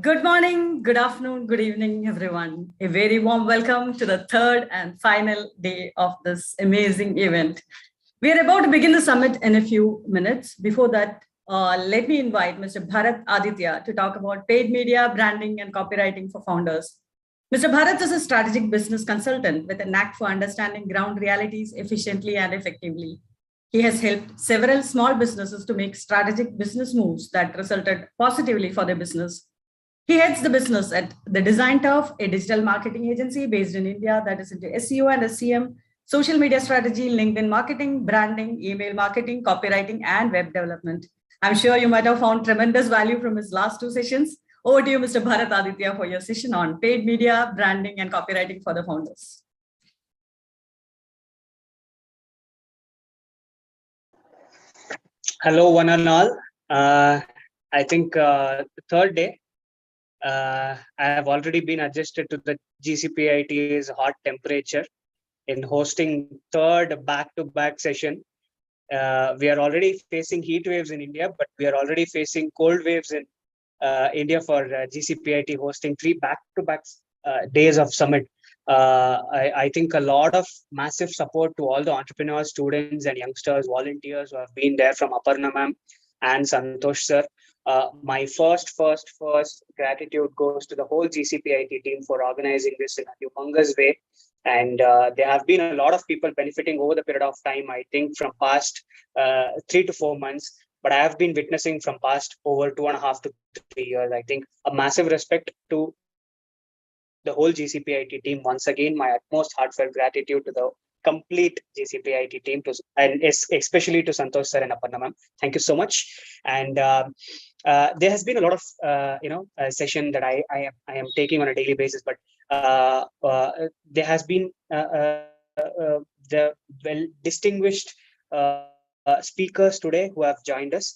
Good morning, good afternoon, good evening, everyone. A very warm welcome to the third and final day of this amazing event. We are about to begin the summit in a few minutes. Before that, let me invite Mr. Bharat Aditya to talk about paid media, branding, and copywriting for founders. Mr. Bharat is a strategic business consultant with a knack for understanding ground realities efficiently and effectively. He has helped several small businesses to make strategic business moves that resulted positively for their business. He heads the business at The Design Turf, a digital marketing agency based in India that is into SEO and SCM, social media strategy, LinkedIn marketing, branding, email marketing, copywriting, and web development. I'm sure you might have found tremendous value from his last two sessions. Over to you, Mr. Bharat Aditya, for your session on paid media, branding, and copywriting for the founders. Hello, one and all. I think the third day, I have already been adjusted to the GCPIT's hot temperature in hosting third back-to-back session. We are already facing heat waves in India, but we are already facing cold waves in India for GCPIT hosting three back-to-back days of summit. I think a lot of massive support to all the entrepreneurs, students, and youngsters, volunteers who have been there from Aparna ma'am and Santosh sir. My first gratitude goes to the whole GCPIT team for organizing this in a humongous way. And there have been a lot of people benefiting over the period of time, I think from past 3 to 4 months, but I have been witnessing from past over 2.5 to 3 years. I think a massive respect to the whole GCPIT team. Once again, my utmost heartfelt gratitude to the complete GCPIT team, and especially to Santosh sir and Aparna ma'am. Thank you so much. And there has been a lot of session that I am taking on a daily basis, but there has been the well distinguished speakers today who have joined us.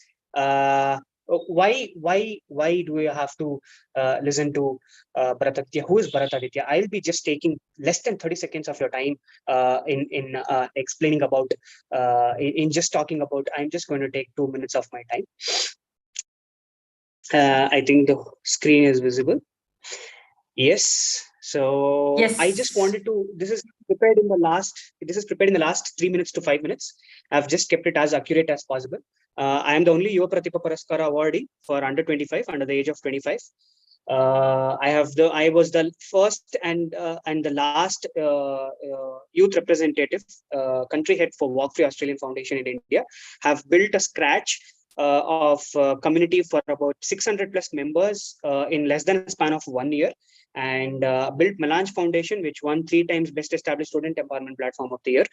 why do we have to listen to Bharataditya? Who is Bharataditya? I'll be just taking less than 30 seconds of your time in explaining about in just talking about. I'm just going to take 2 minutes of my time. I think the screen is visible. Yes. So Yes. I just wanted to. This is prepared in the last. This is prepared in the last 3 minutes to 5 minutes. I've just kept it as accurate as possible. I am the only Yuva Pratibha Puraskara awardee for under 25, under the age of 25. I was the first and the last youth representative, country head for Walk Free Australian Foundation in India. Have built a scratch of community for about 600 plus members in less than a span of 1 year, and built Melange Foundation, which won 3 times Best Established Student Empowerment Platform of the Year,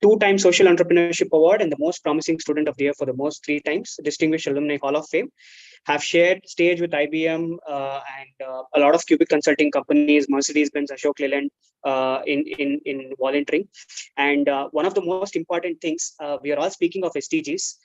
2 times Social Entrepreneurship Award, and the Most Promising Student of the Year for the most 3 times, Distinguished Alumni Hall of Fame. Have shared stage with IBM and a lot of Cubic consulting companies, Mercedes-Benz, Ashok Leyland, in volunteering. And one of the most important things, we are all speaking of SDGs.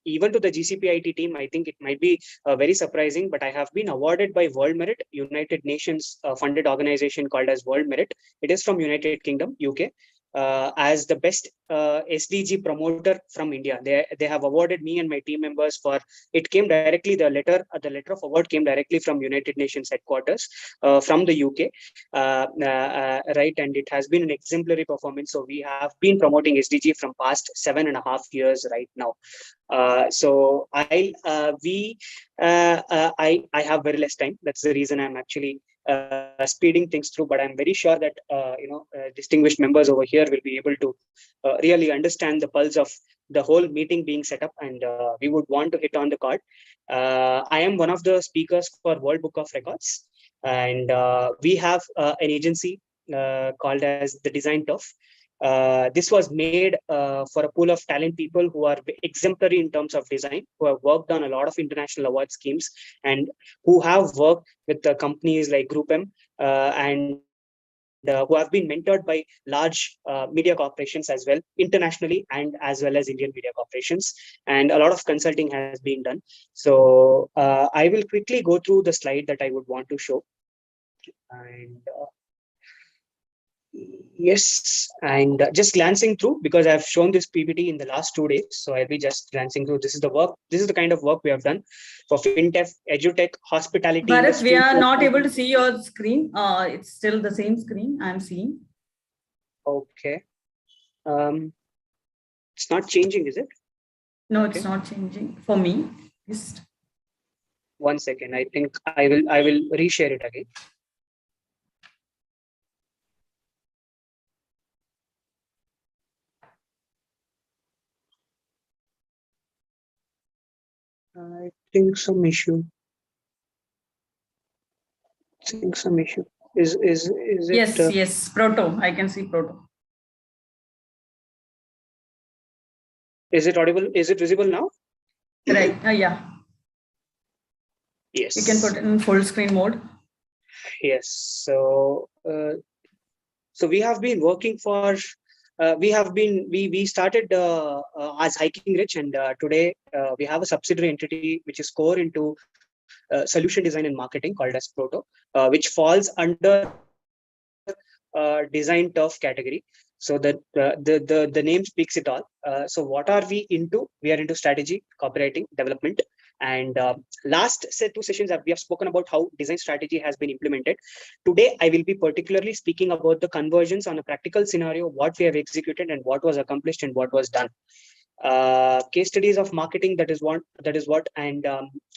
Even to the GCPIT team, I think it might be very surprising, but I have been awarded by World Merit, United Nations funded organization called as World Merit. It is from United Kingdom, UK. As the best SDG promoter from India. They have awarded me and my team members for. It came directly. The letter of award came directly from United Nations headquarters from the UK, right? And it has been an exemplary performance. So we have been promoting SDG from past 7.5 years right now. So I have very less time. That's the reason I'm actually speeding things through, but I'm very sure that distinguished members over here will be able to really understand the pulse of the whole meeting being set up, and we would want to hit on the card. I am one of the speakers for World Book of Records, and we have an agency called as the Design Turf. This was made for a pool of talent people who are exemplary in terms of design, who have worked on a lot of international award schemes, and who have worked with companies like Group M and who have been mentored by large media corporations as well, internationally and as well as Indian media corporations. And a lot of consulting has been done. So I will quickly go through the slide that I would want to show. And yes, and just glancing through, because I've shown this PPT in the last 2 days, so I'll be just glancing through. This is the work. This is the kind of work we have done for fintech, edutech, hospitality. Bharat, industry, we are not able to see your screen. It's still the same screen I'm seeing. Okay. It's not changing, is it? No, it's not changing for me. Just 1 second. I think I will reshare it again. I think some issue. Is it? Yes, Proto. I can see Proto. Is it audible? Is it visible now? Right. Yeah. Yes. You can put it in full screen mode. Yes. So we have been working for. We started as Hiking Rich, and today we have a subsidiary entity which is core into solution design and marketing called as Proto, which falls under Design Turf category. So the name speaks it all. So what are we into? We are into strategy, copywriting, development. And last 2 sessions we have spoken about how design strategy has been implemented. Today, I will be particularly speaking about the conversions on a practical scenario, what we have executed and what was accomplished and what was done. Case studies of marketing, that is what, and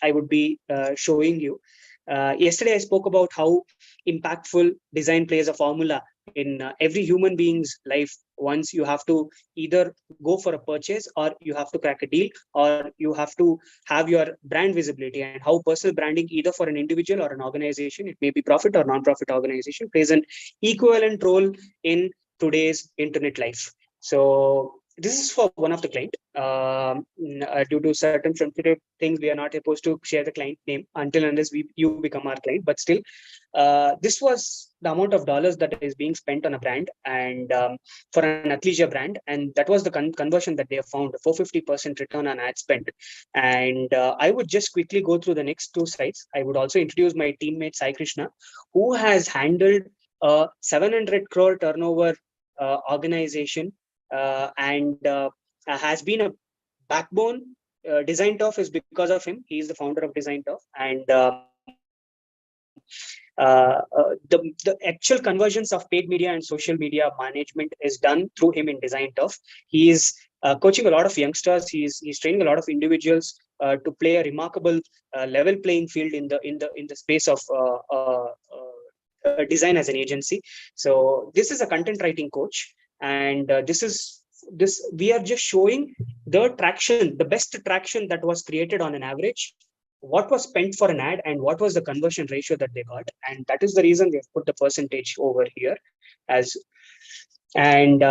I would be showing you. Yesterday, I spoke about how impactful design plays a formula in every human being's life. Once you have to either go for a purchase, or you have to crack a deal, or you have to have your brand visibility, and how personal branding, either for an individual or an organization, it may be profit or non-profit organization, plays an equivalent role in today's internet life. So this is for one of the client. Due to certain sensitive things, we are not supposed to share the client name until unless you become our client. But still, this was the amount of dollars that is being spent on a brand and for an athleisure brand, and that was the conversion that they have found, 450% return on ad spend. And I would just quickly go through the next two slides. I would also introduce my teammate Sai Krishna, who has handled a 700 crore turnover organization and has been a backbone. Design Tough is because of him. He is the founder of Design Tough, and the actual conversions of paid media and social media management is done through him in Design Tough. He is coaching a lot of youngsters. He's training a lot of individuals to play a remarkable level playing field in the space of design as an agency. So this is a content writing coach, and this we are just showing the traction, the best traction that was created on an average, what was spent for an ad and what was the conversion ratio that they got. And that is the reason we have put the percentage over here as. And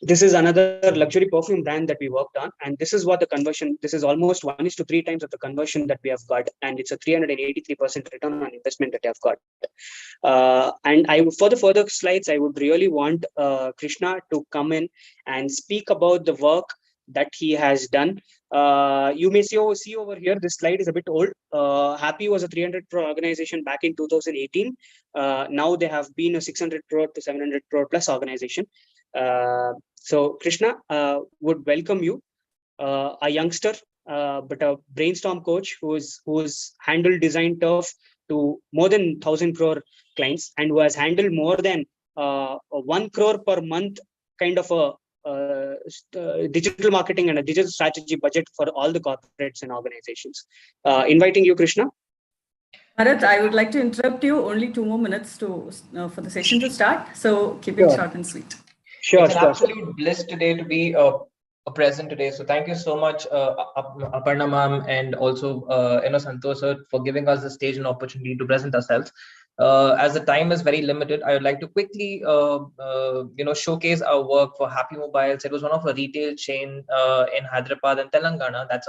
this is another luxury perfume brand that we worked on, and this is what the conversion, this is almost 1:3 times of the conversion that we have got, and it's a 383% return on investment that I have got. And for the further slides, I would really want Krishna to come in and speak about the work that he has done. You may see over here, this slide is a bit old. Happy was a 300 crore organization back in 2018. Now they have been a 600 crore to 700 crore plus organization. So Krishna would welcome you, a youngster, but a brainstorm coach who's handled Design Tough to more than 1,000 crore clients, and who has handled more than 1 crore per month kind of a digital marketing and a digital strategy budget for all the corporates and organizations. Inviting you, Krishna. Bharat, I would like to interrupt you. Only 2 more minutes for the session to start. So keep it short and sweet. Sure, it's an absolute bliss today to be present today. So thank you so much, Aparna ma'am, and also Santosh sir, for giving us the stage and opportunity to present ourselves. As the time is very limited, I would like to quickly showcase our work for Happy Mobiles. It was one of a retail chain in Hyderabad and Telangana. That's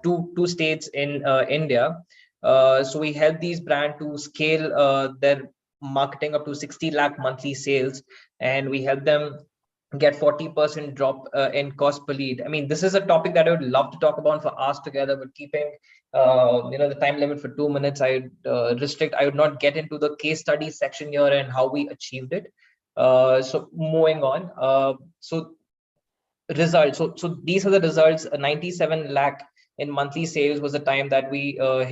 two states in India. So we helped these brands to scale their marketing up to 60 lakh monthly sales, and we help them get 40% drop in cost per lead. I mean, this is a topic that I would love to talk about for hours together, but keeping the time limit for 2 minutes, I would I would not get into the case study section here and how we achieved it. So moving on. So results. So these are the results. 97 lakh in monthly sales was the time that we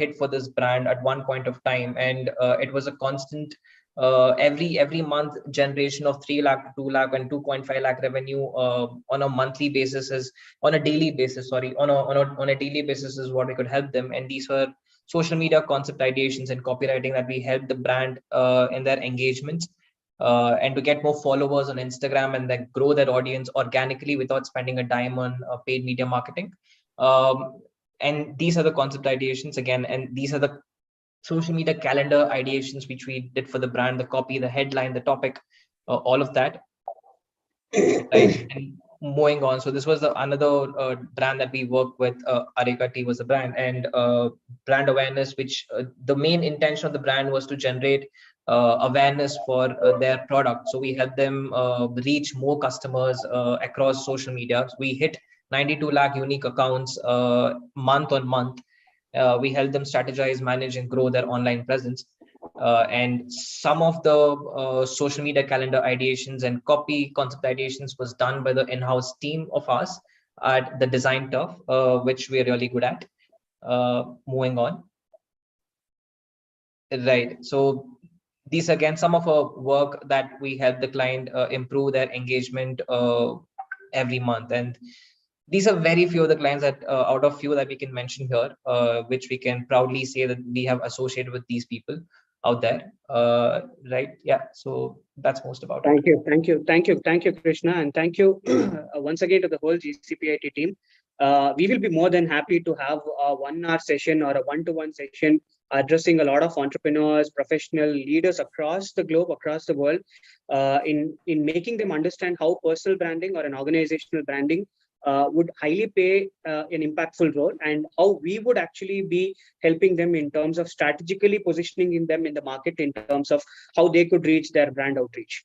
hit for this brand at one point of time, and it was a constant every month generation of 3 lakh to 2 lakh and 2.5 lakh revenue on a monthly basis, on a daily basis is what we could help them. And these were social media concept ideations and copywriting that we helped the brand in their engagements and to get more followers on Instagram and then grow their audience organically without spending a dime on paid media marketing. And these are the concept ideations again, and these are the social media calendar ideations which we did for the brand, the copy, the headline, the topic, all of that. Right. And moving on, so this was another brand that we worked with. Areka Tea was the brand, and brand awareness, which the main intention of the brand was to generate awareness for their product. So we helped them reach more customers across social media. We hit 92 lakh unique accounts month on month. We help them strategize, manage, and grow their online presence. And some of the social media calendar ideations and copy concept ideations was done by the in-house team of us at the Design Tough, which we're really good at. Moving on. Right. So these again, some of our work that we help the client improve their engagement every month. And these are very few of the clients that out of few that we can mention here, which we can proudly say that we have associated with these people out there. Right. Yeah. So that's most about it. Thank you, Krishna. And thank you once again to the whole GCPIT team. We will be more than happy to have a 1 hour session or a one-to-one session addressing a lot of entrepreneurs, professional leaders across the globe, across the world, in making them understand how personal branding or an organizational branding would highly play an impactful role, and how we would actually be helping them in terms of strategically positioning in them in the market in terms of how they could reach their brand outreach.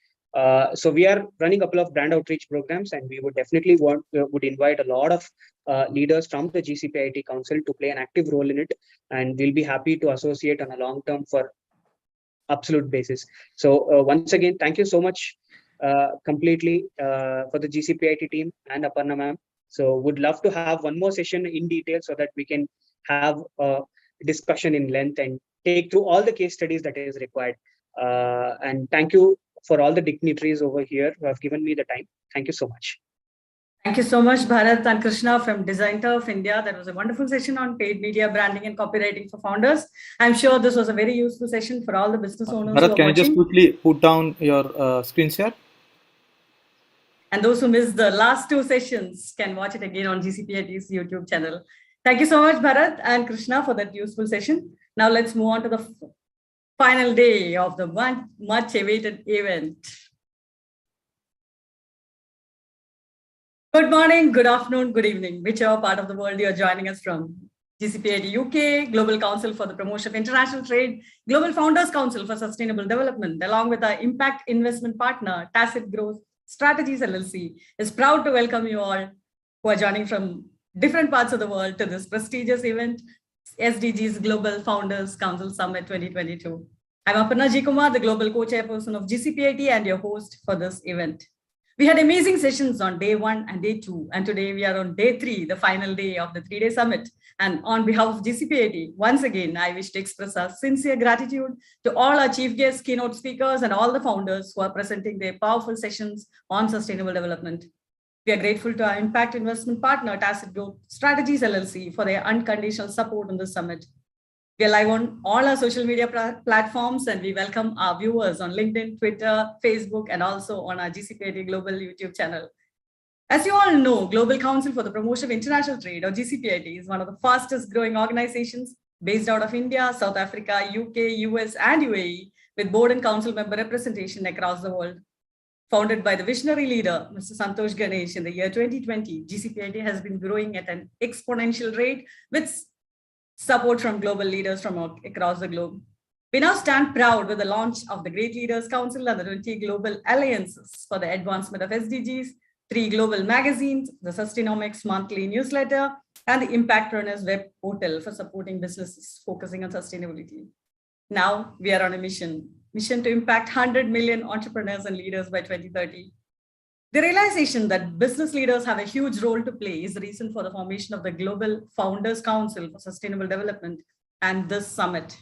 So we are running a couple of brand outreach programs, and we would definitely would invite a lot of leaders from the GCPIT Council to play an active role in it, and we'll be happy to associate on a long term for absolute basis. So once again, thank you so much completely for the GCPIT team and Aparna ma'am. So would love to have one more session in detail so that we can have a discussion in length and take through all the case studies that is required. And thank you for all the dignitaries over here who have given me the time. Thank you so much. Thank you so much, Bharat and Krishna from Design Turf India. That was a wonderful session on paid media branding and copywriting for founders. I'm sure this was a very useful session for all the business owners Bharat, who are can you watching. just quickly put down your screen share? And those who missed the last two sessions can watch it again on GCPIT's YouTube channel. Thank you so much, Bharat and Krishna, for that useful session. Now let's move on to the final day of the much awaited event. Good morning, good afternoon, good evening, whichever part of the world you're joining us from. GCPIT UK, Global Council for the Promotion of International Trade, Global Founders Council for Sustainable Development, along with our impact investment partner, Tacit Growth Strategies LLC, is proud to welcome you all who are joining from different parts of the world to this prestigious event, SDGs Global Founders Council Summit 2022. I'm Aparna G. Kumar, the Global Co-Chairperson of GCPIT and your host for this event. We had amazing sessions on day 1 and day 2, and today we are on day 3, the final day of the 3-day summit. And on behalf of GCPIT, once again, I wish to express our sincere gratitude to all our chief guests, keynote speakers, and all the founders who are presenting their powerful sessions on sustainable development. We are grateful to our impact investment partner, Tacit Growth Strategies LLC, for their unconditional support on this summit. We are live on all our social media platforms, and we welcome our viewers on LinkedIn, Twitter, Facebook, and also on our GCPIT Global YouTube channel. As you all know, Global Council for the Promotion of International Trade, or GCPIT, is one of the fastest growing organizations based out of India, South Africa, UK, US, and UAE, with board and council member representation across the world. Founded by the visionary leader, Mr. Santosh Ganesh, in the year 2020, GCPIT has been growing at an exponential rate with support from global leaders from across the globe. We now stand proud with the launch of the Great Leaders Council and the 20 Global Alliances for the advancement of SDGs, 3 global magazines, the Sustainomics monthly newsletter, and the Impact Runners web portal for supporting businesses focusing on sustainability. Now we are on a mission to impact 100 million entrepreneurs and leaders by 2030. The realization that business leaders have a huge role to play is the reason for the formation of the Global Founders Council for Sustainable Development and this summit.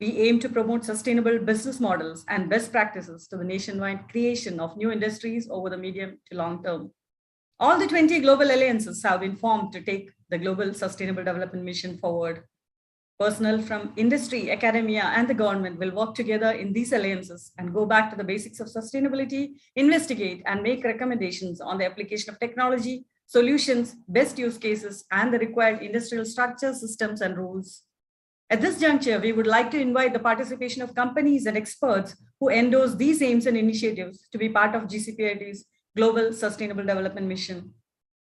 We aim to promote sustainable business models and best practices to the nationwide creation of new industries over the medium to long term. All the 20 global alliances have been formed to take the Global Sustainable Development Mission forward. Personnel from industry, academia, and the government will work together in these alliances and go back to the basics of sustainability, investigate and make recommendations on the application of technology, solutions, best use cases, and the required industrial structures, systems, and rules. At this juncture, we would like to invite the participation of companies and experts who endorse these aims and initiatives to be part of GCPIT's Global Sustainable Development Mission.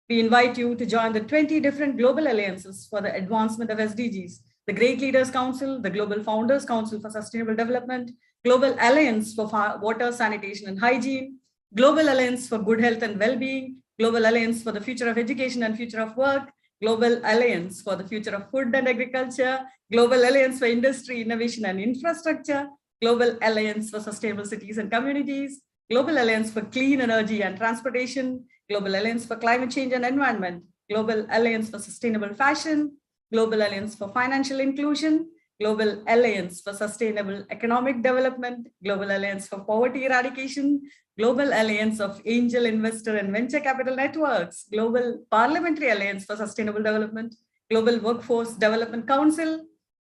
We invite you to join the 20 different global alliances for the advancement of SDGs, the Great Leaders Council, the Global Founders Council for Sustainable Development, Global Alliance for Water, Sanitation and Hygiene, Global Alliance for Good Health and Well-being, Global Alliance for the Future of Education and Future of Work, Global Alliance for the Future of Food and Agriculture, Global Alliance for Industry, Innovation and Infrastructure, Global Alliance for Sustainable Cities and Communities, Global Alliance for Clean Energy and Transportation, Global Alliance for Climate Change and Environment, Global Alliance for Sustainable Fashion, Global Alliance for Financial Inclusion, Global Alliance for Sustainable Economic Development, Global Alliance for Poverty Eradication, Global Alliance of Angel Investor and Venture Capital Networks, Global Parliamentary Alliance for Sustainable Development, Global Workforce Development Council,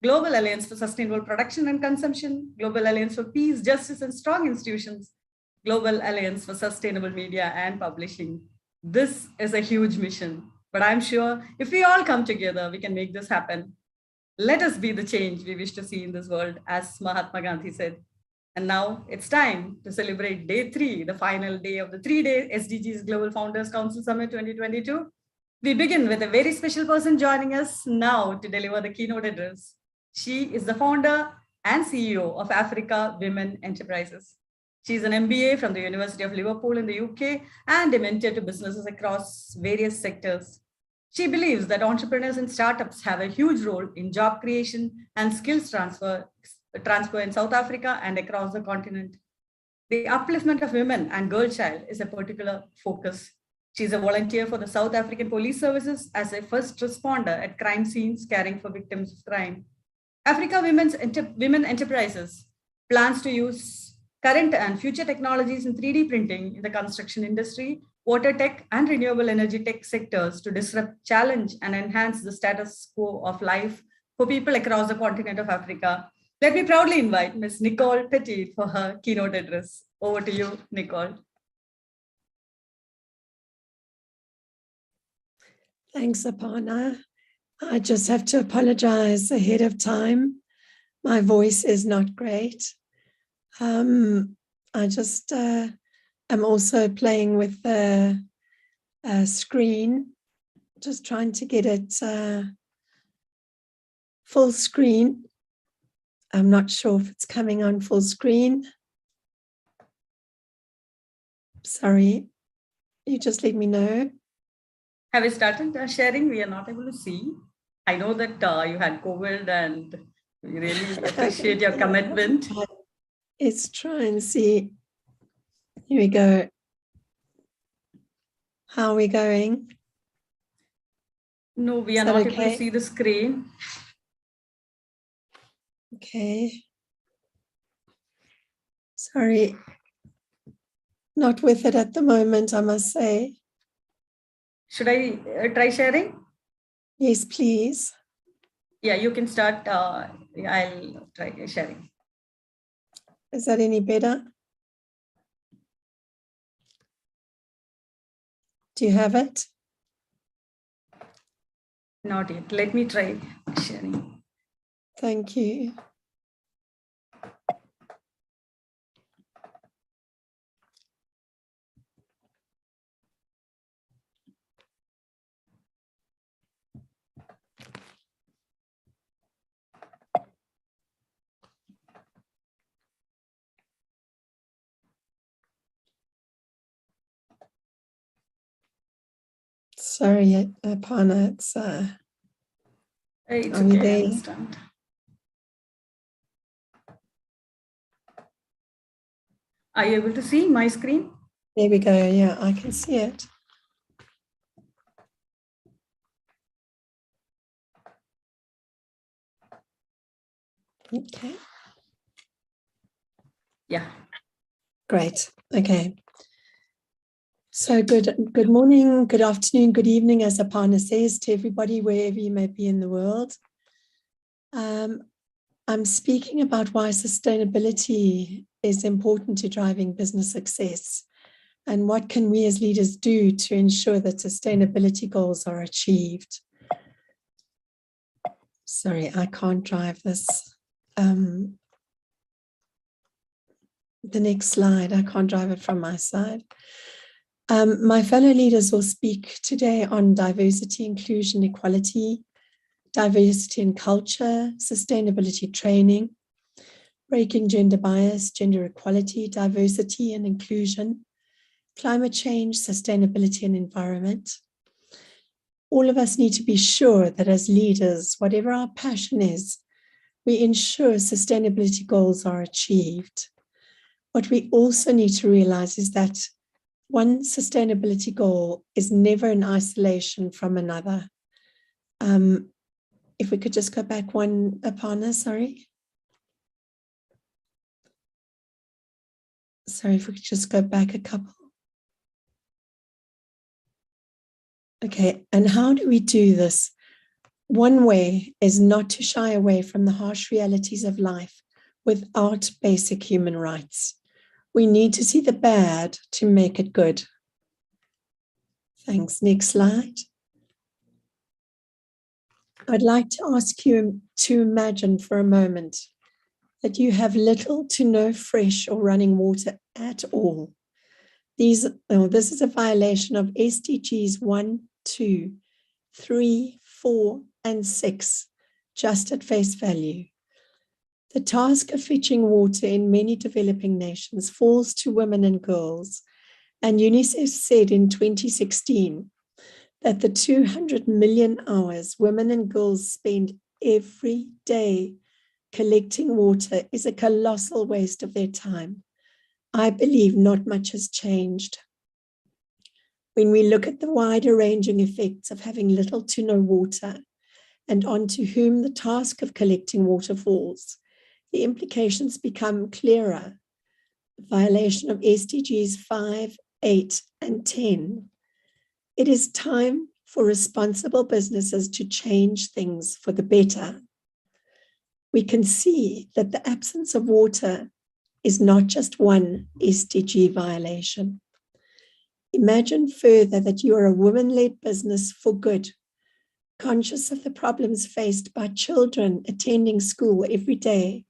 Global Alliance for Sustainable Production and Consumption, Global Alliance for Peace, Justice and Strong Institutions, Global Alliance for Sustainable Media and Publishing. This is a huge mission, but I'm sure if we all come together, we can make this happen. Let us be the change we wish to see in this world, as Mahatma Gandhi said. And now it's time to celebrate day 3, the final day of the 3-day SDGs Global Founders Council Summit 2022. We begin with a very special person joining us now to deliver the keynote address. She is the founder and CEO of Africa Women Enterprises. She is an MBA from the University of Liverpool in the UK and a mentor to businesses across various sectors. She believes that entrepreneurs and startups have a huge role in job creation and skills transfer in South Africa and across the continent. The upliftment of women and girl child is a particular focus. She is a volunteer for the South African Police Services as a first responder at crime scenes caring for victims of crime. Africa Women Enterprises plans to use current and future technologies in 3D printing in the construction industry, water tech, and renewable energy tech sectors to disrupt, challenge, and enhance the status quo of life for people across the continent of Africa. Let me proudly invite Ms. Nicole Petit for her keynote address. Over to you, Nicole. Thanks, Aparna. I just have to apologize ahead of time. My voice is not great. I just am also playing with the screen, just trying to get it full screen. I'm not sure if it's coming on full screen. Sorry, you just let me know. Have you started sharing? We are not able to see. I know that you had COVID and we really appreciate your commitment. Let's try and see. Here we go. How are we going? No, we are not able to see the screen. Okay. Sorry. Not with it at the moment, I must say. Should I try sharing? Yes, please. Yeah, you can start. I'll try sharing. Is that any better? Do you have it? Not yet. Let me try sharing. Thank you. Sorry, Aparna, it's okay, there? I understand. Are you able to see my screen? There we go. Yeah, I can see it. Okay. Yeah. Great. Okay. So good morning, good afternoon, good evening, as Aparna says, to everybody, wherever you may be in the world. I'm speaking about why sustainability is important to driving business success and what can we as leaders do to ensure that sustainability goals are achieved. Sorry, I can't drive this. The next slide, I can't drive it from my side. My fellow leaders will speak today on diversity, inclusion, equality, diversity and culture, sustainability training, breaking gender bias, gender equality, diversity and inclusion, climate change, sustainability and environment. All of us need to be sure that as leaders, whatever our passion is, we ensure sustainability goals are achieved. What we also need to realize is that one sustainability goal is never in isolation from another. If we could just go back one, Aparna, sorry. Sorry, if we could just go back a couple. Okay, and how do we do this? One way is not to shy away from the harsh realities of life without basic human rights. We need to see the bad to make it good. Thanks. Next slide. I'd like to ask you to imagine for a moment that you have little to no fresh or running water at all. This is a violation of SDGs 1, 2, 3, 4, and 6, just at face value. The task of fetching water in many developing nations falls to women and girls, and UNICEF said in 2016 that the 200 million hours women and girls spend every day collecting water is a colossal waste of their time. I believe not much has changed. When we look at the wider ranging effects of having little to no water and onto whom the task of collecting water falls, the implications become clearer. The violation of SDGs 5, 8, and 10. It is time for responsible businesses to change things for the better. We can see that the absence of water is not just one SDG violation. Imagine further that you are a women-led business for good, conscious of the problems faced by children attending school every day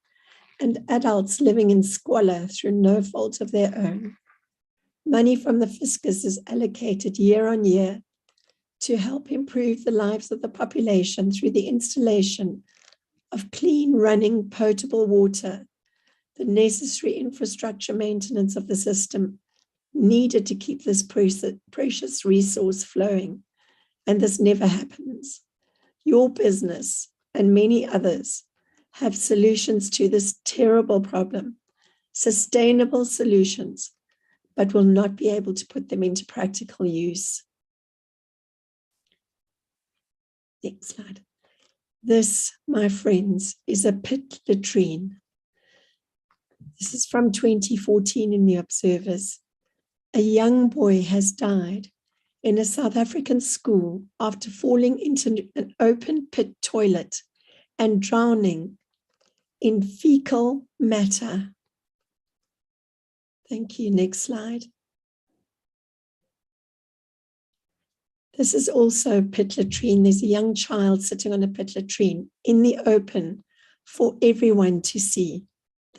and adults living in squalor through no fault of their own. Money from the fiscus is allocated year on year to help improve the lives of the population through the installation of clean running potable water, the necessary infrastructure maintenance of the system needed to keep this precious resource flowing. And this never happens. Your business and many others have solutions to this terrible problem, sustainable solutions, but will not be able to put them into practical use. Next slide. This, my friends, is a pit latrine. This is from 2014 in the Observers. A young boy has died in a South African school after falling into an open pit toilet and drowning in fecal matter. Thank you. Next slide. This is also a pit latrine. There's a young child sitting on a pit latrine in the open for everyone to see.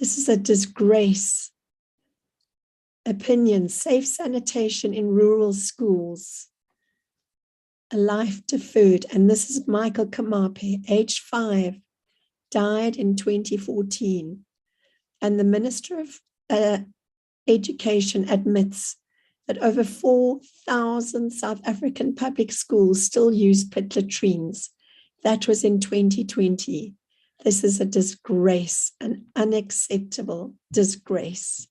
This is a disgrace. Opinion, safe sanitation in rural schools. A life deferred. And this is Michael Kamape, age 5, died in 2014. And the Minister of Education admits that over 4,000 South African public schools still use pit latrines. That was in 2020. This is a disgrace, an unacceptable disgrace.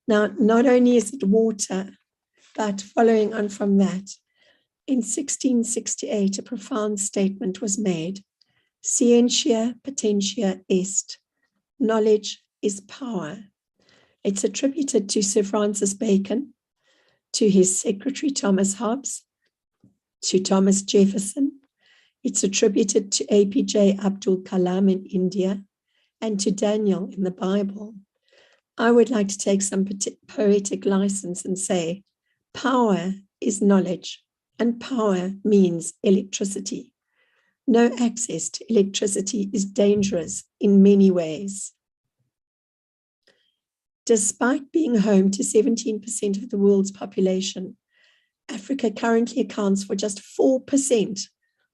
Now, not only is it water, but following on from that, in 1668, a profound statement was made. Scientia potentia est. Knowledge is power. It's attributed to Sir Francis Bacon, to his secretary Thomas Hobbes, to Thomas Jefferson. It's attributed to APJ Abdul Kalam in India and to Daniel in the Bible. I would like to take some poetic license and say, power is knowledge, and power means electricity. No access to electricity is dangerous in many ways. Despite being home to 17% of the world's population, Africa currently accounts for just 4%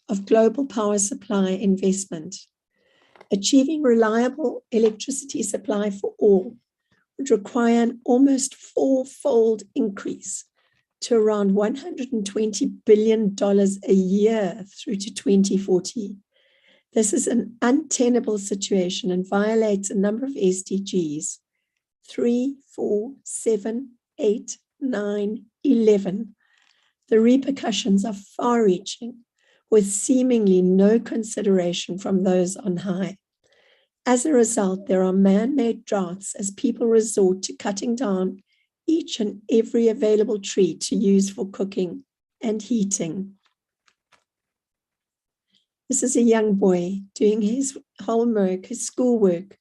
of global power supply investment. Achieving reliable electricity supply for all would require an almost 4-fold increase to around $120 billion a year through to 2040. This is an untenable situation and violates a number of SDGs, 3, 4, 7, 8, 9, 11. The repercussions are far-reaching, with seemingly no consideration from those on high. As a result, there are man-made droughts as people resort to cutting down each and every available tree to use for cooking and heating. This is a young boy doing his homework, his schoolwork,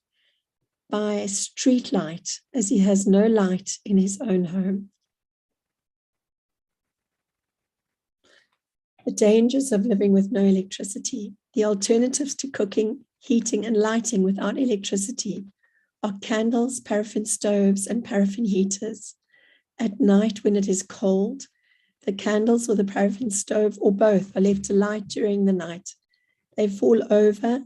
by street light, as he has no light in his own home. the dangers of living with no electricity. The alternatives to cooking, heating, and lighting without electricity are candles, paraffin stoves, and paraffin heaters. At night, when it is cold, the candles or the paraffin stove or both are left alight during the night. They fall over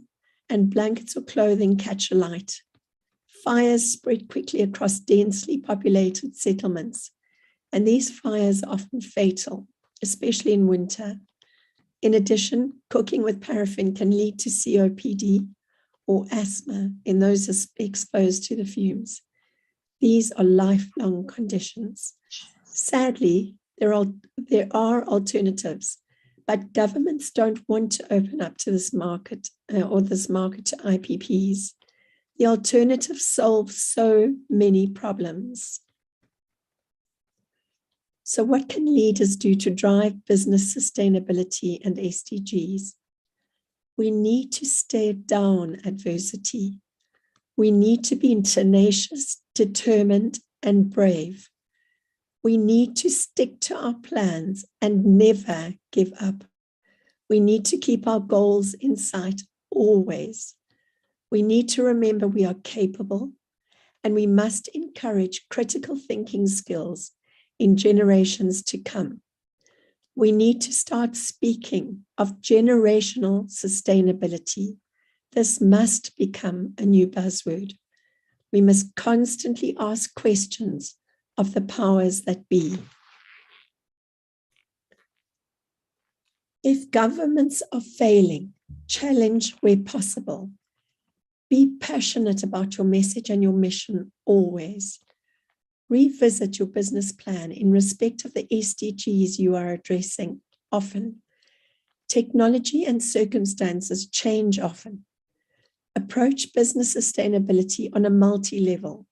and blankets or clothing catch alight. Fires spread quickly across densely populated settlements, and these fires are often fatal, especially in winter. In addition, cooking with paraffin can lead to COPD or asthma in those exposed to the fumes. These are lifelong conditions. Sadly, there are alternatives, but governments don't want to open up to this market this market to IPPs. The alternative solves so many problems. So what can leaders do to drive business sustainability and SDGs? We need to stare down adversity. We need to be tenacious, determined, and brave. We need to stick to our plans and never give up. We need to keep our goals in sight always. We need to remember we are capable, and we must encourage critical thinking skills in generations to come. We need to start speaking of generational sustainability. This must become a new buzzword. We must constantly ask questions of the powers that be. If governments are failing, challenge where possible. Be passionate about your message and your mission always. Revisit your business plan in respect of the SDGs you are addressing often. Technology and circumstances change often. Approach business sustainability on a multi-level.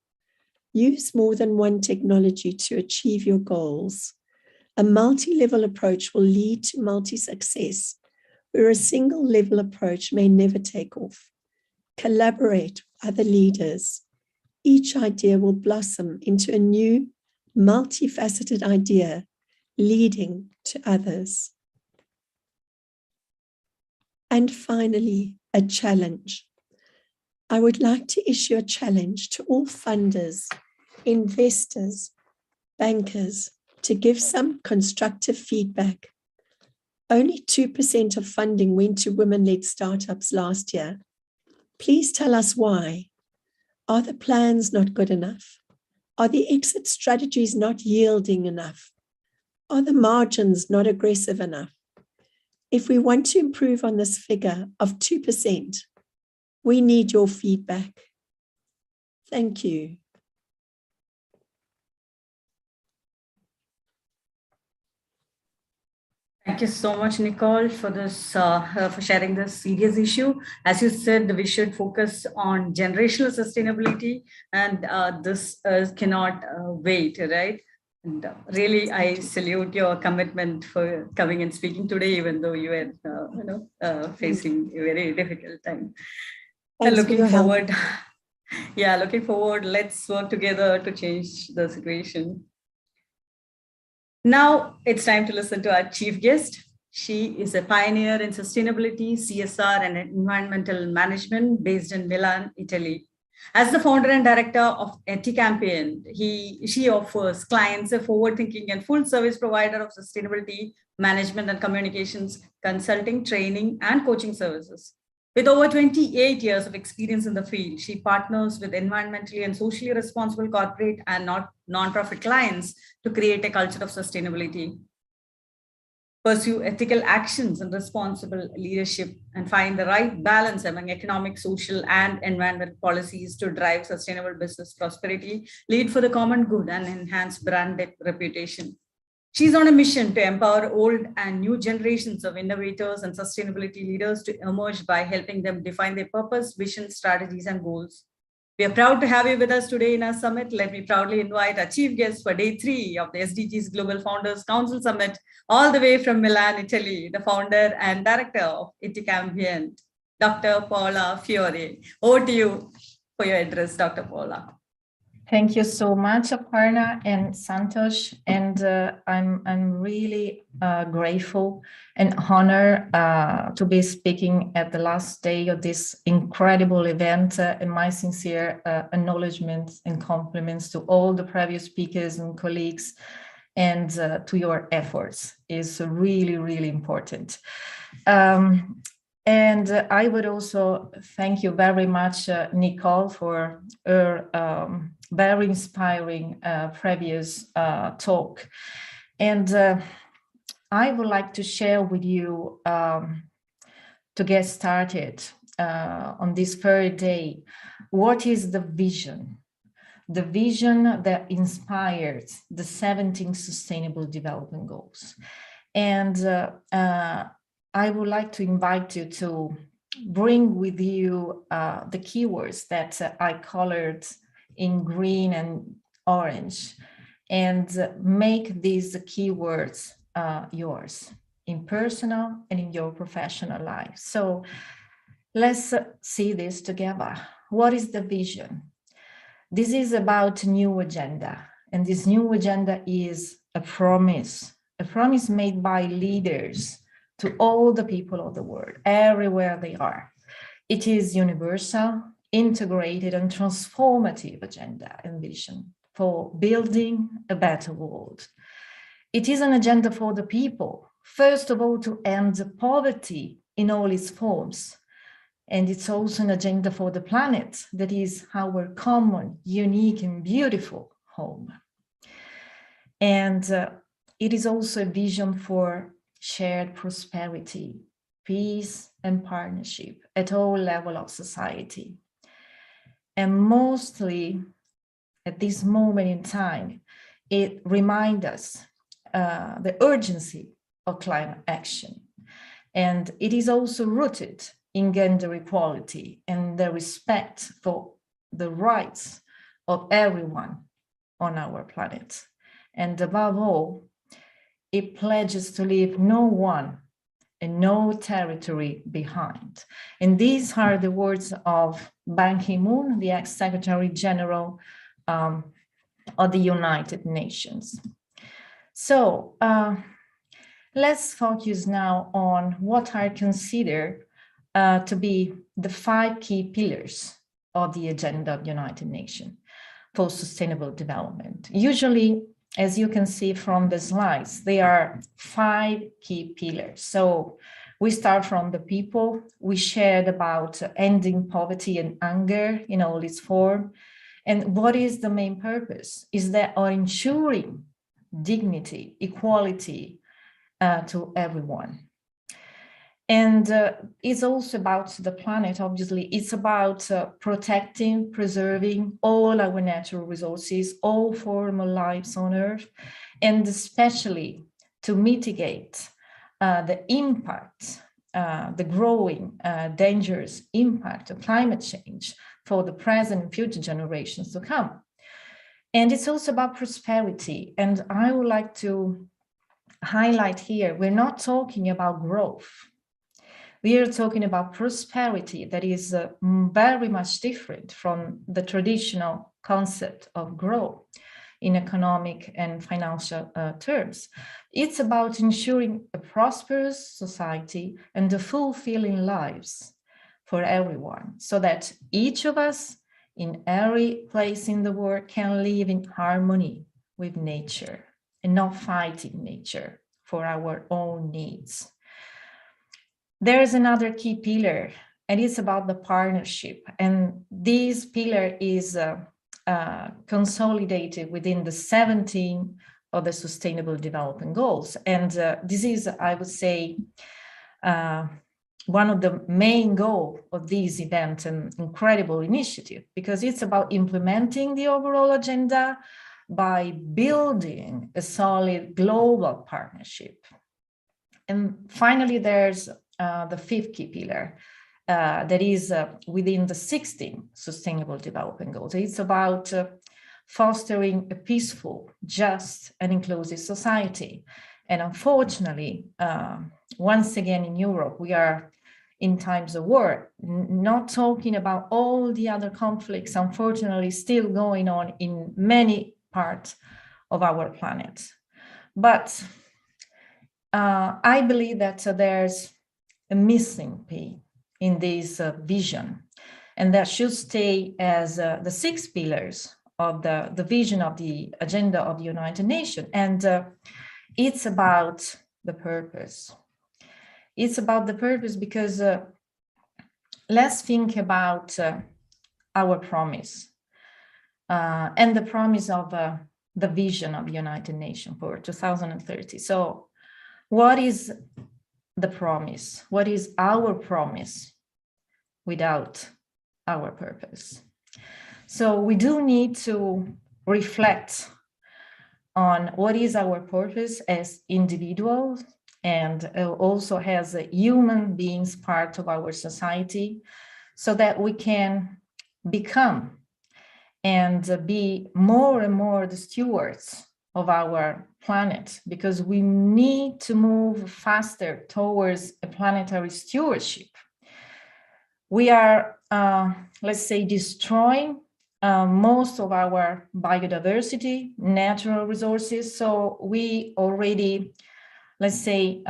Use more than one technology to achieve your goals. A multi-level approach will lead to multi-success, where a single-level approach may never take off. Collaborate with other leaders. Each idea will blossom into a new, multifaceted idea, leading to others. And finally, a challenge. I would like to issue a challenge to all funders, investors, bankers, to give some constructive feedback. Only 2% of funding went to women-led startups last year. Please tell us why. Are the plans not good enough? Are the exit strategies not yielding enough? Are the margins not aggressive enough? If we want to improve on this figure of 2%, we need your feedback. Thank you. Thank you so much, Nicole, for this, for sharing this serious issue. As you said, we should focus on generational sustainability, and this cannot wait, right? And really, I salute your commitment for coming and speaking today, even though you were, facing a very difficult time. Thanks Looking forward, yeah, looking forward. Let's work together to change the situation. Now it's time to listen to our chief guest. She is a pioneer in sustainability, CSR, and environmental management based in Milan, Italy. As the founder and director of Eticampien, she offers clients a forward-thinking and full-service provider of sustainability management and communications, consulting, training, and coaching services. With over 28 years of experience in the field, she partners with environmentally and socially responsible corporate and non-profit clients to create a culture of sustainability, pursue ethical actions and responsible leadership, and find the right balance among economic, social, and environmental policies to drive sustainable business prosperity, lead for the common good, and enhance brand reputation. She's on a mission to empower old and new generations of innovators and sustainability leaders to emerge by helping them define their purpose, vision, strategies, and goals. We are proud to have you with us today in our summit. Let me proudly invite our chief guest for day 3 of the SDGs Global Founders Council Summit, all the way from Milan, Italy, the founder and director of Eticampien, Dr. Paola Fiore. Over to you for your address, Dr. Paola. Thank you so much, Aparna and Santosh. And I'm really grateful and honored to be speaking at the last day of this incredible event. And my sincere acknowledgements and compliments to all the previous speakers and colleagues, and to your efforts is really, really important. And I would also thank you very much, Nicole, for her very inspiring previous talk. And I would like to share with you, to get started on this third day, what is the vision that inspired the 17 Sustainable Development Goals. And I would like to invite you to bring with you the keywords that I colored in green and orange, and make these keywords yours in personal and in your professional life. So let's see this together. What is the vision? This is about a new agenda, and this new agenda is a promise made by leaders to all the people of the world, everywhere they are. It is universal, integrated, and transformative agenda and vision for building a better world. It is an agenda for the people, first of all, to end poverty in all its forms. And it's also an agenda for the planet, that is our common, unique, and beautiful home. And it is also a vision for shared prosperity, peace, and partnership at all levels of society. And mostly at this moment in time, it reminds us the urgency of climate action. And it is also rooted in gender equality and the respect for the rights of everyone on our planet. And above all, it pledges to leave no one and no territory behind. And these are the words of Ban Ki-moon, the ex-Secretary General of the United Nations. So let's focus now on what are considered to be the 5 key pillars of the agenda of the United Nations for sustainable development. Usually, as you can see from the slides, there are 5 key pillars. So we start from the people. We shared about ending poverty and hunger in all its form. And what is the main purpose? Is that of ensuring dignity, equality to everyone. And it's also about the planet, obviously. It's about protecting, preserving all our natural resources, all forms of lives on Earth, and especially to mitigate the impact, the growing dangerous impact of climate change for the present and future generations to come. And it's also about prosperity. And I would like to highlight here, we're not talking about growth. We are talking about prosperity that is very much different from the traditional concept of growth in economic and financial terms. It's about ensuring a prosperous society and the fulfilling lives for everyone, so that each of us in every place in the world can live in harmony with nature and not fighting nature for our own needs. There is another key pillar, and it's about the partnership. And this pillar is consolidated within the 17 of the Sustainable Development Goals. And this is, I would say, one of the main goals of this event, an incredible initiative, because it's about implementing the overall agenda by building a solid global partnership. And finally, there's the 5th key pillar that is within the 16 Sustainable Development Goals. It's about fostering a peaceful, just, and inclusive society. And unfortunately, once again in Europe, we are in times of war, not talking about all the other conflicts, unfortunately, still going on in many parts of our planet. But I believe that there's a missing piece in this vision, and that should stay as the 6 pillars of the vision of the agenda of the United Nations. And it's about the purpose. It's about the purpose because let's think about our promise and the promise of the vision of the United Nations for 2030. So what is the promise? What is our promise without our purpose? So we do need to reflect on what is our purpose as individuals and also as human beings, part of our society, so that we can become and be more and more the stewards of our planet, because we need to move faster towards a planetary stewardship. We are, let's say, destroying most of our biodiversity, natural resources. So we already, let's say,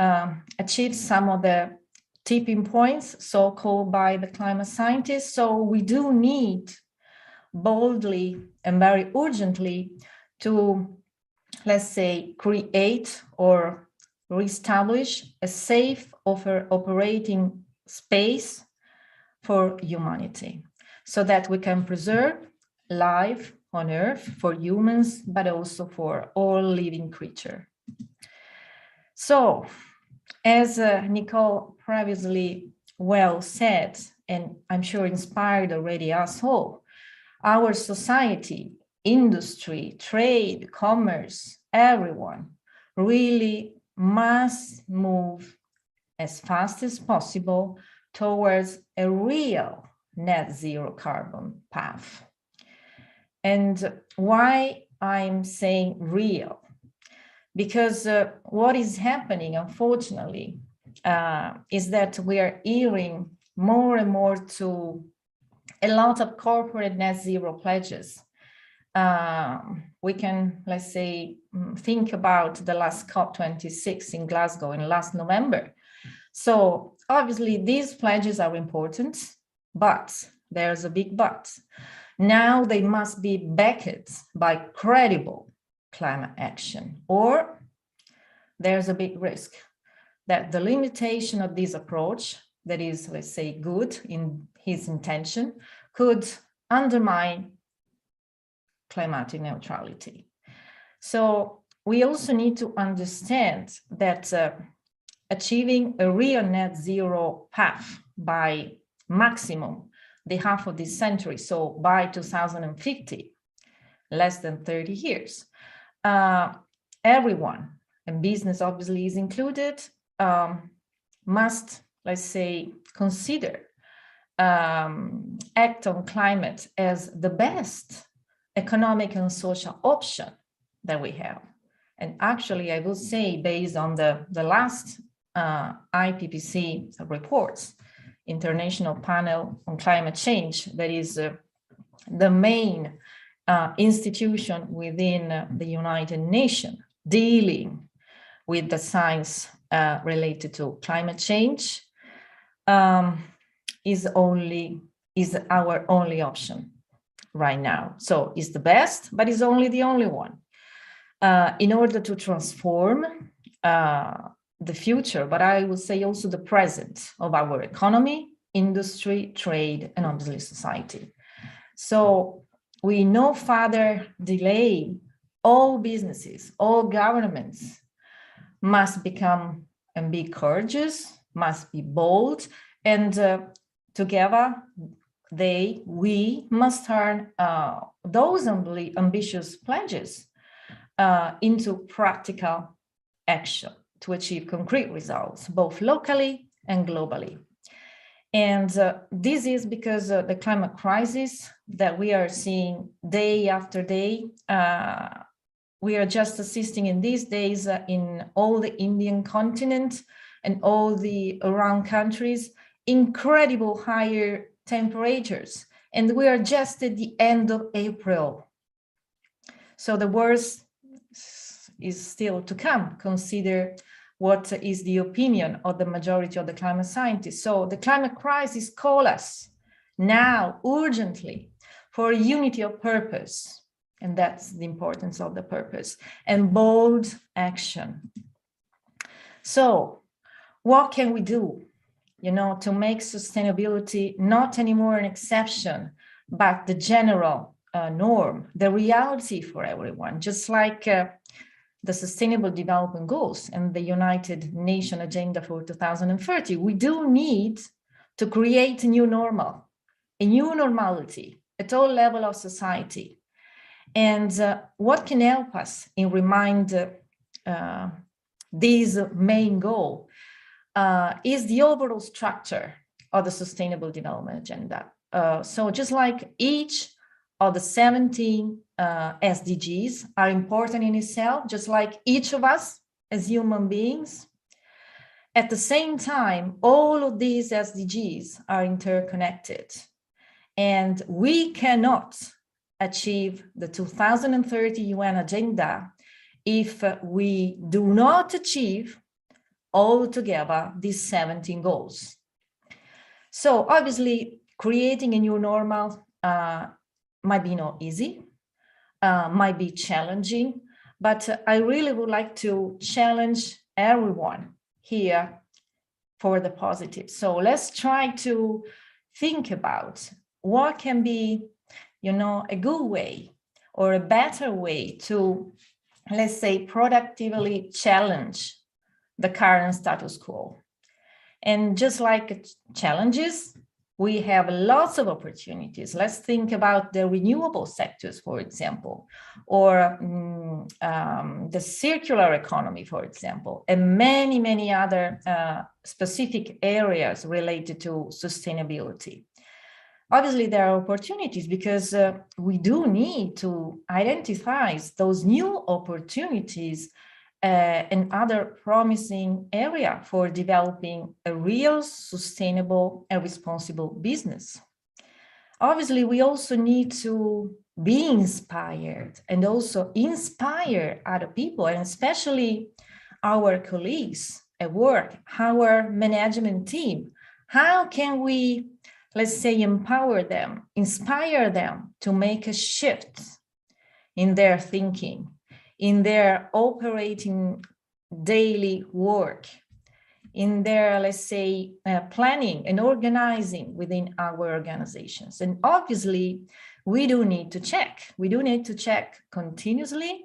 achieved some of the tipping points, so-called by the climate scientists. So we do need boldly and very urgently to, let's say, create or reestablish a safe operating space for humanity, so that we can preserve life on Earth for humans, but also for all living creatures. So, as Nicole previously well said, and I'm sure inspired already us all, our society, industry, trade, commerce, everyone really must move as fast as possible towards a real net zero carbon path. And why I'm saying real? Because what is happening, unfortunately, is that we are hearing more and more to a lot of corporate net zero pledges. We can, let's say, think about the last COP26 in Glasgow in last November. So obviously these pledges are important, but there's a big but. Now they must be backed by credible climate action, or there's a big risk that the limitation of this approach, that is, let's say, good in his intention, could undermine climatic neutrality. So we also need to understand that achieving a real net zero path by maximum the half of this century, so by 2050, less than 30 years, everyone, and business obviously is included, must, let's say, consider act on climate as the best economic and social option that we have. And actually, I will say, based on the last IPCC reports, International Panel on Climate Change, that is the main institution within the United Nations dealing with the science related to climate change, is our only option right now. So it's the best, but it's only the only one. In order to transform the future, but I will say also the present of our economy, industry, trade, and obviously society. So we no further delay. All businesses, all governments must become and be courageous, must be bold, and together we must turn those ambitious pledges into practical action to achieve concrete results, both locally and globally. And this is because the climate crisis that we are seeing day after day, we are just assisting in these days in all the Indian continent and all the around countries, incredible higher temperatures, and we are just at the end of April. So the worst is still to come. Consider what is the opinion of the majority of the climate scientists. So the climate crisis calls us now urgently for unity of purpose, and that's the importance of the purpose, and bold action. So what can we do, to make sustainability not anymore an exception, but the general norm, the reality for everyone, just like the Sustainable Development Goals and the United Nations Agenda for 2030. We do need to create a new normal, a new normality at all levels of society. And what can help us in remind this main goal is the overall structure of the Sustainable Development Agenda. So just like each of the 17 SDGs are important in itself, just like each of us as human beings, at the same time, all of these SDGs are interconnected. And we cannot achieve the 2030 UN Agenda if we do not achieve altogether these 17 goals. So obviously, creating a new normal might be not easy, might be challenging, but I really would like to challenge everyone here for the positive. So let's try to think about what can be, a good way or a better way to, let's say, productively challenge the current status quo. And just like challenges, we have lots of opportunities. Let's think about the renewable sectors, for example, or the circular economy, for example, and many, many other specific areas related to sustainability. Obviously, there are opportunities because we do need to identify those new opportunities and other promising area for developing a real sustainable and responsible business. Obviously, we also need to be inspired and also inspire other people, and especially our colleagues at work, our management team. How can we, let's say, empower them, inspire them to make a shift in their thinking, in their operating daily work, in their, let's say, planning and organizing within our organizations? And obviously, we do need to check. We do need to check continuously.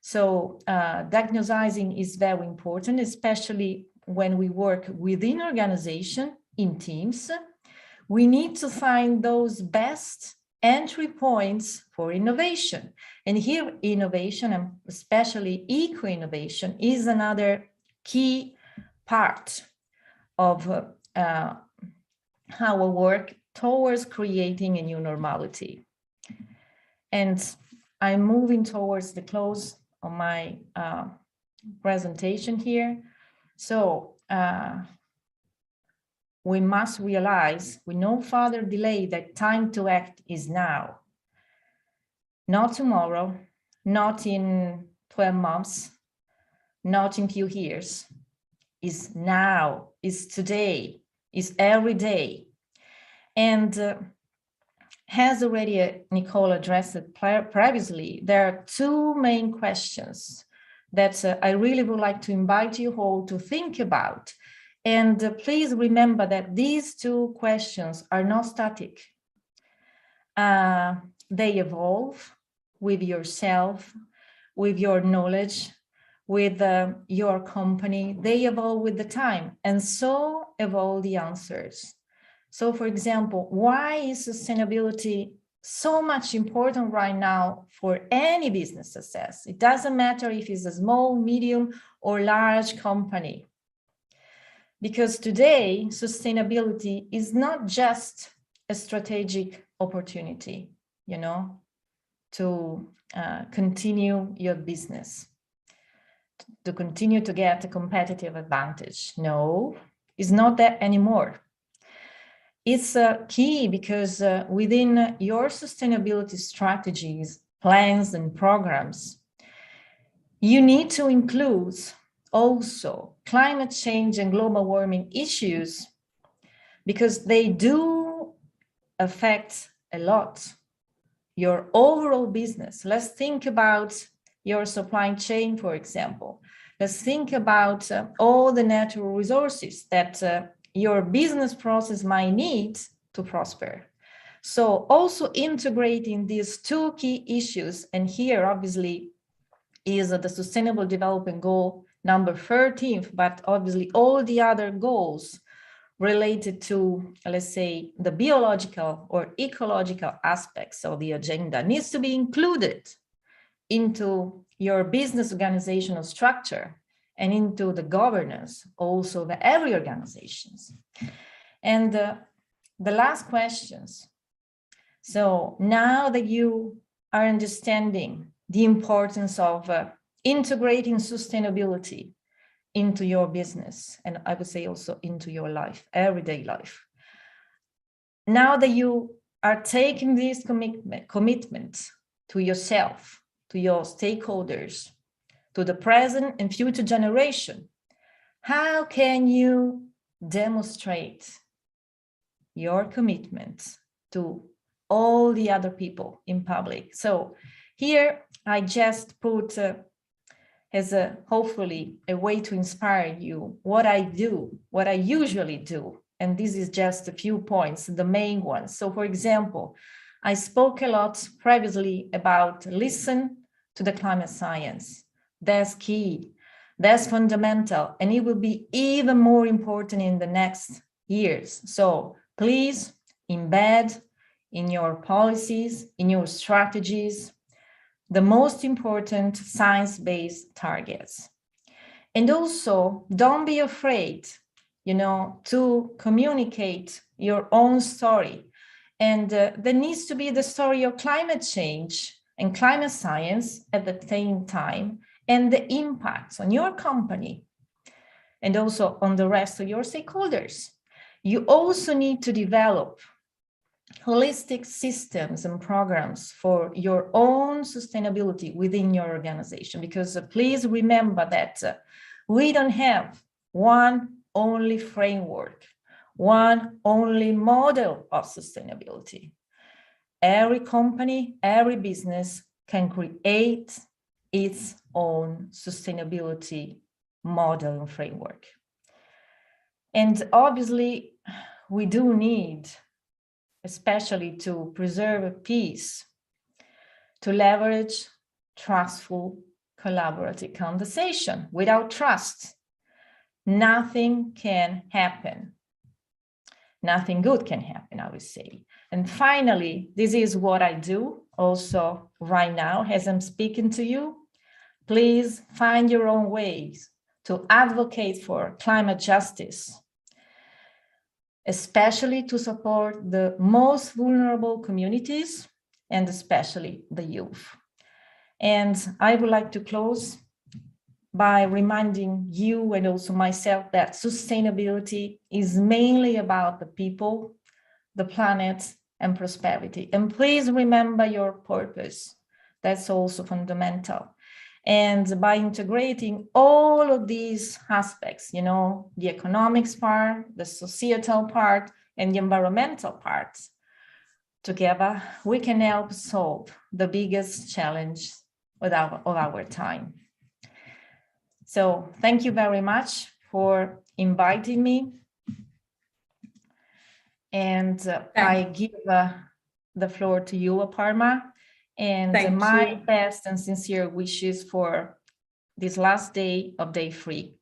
So diagnosing is very important, especially when we work within organization in teams. We need to find those best entry points for innovation. And here, innovation, and especially eco-innovation, is another key part of our work towards creating a new normality. And I'm moving towards the close of my presentation here. So we must realize with no further delay that time to act is now. Not tomorrow, not in 12 months, not in few years. Is now, is today, is every day. And as already Nicole addressed it previously, there are two main questions that I really would like to invite you all to think about. And please remember that these two questions are not static. They evolve with yourself, with your knowledge, with your company. They evolve with the time, and so evolve the answers. So, for example, why is sustainability so much important right now for any business success? It doesn't matter if it's a small, medium, or large company. Because today, sustainability is not just a strategic opportunity, to continue your business, to continue to get a competitive advantage. No, it's not that anymore. it's key because within your sustainability strategies, plans, and programs, you need to include also climate change and global warming issues, because they do affect a lot your overall business. Let's think about your supply chain, for example. Let's think about all the natural resources that your business process might need to prosper. So also integrating these two key issues, and here obviously is the Sustainable Development Goal number 13, but obviously all the other goals related to, let's say, the biological or ecological aspects of the agenda needs to be included into your business organizational structure and into the governance also of every organizations. And the last questions. So now that you are understanding the importance of integrating sustainability into your business, and I would say also into your life, everyday life. Now that you are taking this commitment to yourself, to your stakeholders, to the present and future generation, how can you demonstrate your commitment to all the other people in public? So here I just put as hopefully a way to inspire you what I do, what I usually do. And this is just a few points, the main ones. So for example, I spoke a lot previously about listen to the climate science. That's key, that's fundamental, and it will be even more important in the next years. So please embed in your policies, in your strategies, the most important science-based targets. And also, don't be afraid, to communicate your own story. And there needs to be the story of climate change and climate science at the same time, and the impacts on your company and also on the rest of your stakeholders. You also need to develop holistic systems and programs for your own sustainability within your organization, because please remember that we don't have one only framework, one only model of sustainability. Every company, every business can create its own sustainability model and framework. And obviously, we do need, especially to preserve peace, to leverage trustful, collaborative conversation. Without trust, nothing can happen. Nothing good can happen, I would say. And finally, this is what I do also right now as I'm speaking to you. Please find your own ways to advocate for climate justice, especially to support the most vulnerable communities and especially the youth. And I would like to close by reminding you and also myself that sustainability is mainly about the people, the planet, and prosperity. And please remember your purpose. That's also fundamental. And by integrating all of these aspects, the economics part, the societal part, and the environmental part, together, we can help solve the biggest challenge of our time. So thank you very much for inviting me. And I give the floor to you, Aparna. And my best and sincere wishes for this last day of day 3.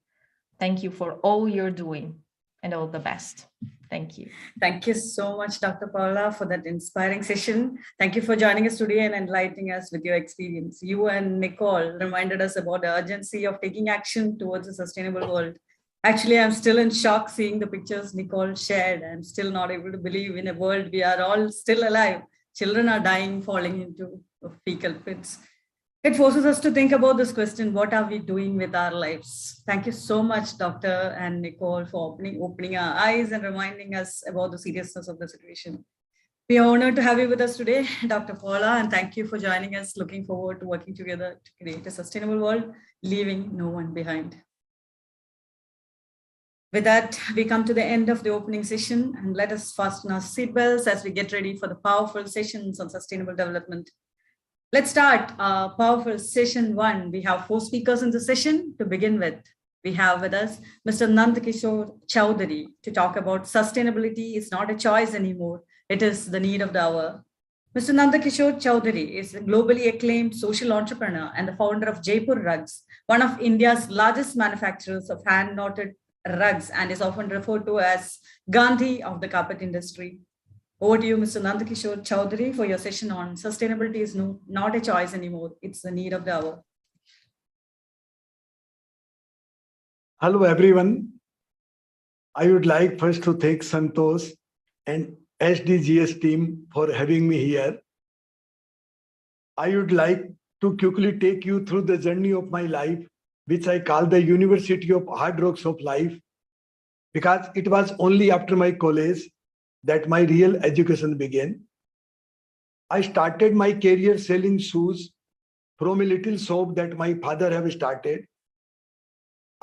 Thank you for all you're doing and all the best. Thank you. Thank you so much, Dr. Paula, for that inspiring session. Thank you for joining us today and enlightening us with your experience. You and Nicole reminded us about the urgency of taking action towards a sustainable world. Actually, I'm still in shock seeing the pictures Nicole shared. I'm still not able to believe in a world we are all still alive. Children are dying, falling into fecal pits. It forces us to think about this question, what are we doing with our lives? Thank you so much, Dr. and Nicole, for opening our eyes and reminding us about the seriousness of the situation. We are honored to have you with us today, Dr. Paula, and thank you for joining us. Looking forward to working together to create a sustainable world, leaving no one behind. With that, we come to the end of the opening session, and let us fasten our seatbelts as we get ready for the powerful sessions on sustainable development. Let's start our powerful session 1. We have 4 speakers in the session. To begin with, we have with us Mr. Nandakishore Chowdhury to talk about sustainability is not a choice anymore. It is the need of the hour. Mr. Nandakishore Chowdhury is a globally acclaimed social entrepreneur and the founder of Jaipur Rugs, one of India's largest manufacturers of hand-knotted rugs, and is often referred to as Gandhi of the carpet industry. Over to you, Mr. Nandakishore Chowdhury, for your session on sustainability is not a choice anymore. It's the need of the hour. Hello, everyone. I would like first to thank Santosh and SDGs team for having me here. I would like to quickly take you through the journey of my life, which I call the University of Hard Rocks of Life, because it was only after my college that my real education began. I started my career selling shoes from a little shop that my father have started.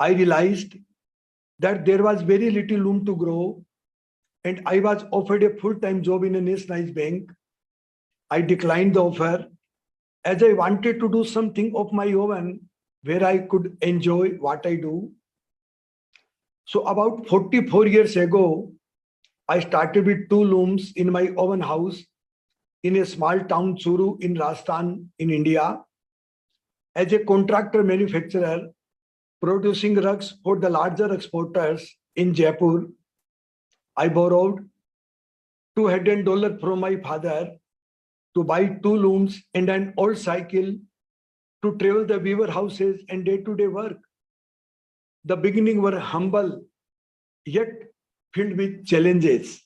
I realized that there was very little room to grow, and I was offered a full-time job in a nationalized bank. I declined the offer as I wanted to do something of my own where I could enjoy what I do. So about 44 years ago, I started with 2 looms in my own house in a small town, Churu, in Rajasthan, in India, as a contractor manufacturer, producing rugs for the larger exporters in Jaipur. I borrowed $200 from my father to buy 2 looms and an old cycle to travel the weaver houses and day-to-day work. The beginning were humble, yet filled with challenges.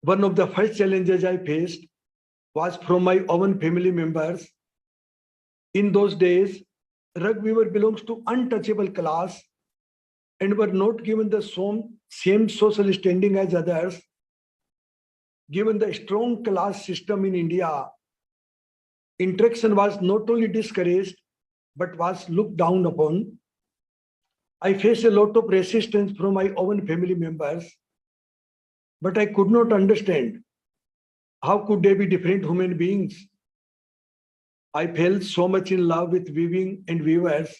One of the first challenges I faced was from my own family members. In those days, rug weaver belongs to untouchable class and were not given the same social standing as others. Given the strong class system in India, interaction was not only discouraged, but was looked down upon. I faced a lot of resistance from my own family members, but I could not understand how could they be different human beings. I fell so much in love with weaving and weavers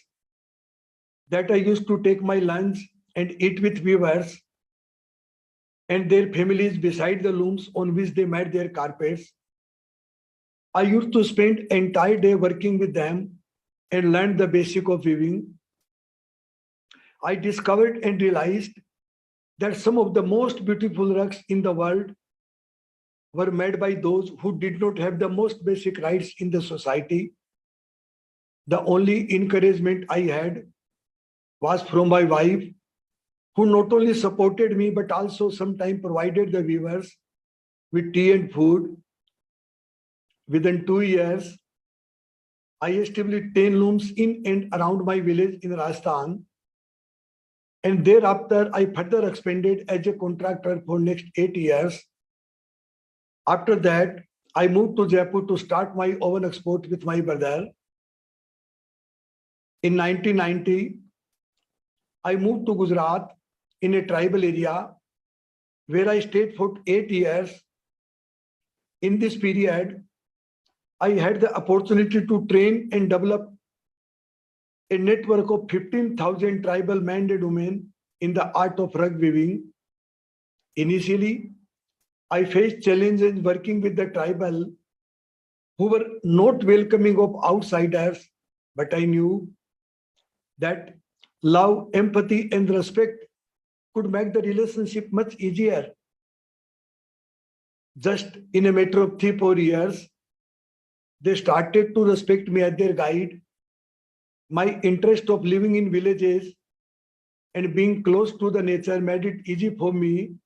that I used to take my lunch and eat with weavers and their families beside the looms on which they made their carpets. I used to spend an entire day working with them and learned the basic of weaving. I discovered and realized that some of the most beautiful rugs in the world were made by those who did not have the most basic rights in the society. The only encouragement I had was from my wife, who not only supported me, but also sometimes provided the weavers with tea and food. Within 2 years, I established 10 looms in and around my village in Rajasthan. And thereafter, I further expanded as a contractor for next 8 years. After that, I moved to Jaipur to start my own export with my brother. In 1990, I moved to Gujarat in a tribal area where I stayed for 8 years. In this period, I had the opportunity to train and develop a network of 15,000 tribal men and women in the art of rug weaving. Initially, I faced challenges working with the tribal who were not welcoming of outsiders, but I knew that love, empathy, and respect could make the relationship much easier. Just in a matter of 3-4 years, they started to respect me as their guide. My interest of living in villages and being close to the nature made it easy for me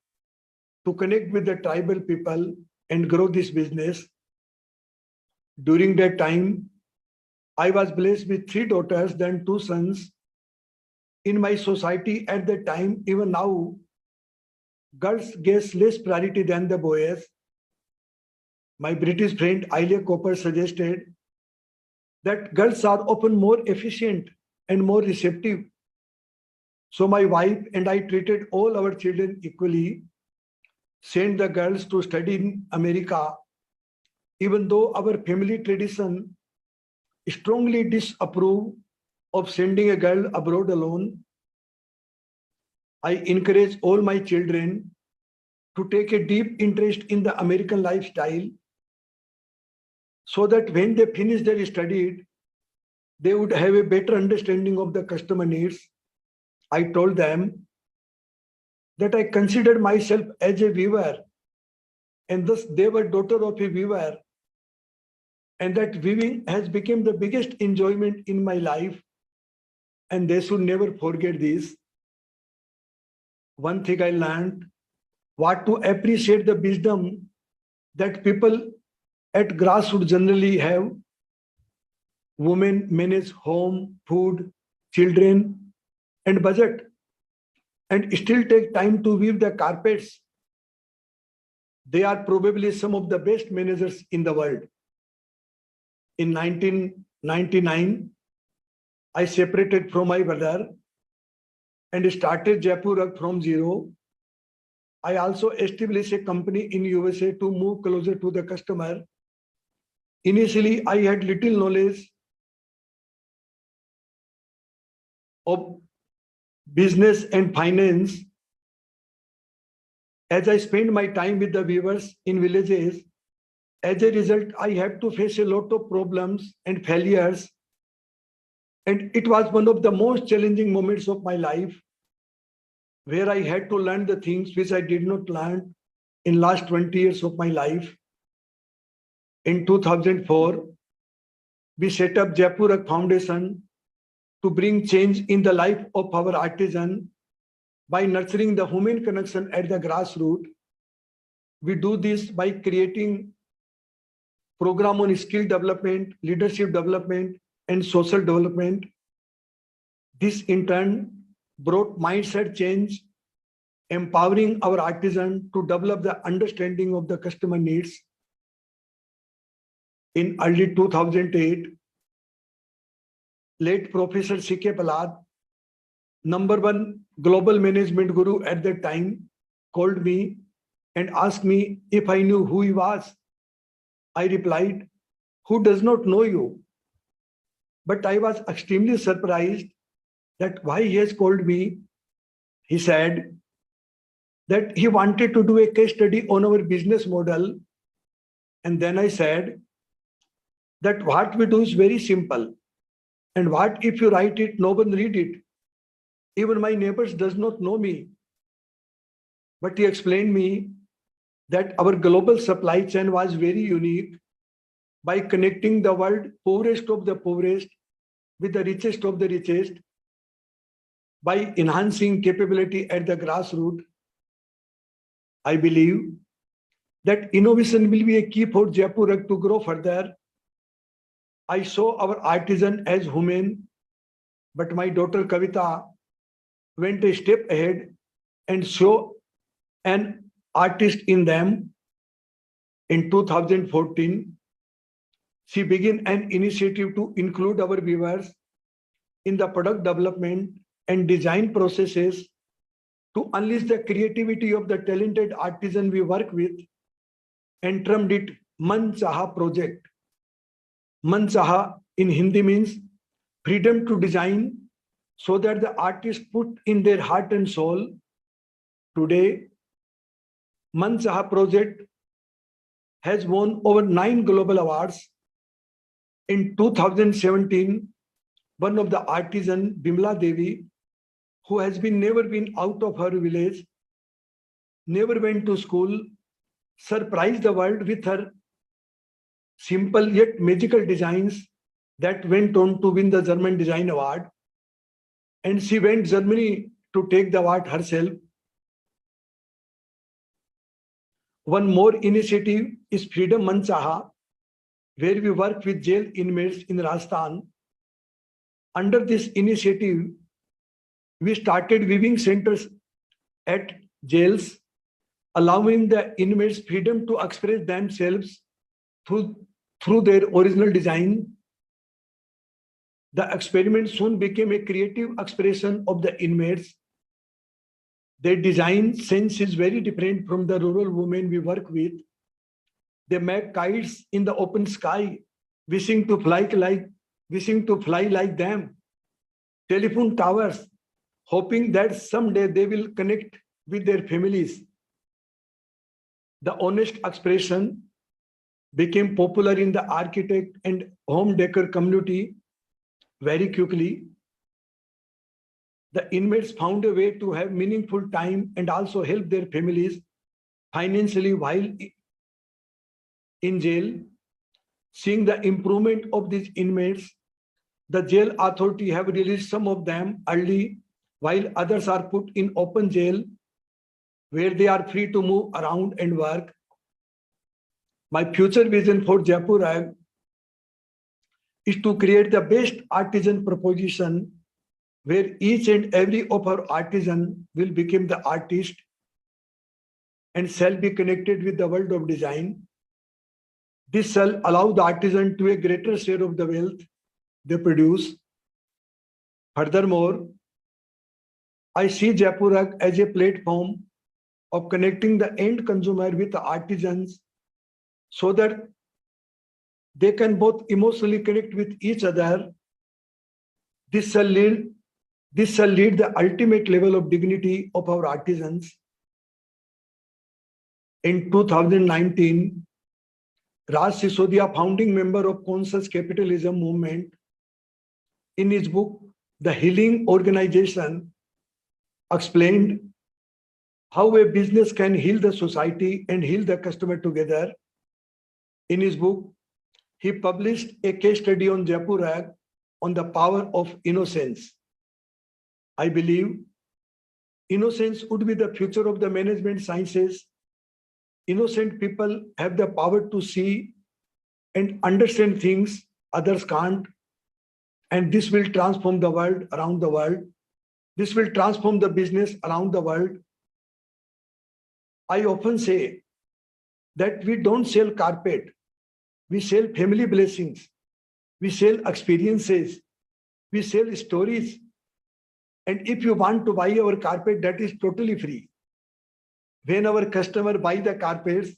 to connect with the tribal people and grow this business. During that time, I was blessed with 3 daughters, then 2 sons. In my society at the time, even now, girls get less priority than the boys. My British friend Ailia Cooper suggested that girls are often more efficient and more receptive. So my wife and I treated all our children equally, sent the girls to study in America, even though our family tradition strongly disapprove of sending a girl abroad alone. I encourage all my children to take a deep interest in the American lifestyle so that when they finish their studies, they would have a better understanding of the customer needs. I told them that I considered myself as a weaver, and thus they were daughter of a weaver, and that weaving has become the biggest enjoyment in my life, and they should never forget this. One thing I learned, what to appreciate the wisdom that people at grassroots generally have. Women manage home, food, children, and budget, and still take time to weave the carpets. They are probably some of the best managers in the world. In 1999, I separated from my brother and started Jaipur Rug from zero. I also established a company in USA to move closer to the customer. Initially, I had little knowledge of business and finance. As I spent my time with the weavers in villages, as a result, I had to face a lot of problems and failures. And it was one of the most challenging moments of my life, where I had to learn the things which I did not learn in last 20 years of my life. In 2004, we set up Jaipur Rug Foundation to bring change in the life of our artisan by nurturing the human connection at the grassroots. We do this by creating program on skill development, leadership development, and social development. This in turn brought mindset change, empowering our artisan to develop the understanding of the customer needs. In early 2008, late Professor C.K. Palad, #1 global management guru at that time, called me and asked me if I knew who he was. I replied, "Who does not know you?" But I was extremely surprised that why he has called me. He said that he wanted to do a case study on our business model. And then I said that what we do is very simple. And what if you write it, no one read it? Even my neighbors does not know me. But he explained me that our global supply chain was very unique by connecting the world poorest of the poorest with the richest of the richest, by enhancing capability at the grassroots. I believe that innovation will be a key for Jaipur Rug to grow further. I saw our artisan as human, but my daughter Kavita went a step ahead and saw an artist in them. In 2014, she began an initiative to include our weavers in the product development and design processes to unleash the creativity of the talented artisan we work with, and termed it Man Chaha project. Man Chaha in Hindi means freedom to design, so that the artists put in their heart and soul. Today, Man Chaha project has won over 9 global awards. In 2017, one of the artisan, Bimla Devi, who has never been out of her village, never went to school, surprised the world with her simple yet magical designs that went on to win the German Design Award. And she went to Germany to take the award herself. One more initiative is Freedom Man Chaha, where we work with jail inmates in Rajasthan. Under this initiative, we started weaving centers at jails, allowing the inmates freedom to express themselves through their original design. The experiment soon became a creative expression of the inmates. Their design sense is very different from the rural women we work with. They make kites in the open sky, wishing to fly like them. Telephone towers, hoping that someday they will connect with their families. The honest expression became popular in the architect and home decor community very quickly. The inmates found a way to have meaningful time and also help their families financially while in jail. Seeing the improvement of these inmates, the jail authority have released some of them early, while others are put in open jail where they are free to move around and work. My future vision for Jaipur is to create the best artisan proposition where each and every of our artisan will become the artist and shall be connected with the world of design. This shall allow the artisan to a greater share of the wealth they produce. Furthermore, I see Jaipur as a platform of connecting the end consumer with the artisans so that they can both emotionally connect with each other. This shall lead the ultimate level of dignity of our artisans. In 2019, Raj Sisodia, founding member of Conscious Capitalism movement, in his book, The Healing Organization, explained how a business can heal the society and heal the customer together. In his book, he published a case study on Jaipur on the power of innocence. I believe innocence would be the future of the management sciences. Innocent people have the power to see and understand things others can't. And this will transform the world around the world. This will transform the business around the world. I often say that we don't sell carpet. We sell family blessings. We sell experiences. We sell stories. And if you want to buy our carpet, that is totally free. When our customer buy the carpets,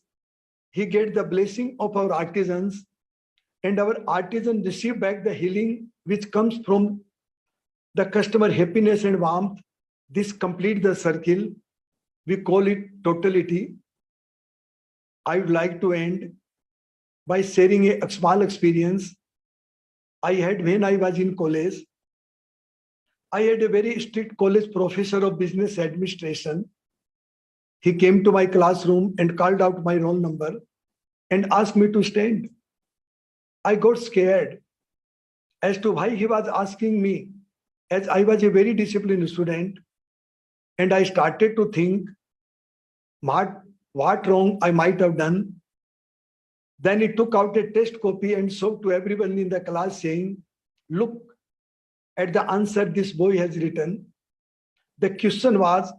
he gets the blessing of our artisans, and our artisans receive back the healing which comes from the customer happiness and warmth. This completes the circle. We call it totality. I would like to end by sharing a small experience I had when I was in college. I had a very strict college professor of business administration. He came to my classroom and called out my roll number and asked me to stand. I got scared as to why he was asking me, as I was a very disciplined student, and I started to think what wrong I might have done. Then he took out a test copy and showed to everyone in the class saying, "Look at the answer this boy has written." The question was,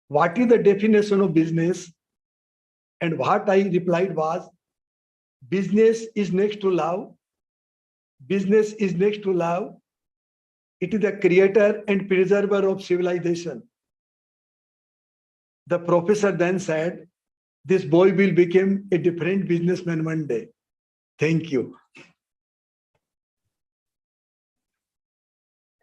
what is the definition of business? And what I replied was, business is next to love. Business is next to love. It is the creator and preserver of civilization. The professor then said, this boy will become a different businessman one day. Thank you.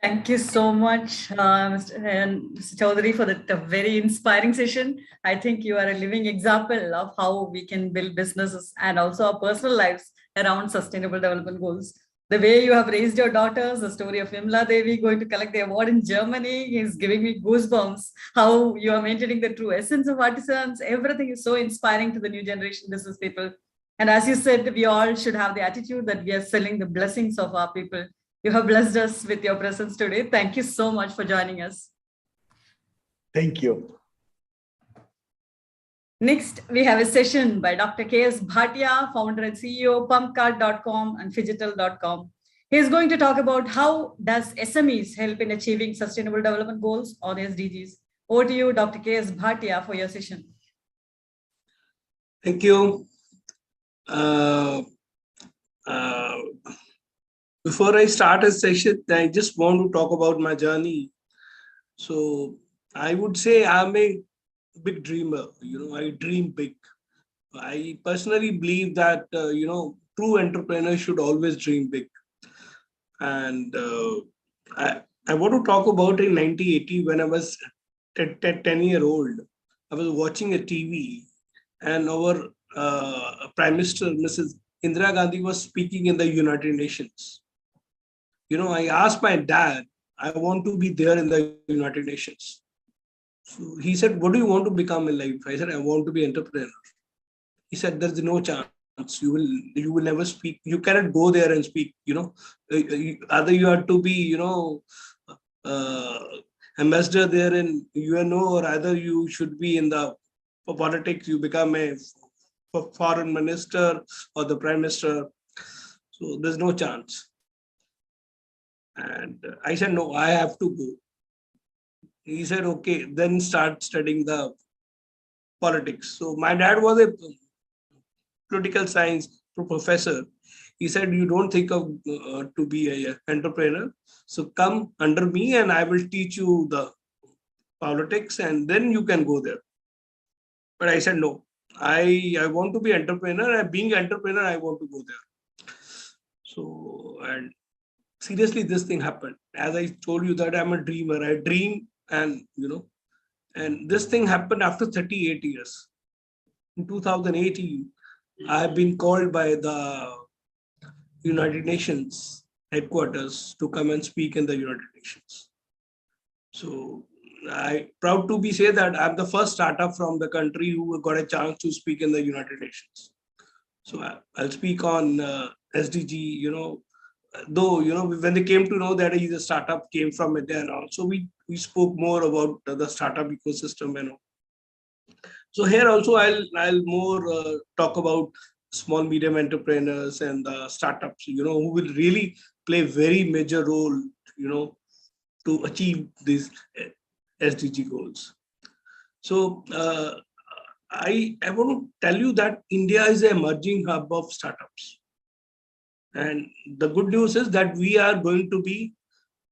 Thank you so much, Mr. Chaudhary, for that very inspiring session. I think you are a living example of how we can build businesses and also our personal lives around sustainable development goals. The way you have raised your daughters, the story of Imla Devi going to collect the award in Germany is giving me goosebumps. How you are maintaining the true essence of artisans, everything is so inspiring to the new generation business people. And as you said, we all should have the attitude that we are selling the blessings of our people. You have blessed us with your presence today. Thank you so much for joining us. Thank you. Next, we have a session by Dr. K.S. Bhatia, founder and CEO, pumpcard.com and Phygital.com. He is going to talk about how does SMEs help in achieving sustainable development goals or SDGs. Over to you, Dr. K.S. Bhatia, for your session. Thank you. Before I start a session, I just want to talk about my journey. So I would say I'm a big dreamer. I dream big. I personally believe that, true entrepreneurs should always dream big. And I want to talk about in 1980 when I was 10-year-old. I was watching a TV and our Prime Minister, Mrs. Indira Gandhi, was speaking in the United Nations. I asked my dad, I want to be there in the United Nations. So he said, what do you want to become in life? I said, I want to be an entrepreneur. He said, there's no chance. You will never speak. You cannot go there and speak. Either you have to be, ambassador there in UNO, or either you should be in the politics. You become a foreign minister or the prime minister. So there's no chance. And I said, no, I have to go. He said, okay, then start studying the politics. So my dad was a political science professor. He said, you don't think of to be an entrepreneur. So come under me and I will teach you the politics and then you can go there. But I said, no, I want to be entrepreneur. And being entrepreneur, I want to go there. So, and seriously, this thing happened. As I told you that I'm a dreamer. I dream and, and this thing happened after 38 years. In 2018, I have been called by the United Nations headquarters to come and speak in the United Nations. So I'm proud to say that I'm the first startup from the country who got a chance to speak in the United Nations. So I'll speak on SDG, though, when they came to know that he's a startup came from India and also we spoke more about the startup ecosystem, So here also I'll more talk about small medium entrepreneurs and the startups, who will really play very major role, to achieve these SDG goals. So I want to tell you that India is an emerging hub of startups. And the good news is that we are going to be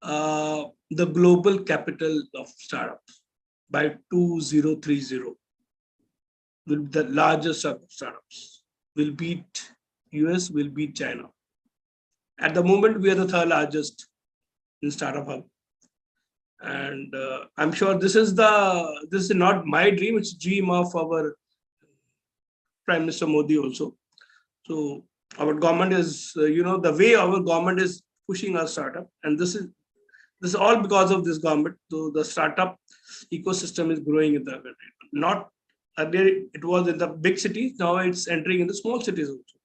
the global capital of startups by 2030. Will be the largest of startups. Will beat US, will beat China. At the moment, we are the third largest in startup hub. And I'm sure this is not my dream, it's a dream of our Prime Minister Modi also. So our government is, the way our government is pushing our startup, and this is all because of this government. So the startup ecosystem is growing in the country. Not earlier it was in the big cities, now it's entering in the small cities also.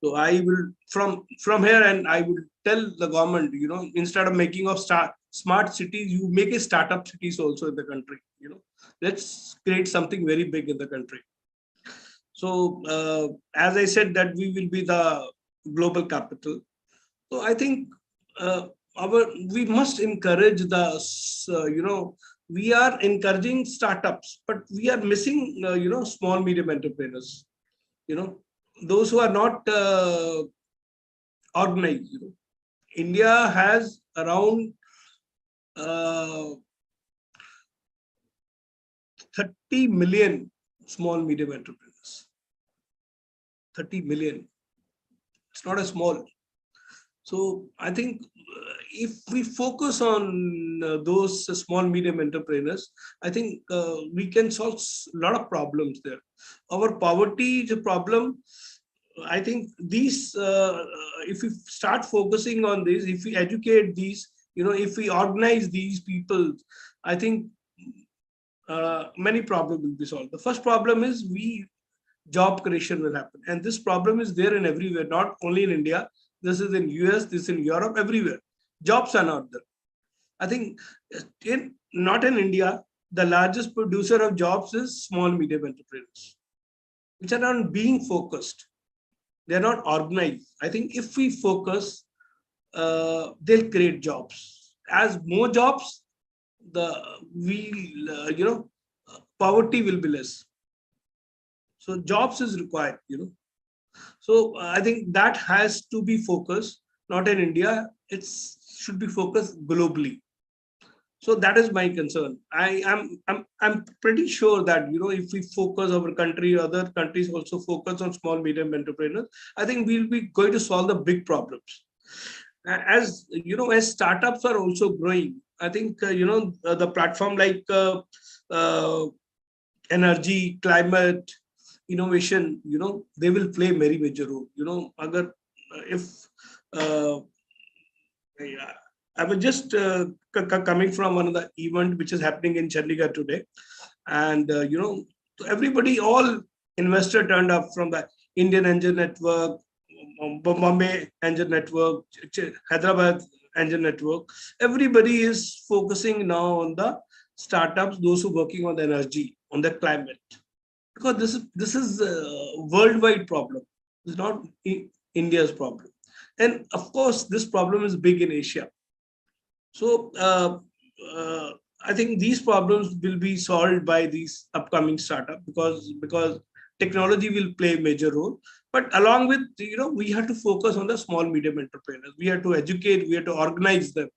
So I will from here, and I will tell the government, instead of making of smart cities, you make a startup cities also in the country. Let's create something very big in the country. So as I said that we will be the global capital. So I think we must encourage we are encouraging startups, but we are missing, small, medium entrepreneurs, those who are not organized. India has around 30 million small, medium entrepreneurs. 30 million. It's not a small. So I think if we focus on those small, medium entrepreneurs, I think we can solve a lot of problems there. Our poverty is a problem. I think these, if we start focusing on this, if we educate these, if we organize these people, I think many problems will be solved. The first problem is job creation will happen. And this problem is there in everywhere, not only in India. This is in US, this is in Europe, everywhere. Jobs are not there. I think not in India, the largest producer of jobs is small, medium enterprises, which are not being focused. They're not organized. I think if we focus, they'll create jobs. As more jobs, poverty will be less. So jobs is required, So I think that has to be focused, not in India. It should be focused globally. So that is my concern. I'm pretty sure that if we focus our country, other countries also focus on small medium entrepreneurs, I think we'll be going to solve the big problems. As as startups are also growing, I think the platform like energy, climate, innovation, they will play a very major role. I was just coming from one of the event which is happening in Chandigarh today, and everybody, all investor turned up from the Indian Angel Network, Bombay Angel Network, Hyderabad Angel Network. Everybody is focusing now on the startups, those who are working on the energy, on the climate, because this is a worldwide problem. It's not India's problem, and of course this problem is big in Asia. So I think these problems will be solved by these upcoming startups because technology will play a major role. But along with, we have to focus on the small, medium entrepreneurs. We have to educate, we have to organize them.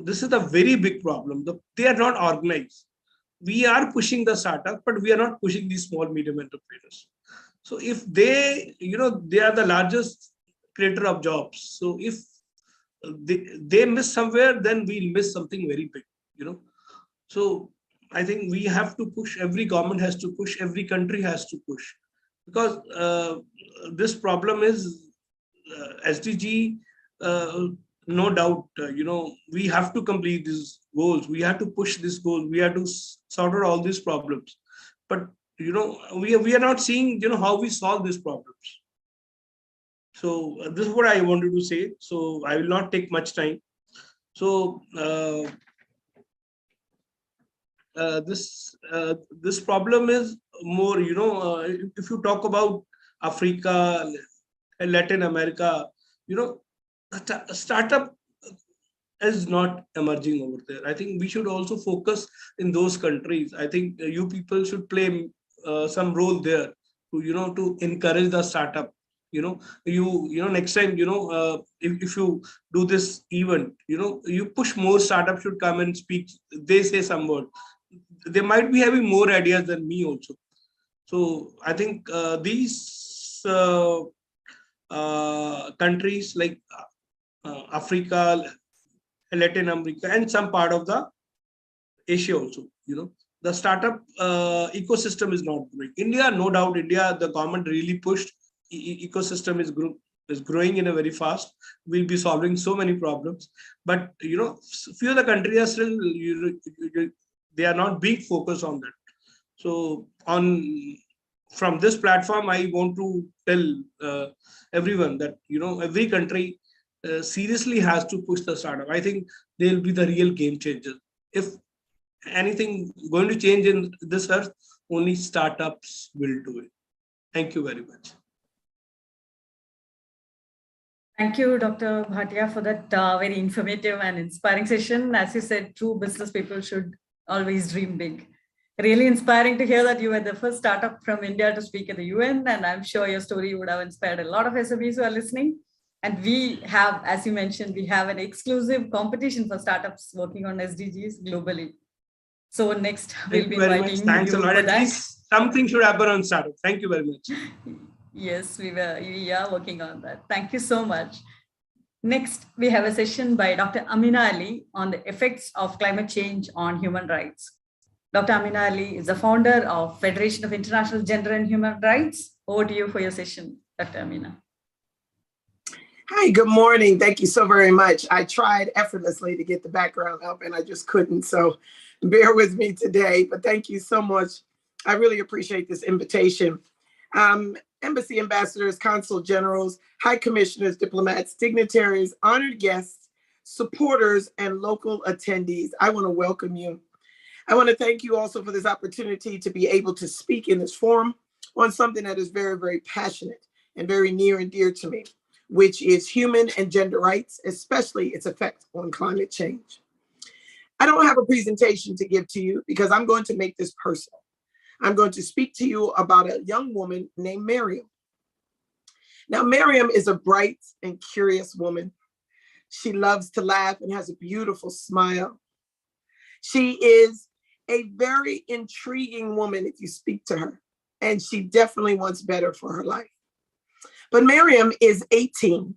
This is a very big problem. They are not organized. We are pushing the startup, but we are not pushing these small, medium entrepreneurs. So if they are the largest creator of jobs. So if they miss somewhere, then we'll miss something very big, So I think we have to push, every government has to push, every country has to push, because this problem is SDG, no doubt, we have to complete these goals. We have to push these goals. We have to sort out all these problems. But, we are not seeing, how we solve these problems. So this is what I wanted to say. So I will not take much time. So this problem is more, if you talk about Africa, Latin America, startup is not emerging over there. I think we should also focus in those countries. I think you people should play some role there to to encourage the startup. Next time, if you do this event, you push more startups should come and speak. They say some word. They might be having more ideas than me also. So I think these countries like Africa, Latin America, and some part of the Asia also, the startup ecosystem is not growing. India, no doubt, India, the government really pushed. Ecosystem is growing in a very fast. We'll be solving so many problems, but few of the countries are still they are not being focused on that. So from this platform, I want to tell everyone that every country seriously has to push the startup. I think they'll be the real game changer. If anything going to change in this earth, only startups will do it. Thank you very much. Thank you, Dr. Bhatia, for that very informative and inspiring session. As you said, true business people should always dream big. Really inspiring to hear that you were the first startup from India to speak at the UN, and I'm sure your story would have inspired a lot of SMEs who are listening. And we have, as you mentioned, we have an exclusive competition for startups working on SDGs globally. So next, we'll be inviting you. Thanks a lot. At least something should happen on startup. Thank you very much. Yes, we are working on that. Thank you so much. Next, we have a session by Dr. Amina Ali on the effects of climate change on human rights. Dr. Amina Ali is the founder of Federation of International Gender and Human Rights. Over to you for your session, Dr. Amina. Hi, good morning. Thank you so very much. I tried effortlessly to get the background up and I just couldn't. So bear with me today, but thank you so much. I really appreciate this invitation. Embassy ambassadors, consul generals, high commissioners, diplomats, dignitaries, honored guests, supporters, and local attendees, I want to welcome you. I want to thank you also for this opportunity to be able to speak in this forum on something that is very, very passionate and very near and dear to me, which is human and gender rights, especially its effect on climate change. I don't have a presentation to give to you because I'm going to make this personal. I'm going to speak to you about a young woman named Miriam. Now, Miriam is a bright and curious woman. She loves to laugh and has a beautiful smile. She is a very intriguing woman if you speak to her, and she definitely wants better for her life. But Miriam is 18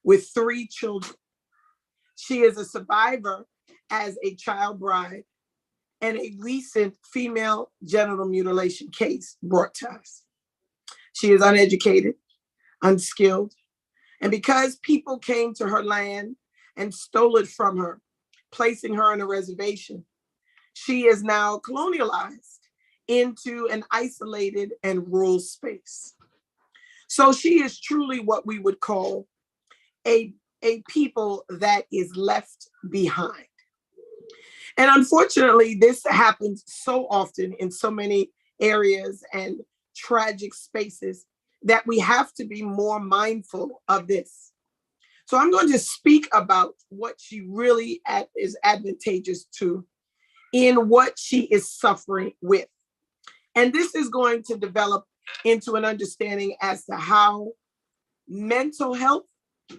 with 3 children. She is a survivor as a child bride and a recent female genital mutilation case brought to us. She is uneducated, unskilled, and because people came to her land and stole it from her, placing her on a reservation, she is now colonialized into an isolated and rural space. So she is truly what we would call a people that is left behind. And unfortunately, this happens so often in so many areas and tragic spaces that we have to be more mindful of this. So I'm going to speak about what she really is advantageous to in what she is suffering with. And this is going to develop into an understanding as to how mental health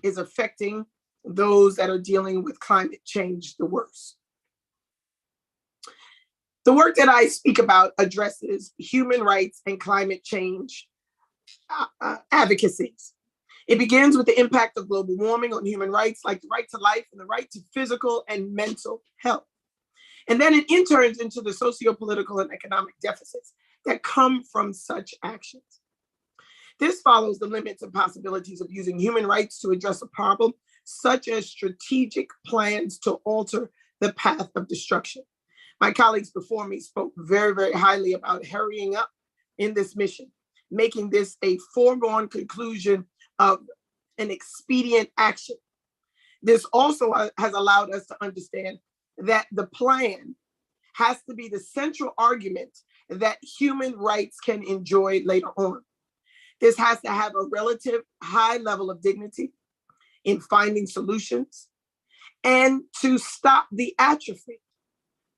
is affecting those that are dealing with climate change the worst. The work that I speak about addresses human rights and climate change advocacies. It begins with the impact of global warming on human rights, like the right to life and the right to physical and mental health. And then it enters into the socio-political and economic deficits that come from such actions. This follows the limits and possibilities of using human rights to address a problem, such as strategic plans to alter the path of destruction. My colleagues before me spoke very, very highly about hurrying up in this mission, making this a foregone conclusion of an expedient action. This also has allowed us to understand that the plan has to be the central argument that human rights can enjoy later on. This has to have a relative high level of dignity in finding solutions and to stop the atrophy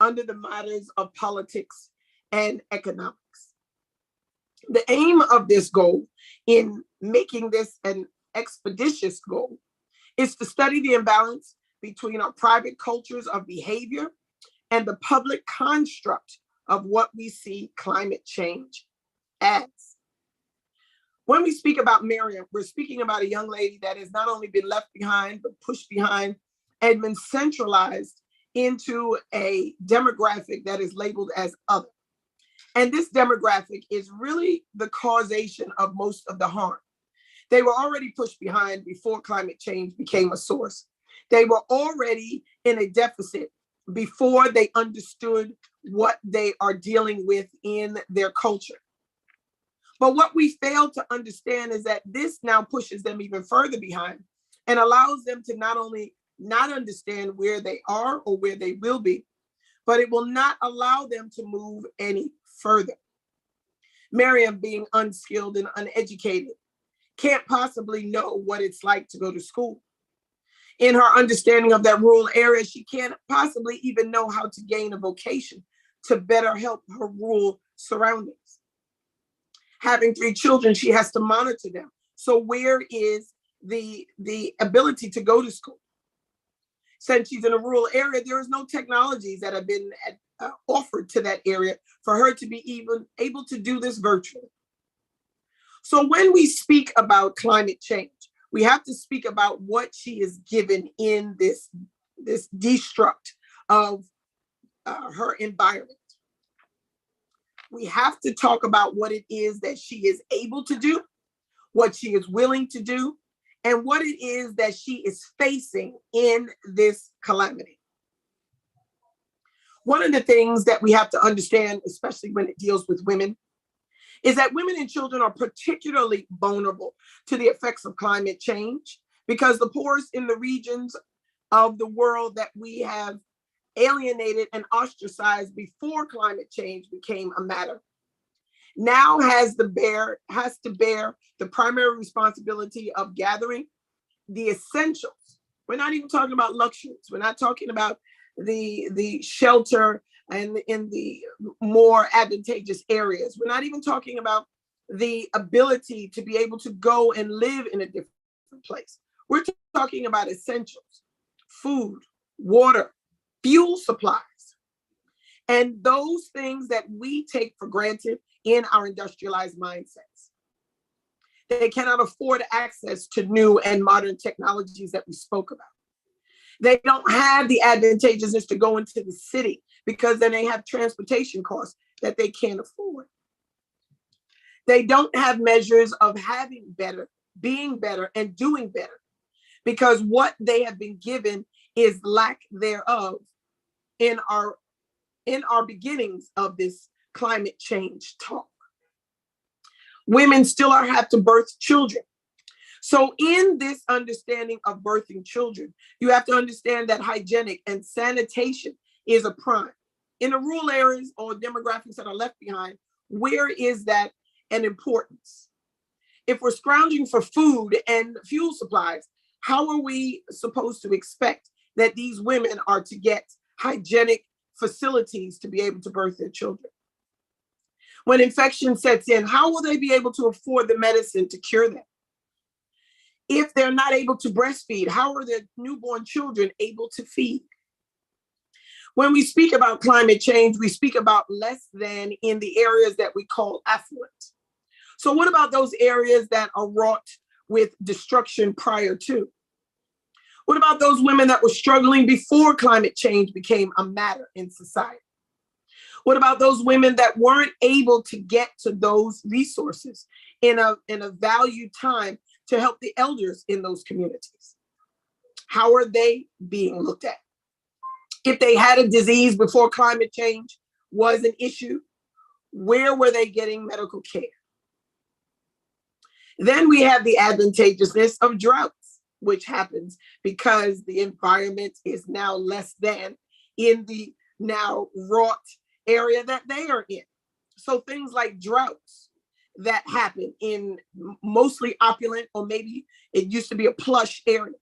under the matters of politics and economics. The aim of this goal in making this an expeditious goal is to study the imbalance between our private cultures of behavior and the public construct of what we see climate change as. When we speak about Miriam, we're speaking about a young lady that has not only been left behind, but pushed behind and been centralized into a demographic that is labeled as other. And this demographic is really the causation of most of the harm. They were already pushed behind before climate change became a source. They were already in a deficit before they understood what they are dealing with in their culture. But what we fail to understand is that this now pushes them even further behind and allows them to not only not understand where they are or where they will be, but it will not allow them to move any further. Miriam, being unskilled and uneducated, can't possibly know what it's like to go to school. In her understanding of that rural area, she can't possibly even know how to gain a vocation to better help her rural surroundings. Having 3 children, she has to monitor them. So where is the ability to go to school? Since she's in a rural area, there is no technologies that have been offered to that area for her to be even able to do this virtually. So when we speak about climate change, we have to speak about what she is given in this destruct of her environment. We have to talk about what it is that she is able to do, what she is willing to do, and what it is that she is facing in this calamity. One of the things that we have to understand, especially when it deals with women, is that women and children are particularly vulnerable to the effects of climate change because the poorest in the regions of the world that we have alienated, and ostracized before climate change became a matter, now has to bear the primary responsibility of gathering the essentials. We're not even talking about luxuries. We're not talking about the shelter and in the more advantageous areas. We're not even talking about the ability to be able to go and live in a different place. We're talking about essentials: food, water, fuel supplies, and those things that we take for granted in our industrialized mindsets. They cannot afford access to new and modern technologies that we spoke about. They don't have the advantageousness to go into the city because then they have transportation costs that they can't afford. They don't have measures of having better, being better, and doing better because what they have been given is lack thereof in our beginnings of this climate change talk. Women still have to birth children. So in this understanding of birthing children, you have to understand that hygienic and sanitation is a prime. In the rural areas or demographics that are left behind, where is that an importance? If we're scrounging for food and fuel supplies, how are we supposed to expect that these women are to get hygienic facilities to be able to birth their children? When infection sets in, how will they be able to afford the medicine to cure them? If they're not able to breastfeed, how are their newborn children able to feed? When we speak about climate change, we speak about less than in the areas that we call affluent. So what about those areas that are wrought with destruction prior to? What about those women that were struggling before climate change became a matter in society? What about those women that weren't able to get to those resources in a valued time to help the elders in those communities? How are they being looked at? If they had a disease before climate change was an issue, where were they getting medical care? Then we have the advantageousness of droughts, which happens because the environment is now less than in the now wrought area that they are in. So things like droughts that happen in mostly opulent, or maybe it used to be a plush area.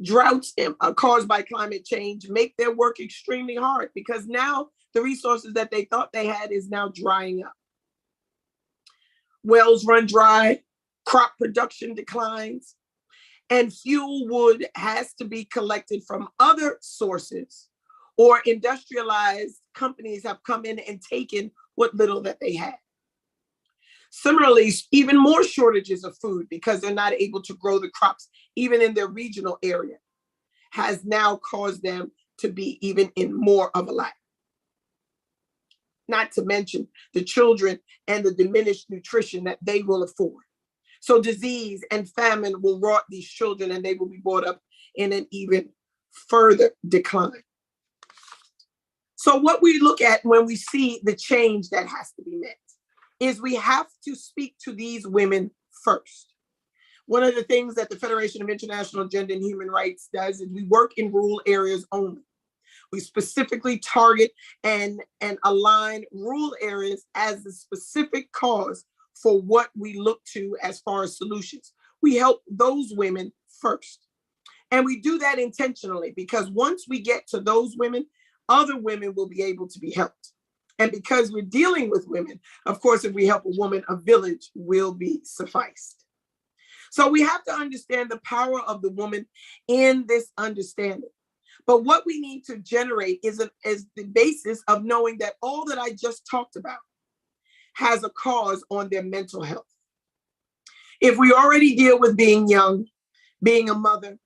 Droughts caused by climate change make their work extremely hard because now the resources that they thought they had is now drying up. Wells run dry, crop production declines, and fuel wood has to be collected from other sources, or industrialized companies have come in and taken what little that they had. Similarly, even more shortages of food because they're not able to grow the crops, even in their regional area, has now caused them to be even in more of a lack. Not to mention the children and the diminished nutrition that they will afford. So disease and famine will rot these children and they will be brought up in an even further decline. So what we look at when we see the change that has to be met is we have to speak to these women first. One of the things that the Federation of International Gender and Human Rights does is we work in rural areas only. We specifically target and align rural areas as the specific cause for what we look to as far as solutions. We help those women first. And we do that intentionally because once we get to those women, other women will be able to be helped. And because we're dealing with women, of course, if we help a woman, a village will be sufficed. So we have to understand the power of the woman in this understanding. But what we need to generate is the basis of knowing that all that I just talked about has a cause on their mental health. If we already deal with being young, being a mother,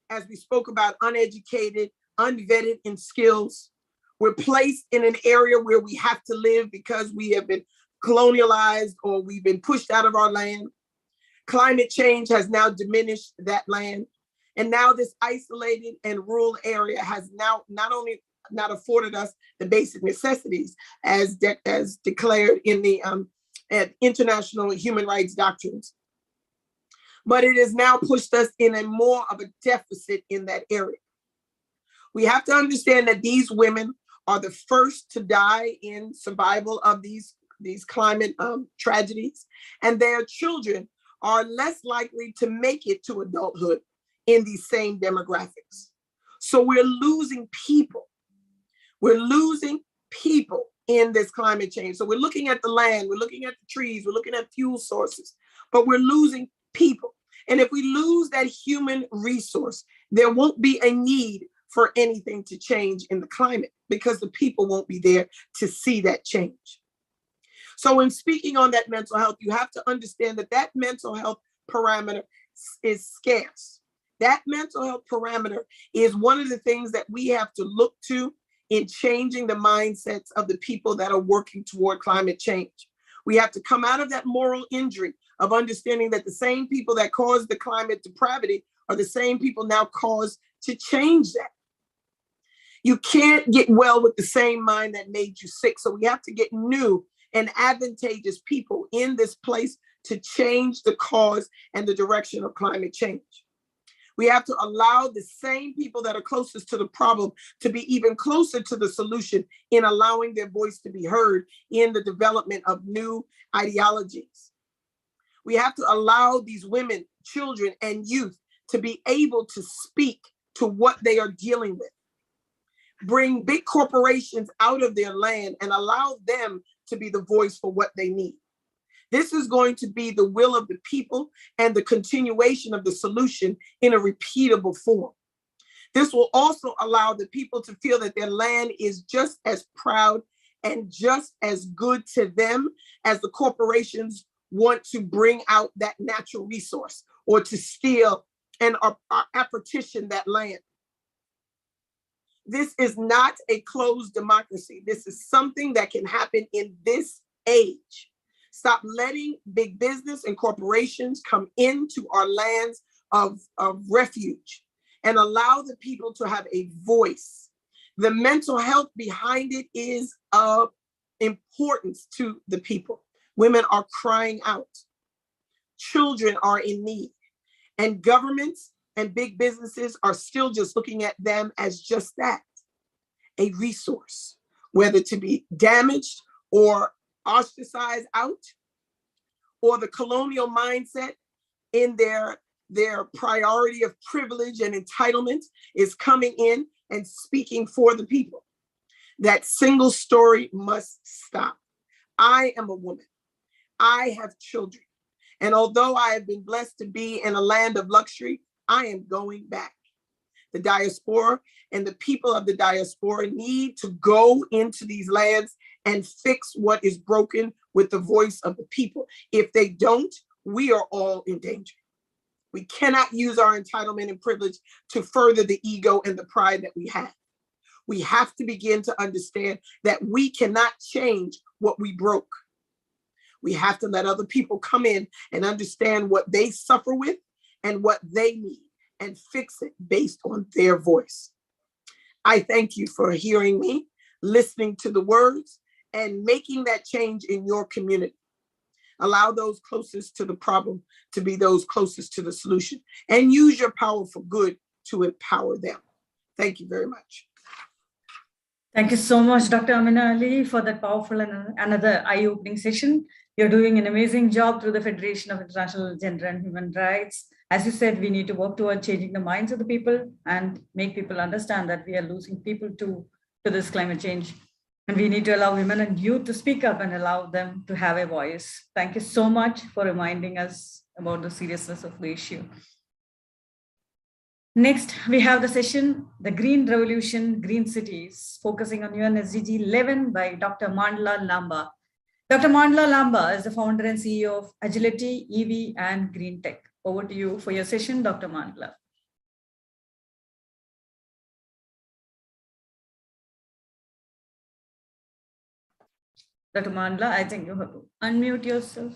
as we spoke about, uneducated, unvetted in skills, we're placed in an area where we have to live because we have been colonialized or we've been pushed out of our land. Climate change has now diminished that land. And now this isolated and rural area has now not only not afforded us the basic necessities as declared in the international human rights doctrines, but it has now pushed us in a more of a deficit in that area. We have to understand that these women are the first to die in survival of these climate tragedies, and their children are less likely to make it to adulthood in these same demographics. So we're losing people. We're losing people in this climate change. So we're looking at the land, we're looking at the trees, we're looking at fuel sources, but we're losing people. And if we lose that human resource, there won't be a need for anything to change in the climate because the people won't be there to see that change. So in speaking on that mental health, you have to understand that that mental health parameter is scarce. That mental health parameter is one of the things that we have to look to in changing the mindsets of the people that are working toward climate change. We have to come out of that moral injury of understanding that the same people that caused the climate depravity are the same people now caused to change that. You can't get well with the same mind that made you sick. So we have to get new and advantageous people in this place to change the cause and the direction of climate change. We have to allow the same people that are closest to the problem to be even closer to the solution in allowing their voice to be heard in the development of new ideologies. We have to allow these women, children, and youth to be able to speak to what they are dealing with. Bring big corporations out of their land and allow them to be the voice for what they need. This is going to be the will of the people and the continuation of the solution in a repeatable form. This will also allow the people to feel that their land is just as proud and just as good to them as the corporations want to bring out that natural resource or to steal and partition that land. This is not a closed democracy. This is something that can happen in this age. Stop letting big business and corporations come into our lands of refuge and allow the people to have a voice. The mental health behind it is of importance to the people. Women are crying out. Children are in need. And governments and big businesses are still just looking at them as just that, a resource, whether to be damaged or ostracized out, or the colonial mindset in their priority of privilege and entitlement is coming in and speaking for the people. That single story must stop. I am a woman. I have children. And although I have been blessed to be in a land of luxury, I am going back. The diaspora and the people of the diaspora need to go into these lands and fix what is broken with the voice of the people. If they don't, we are all in danger. We cannot use our entitlement and privilege to further the ego and the pride that we have. We have to begin to understand that we cannot change what we broke. We have to let other people come in and understand what they suffer with and what they need and fix it based on their voice. I thank you for hearing me, listening to the words, and making that change in your community. Allow those closest to the problem to be those closest to the solution, and use your power for good to empower them. Thank you very much. Thank you so much, Dr. Amina Ali, for that powerful and another eye-opening session. You're doing an amazing job through the Federation of International Gender and Human Rights. As you said, we need to work toward changing the minds of the people and make people understand that we are losing people to this climate change. And we need to allow women and youth to speak up and allow them to have a voice. Thank you so much for reminding us about the seriousness of the issue. Next, we have the session, The Green Revolution, Green Cities, focusing on UN SDG 11 by Dr. Mandla Lamba. Dr. Mandla Lamba is the founder and CEO of Agility, EV, and Green Tech. Over to you for your session, Dr. Mandla. Dr. Mandla, I think you have to unmute yourself.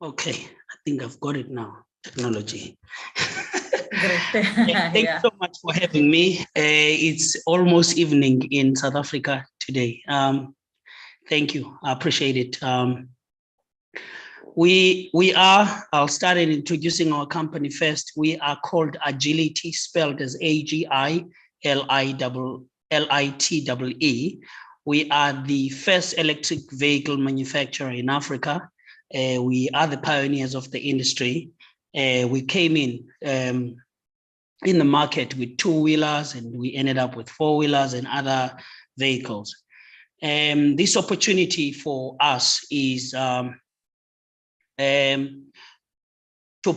Okay, I think I've got it now. Technology. Great. Thank you so much for having me. It's almost evening in South Africa today. Thank you. I appreciate it. I'll start in introducing our company first. We are called Agility, spelled as AGILITEE. We are the first electric vehicle manufacturer in Africa. We are the pioneers of the industry. We came in the market with two-wheelers, and we ended up with four-wheelers and other vehicles. This opportunity for us is to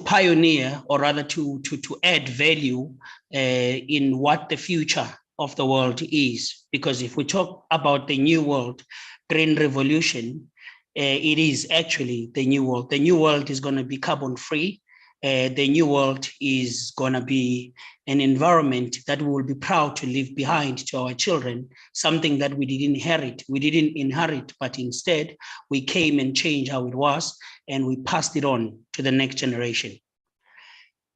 pioneer, or rather to add value in what the future of the world is. Because if we talk about the new world, green revolution, it is actually the new world. The new world is going to be carbon free. The new world is going to be an environment that we will be proud to leave behind to our children, something that we didn't inherit. We didn't inherit, but instead we came and changed how it was, and we passed it on to the next generation.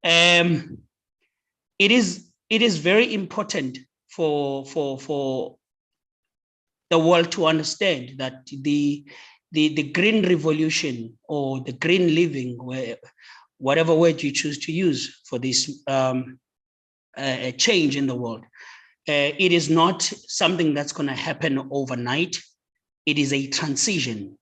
It is very important for the world to understand that the green revolution, or the green living, whatever word you choose to use for this change in the world, it is not something that's going to happen overnight. It is a transition.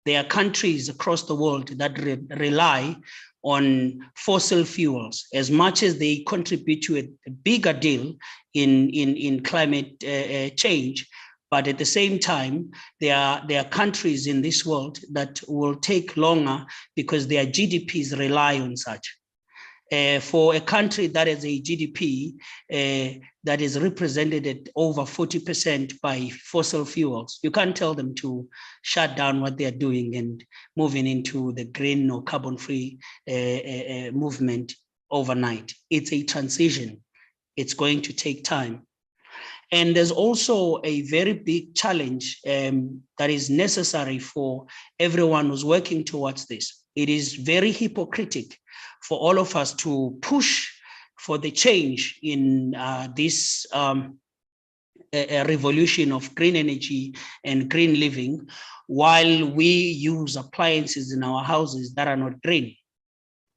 There are countries across the world that rely on fossil fuels, as much as they contribute to a bigger deal in climate change. But at the same time, there are countries in this world that will take longer because their GDPs rely on such. For a country that has a GDP that is represented at over 40% by fossil fuels, you can't tell them to shut down what they're doing and moving into the green or carbon-free movement overnight. It's a transition. It's going to take time. And there's also a very big challenge that is necessary for everyone who's working towards this. It is very hypocritical for all of us to push for the change in this revolution of green energy and green living, while we use appliances in our houses that are not green.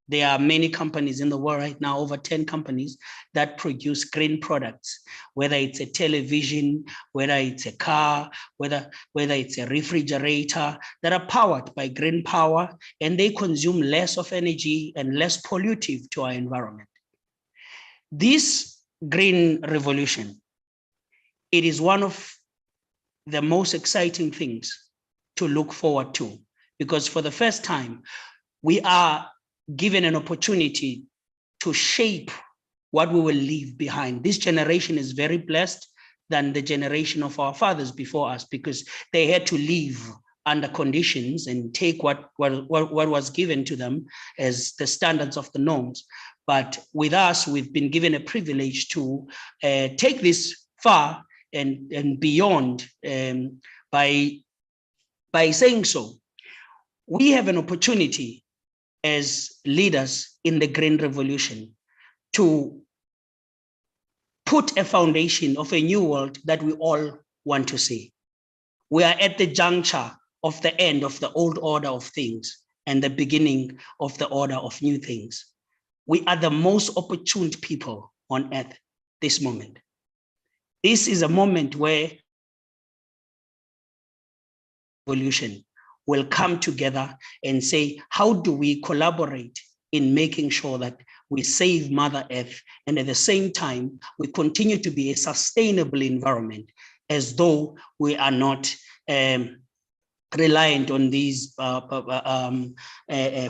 There are many companies in the world right now, over 10 companies that produce green products, whether it's a television, whether it's a car, whether it's a refrigerator, that are powered by green power, and they consume less of energy and less pollutive to our environment. This green revolution, it is one of the most exciting things to look forward to, because for the first time, we are given an opportunity to shape what we will leave behind. This generation is very blessed than the generation of our fathers before us, because they had to live under conditions and take what was given to them as the standards of the norms. But with us, we've been given a privilege to take this far and beyond by saying so. We have an opportunity as leaders in the green revolution to put a foundation of a new world that we all want to see. We are at the juncture of the end of the old order of things and the beginning of the order of new things. We are the most opportune people on earth this moment. This is a moment where revolution will come together and say, how do we collaborate in making sure that we save Mother Earth, and at the same time, we continue to be a sustainable environment, as though we are not reliant on these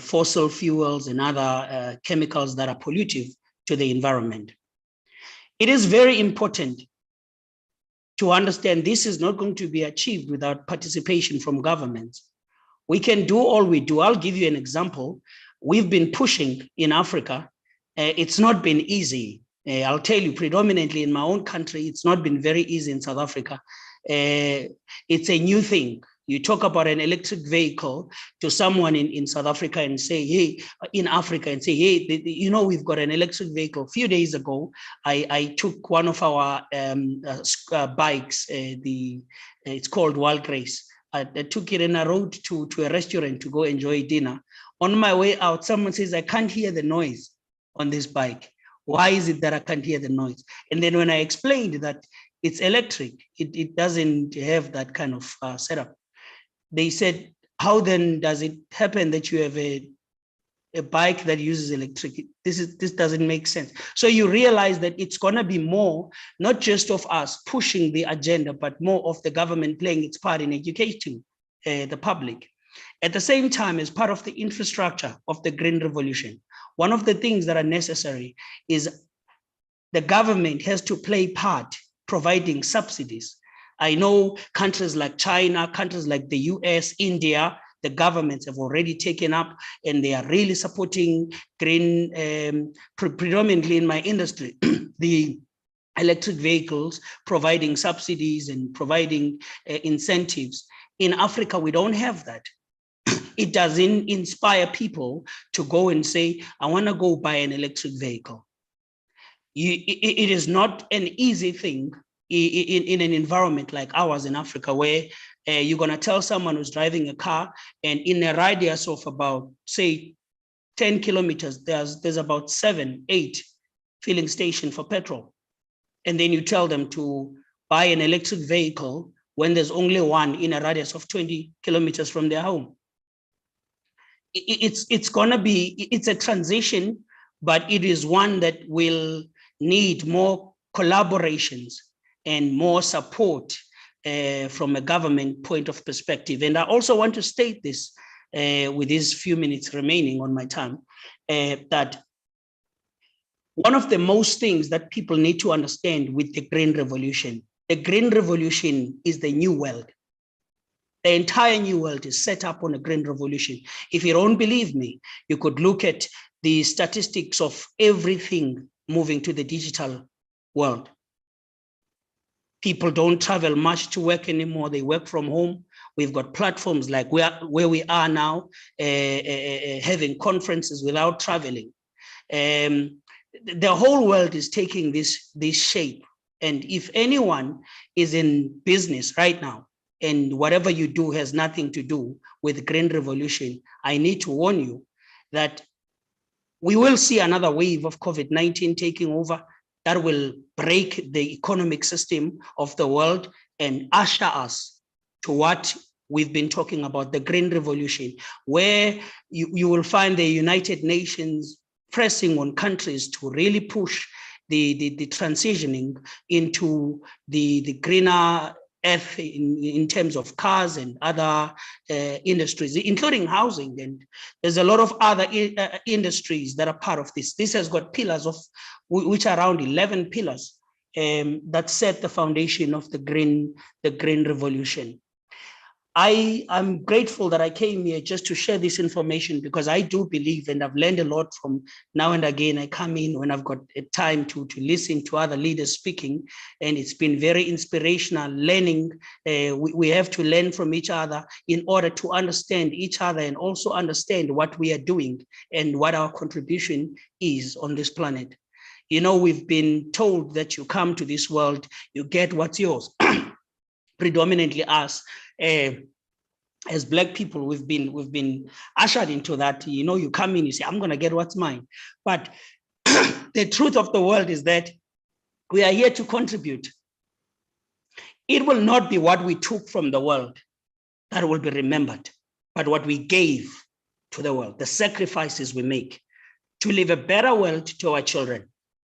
fossil fuels and other chemicals that are pollutive to the environment. It is very important to understand this is not going to be achieved without participation from governments. We can do all we do. I'll give you an example. We've been pushing in Africa. It's not been easy. I'll tell you, predominantly in my own country, it's not been very easy in South Africa. It's a new thing. You talk about an electric vehicle to someone in South Africa and say, hey, in Africa, and say, hey, you know, we've got an electric vehicle. A few days ago, I took one of our bikes, it's called Wild Grace. I took it and I rode to a restaurant to go enjoy dinner. On my way out, someone says, I can't hear the noise on this bike. Why is it that I can't hear the noise? And then when I explained that it's electric, it doesn't have that kind of setup. They said, how then does it happen that you have a bike that uses electric? This doesn't make sense. So you realize that it's going to be more, not just of us pushing the agenda, but more of the government playing its part in educating the public. At the same time, as part of the infrastructure of the Green Revolution, one of the things that are necessary is the government has to play part providing subsidies. I know countries like China, countries like the US, India, the governments have already taken up and they are really supporting green, predominantly in my industry, the electric vehicles, providing subsidies and providing incentives. In Africa, we don't have that. It doesn't inspire people to go and say, I want to go buy an electric vehicle. It is not an easy thing in an environment like ours in Africa, where you're going to tell someone who's driving a car and in a radius of about, say, 10 kilometers, there's about 7, 8 filling stations for petrol. And then you tell them to buy an electric vehicle when there's only one in a radius of 20 kilometers from their home. It's going to be, it's a transition, but it is one that will need more collaborations and more support from a government point of perspective. And I also want to state this with these few minutes remaining on my time, that one of the most things that people need to understand with the Green Revolution, the Green Revolution is the new world. The entire new world is set up on a Green Revolution. If you don't believe me, you could look at the statistics of everything moving to the digital world. People don't travel much to work anymore. They work from home. We've got platforms like where we are now, having conferences without traveling. The whole world is taking this shape. And if anyone is in business right now, and whatever you do has nothing to do with Green Revolution, I need to warn you that we will see another wave of COVID-19 taking over that will break the economic system of the world and usher us to what we've been talking about, the Green Revolution, where you will find the United Nations pressing on countries to really push the transitioning into the greener earth in terms of cars and other industries, including housing. And there's a lot of other industries that are part of this. This has got pillars of which are around 11 pillars that set the foundation of the green revolution. I'm grateful that I came here just to share this information, because I do believe, and I've learned a lot from now and again. I come in when I've got a time to listen to other leaders speaking, and it's been very inspirational learning. We have to learn from each other in order to understand each other and also understand what we are doing and what our contribution is on this planet. You know, we've been told that you come to this world, you get what's yours. Predominantly us, as Black people, we've been ushered into that. You know, you come in, you say, I'm going to get what's mine. But the truth of the world is that we are here to contribute. It will not be what we took from the world that will be remembered, but what we gave to the world, the sacrifices we make to leave a better world to our children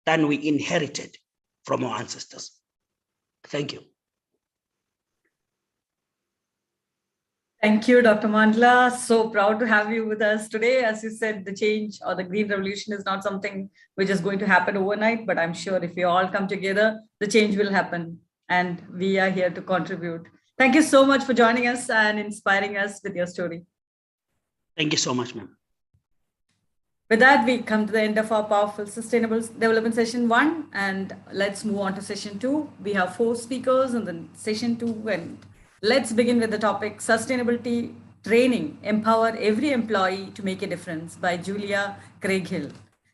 than we inherited from our ancestors. Thank you. Thank you, Dr. Mandla. So proud to have you with us today. As you said, the change or the green revolution is not something which is going to happen overnight, but I'm sure if we all come together, the change will happen, and we are here to contribute. Thank you so much for joining us and inspiring us with your story. Thank you so much, ma'am. With that, we come to the end of our powerful sustainable development session 1, and let's move on to session 2. We have 4 speakers in the session 2, and let's begin with the topic, Sustainability Training, Empower Every Employee to Make a Difference, by Julia Craighill.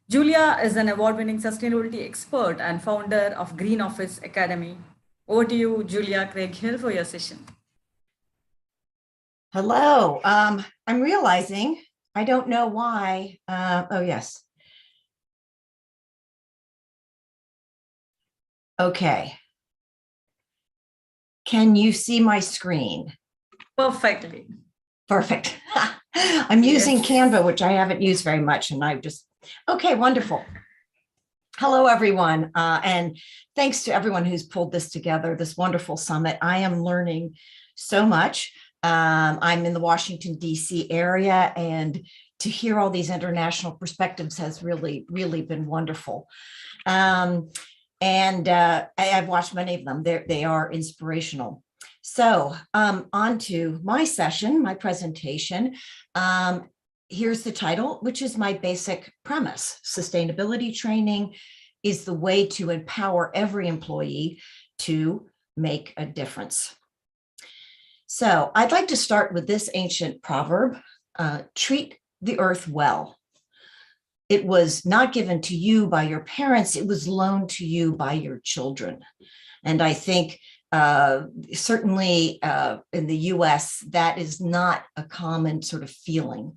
Julia is an award-winning sustainability expert and founder of Green Office Academy. Over to you, Julia Craighill, for your session. Hello. I'm realizing I don't know why. Oh, yes. Okay. Can you see my screen? Perfectly. Perfect. I'm using Yes. Canva, which I haven't used very much, and I've just, okay, wonderful. Hello, everyone. And thanks to everyone who's pulled this together, this wonderful summit. I am learning so much. I'm in the Washington, D.C. area, and to hear all these international perspectives has really, really been wonderful. I've watched many of them. They are inspirational. So on to my session, my presentation. Here's the title, which is my basic premise. Sustainability training is the way to empower every employee to make a difference. So I'd like to start with this ancient proverb, treat the earth well. It was not given to you by your parents, it was loaned to you by your children. And I think certainly in the US, that is not a common sort of feeling.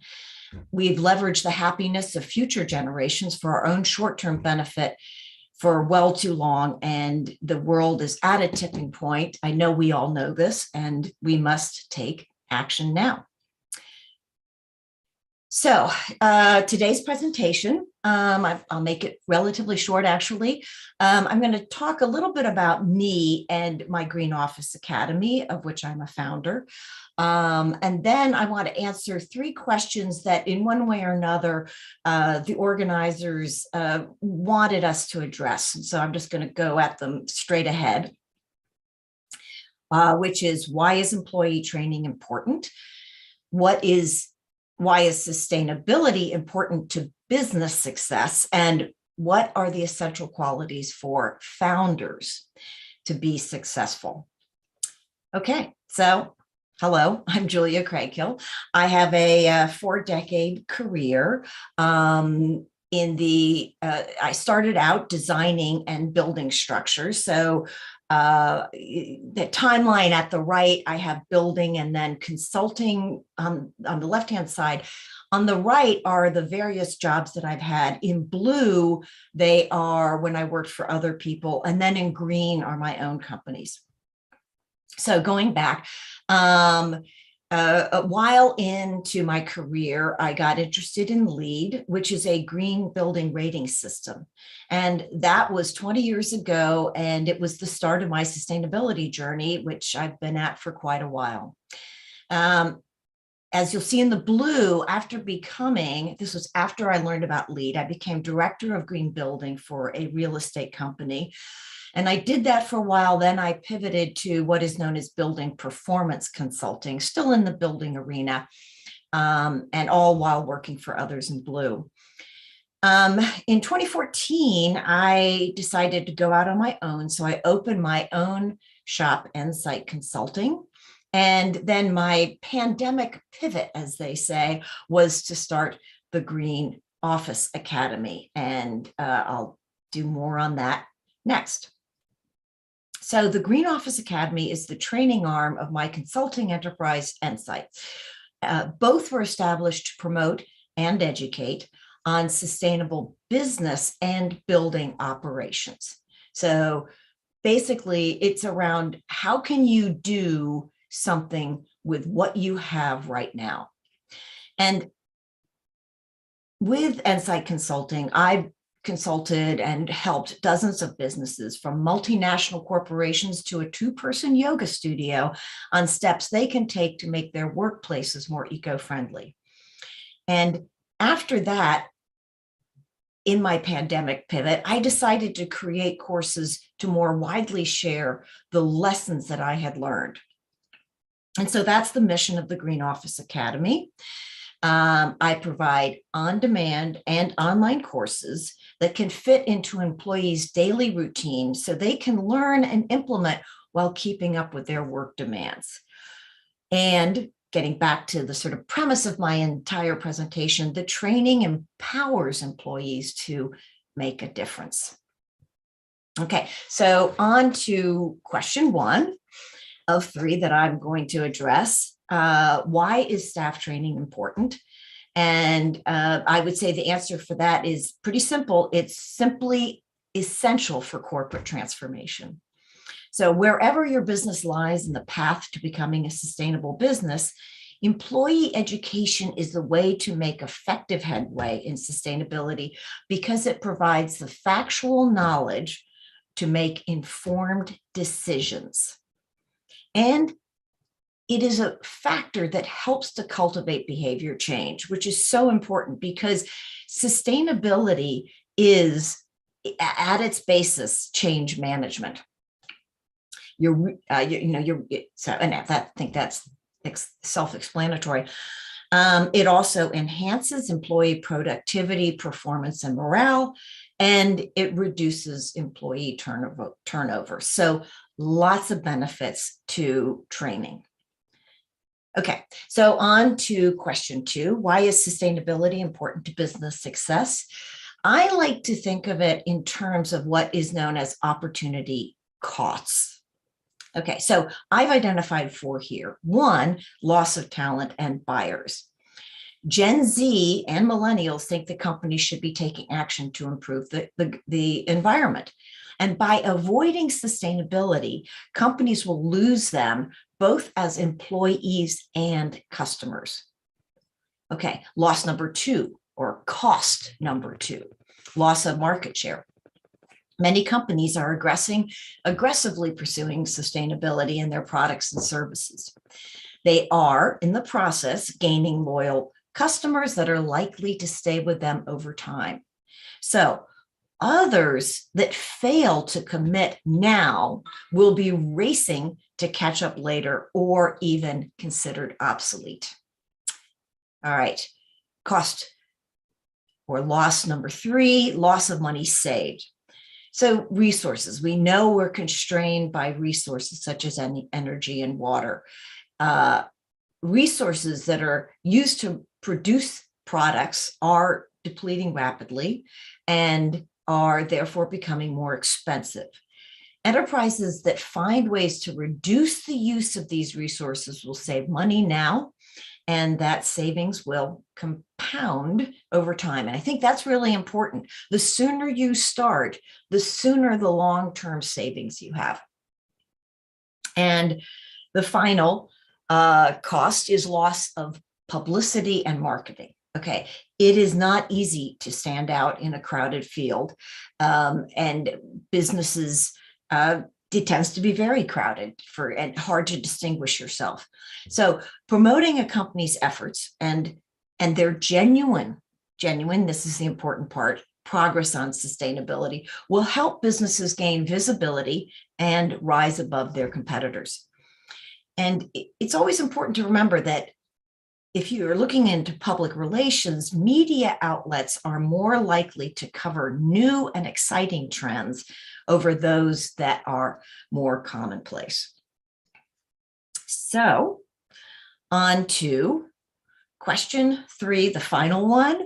We've leveraged the happiness of future generations for our own short-term benefit for well too long, and the world is at a tipping point. I know we all know this, and we must take action now. So today's presentation, I'll make it relatively short, actually. I'm going to talk a little bit about me and my Green Office Academy, of which I'm a founder. And then I want to answer 3 questions that in one way or another, the organizers wanted us to address. And so I'm just going to go at them straight ahead, which is, why is employee training important? Why is sustainability important to business success? And what are the essential qualities for founders to be successful? Okay, so hello, I'm Julia Craighill. I have a 4-decade career I started out designing and building structures. So the timeline at the right, I have building and then consulting on the left-hand side. On the right are the various jobs that I've had. In blue, they are when I worked for other people. And then in green are my own companies. So going back, a while into my career, I got interested in LEED, which is a green building rating system. And that was 20 years ago, and it was the start of my sustainability journey, which I've been at for quite a while. As you'll see in the blue, this was after I learned about LEED, I became director of green building for a real estate company. And I did that for a while. Then I pivoted to what is known as building performance consulting, still in the building arena, and all while working for others in blue. In 2014, I decided to go out on my own. So I opened my own shop, Insight Consulting. And then my pandemic pivot, as they say, was to start the Green Office Academy. And I'll do more on that next. So the Green Office Academy is the training arm of my consulting enterprise, Insight. Both were established to promote and educate on sustainable business and building operations. So basically, it's around how can you do something with what you have right now. And with Insight Consulting, I've consulted and helped dozens of businesses, from multinational corporations to a 2-person yoga studio, on steps they can take to make their workplaces more eco-friendly. And after that, in my pandemic pivot, I decided to create courses to more widely share the lessons that I had learned. And so that's the mission of the Green Office Academy. I provide on-demand and online courses that can fit into employees' daily routine so they can learn and implement while keeping up with their work demands. And getting back to the sort of premise of my entire presentation, the training empowers employees to make a difference. Okay, so on to question 1 of 3 that I'm going to address. why is staff training important? And I would say the answer for that is pretty simple. It's simply essential for corporate transformation. So wherever your business lies in the path to becoming a sustainable business, employee education is the way to make effective headway in sustainability because it provides the factual knowledge to make informed decisions. And it is a factor that helps to cultivate behavior change, which is so important because sustainability is at its basis change management. I think that's self-explanatory. It also enhances employee productivity, performance, and morale, and it reduces employee turnover. So lots of benefits to training. Okay, so on to question 2. Why is sustainability important to business success? I like to think of it in terms of what is known as opportunity costs. Okay, so I've identified 4 here. 1, loss of talent and buyers. Gen Z and millennials think that companies should be taking action to improve the environment. And by avoiding sustainability, companies will lose them both as employees and customers. Okay, loss number 2, or cost number 2, loss of market share. Many companies are aggressively pursuing sustainability in their products and services. They are, in the process, gaining loyal customers that are likely to stay with them over time. So others that fail to commit now will be racing to catch up later or even considered obsolete. All right, cost or loss number 3, loss of money saved. So resources, we know we're constrained by resources such as energy and water. Resources that are used to produce products are depleting rapidly and are therefore becoming more expensive. Enterprises that find ways to reduce the use of these resources will save money now, and that savings will compound over time. And I think that's really important. The sooner you start, the sooner the long-term savings you have. And the final cost is loss of publicity and marketing. Okay, it is not easy to stand out in a crowded field, and businesses, it tends to be very crowded and hard to distinguish yourself. So promoting a company's efforts and their genuine, this is the important part, progress on sustainability will help businesses gain visibility and rise above their competitors. And it's always important to remember that if you're looking into public relations, media outlets are more likely to cover new and exciting trends over those that are more commonplace. So on to question 3, the final one.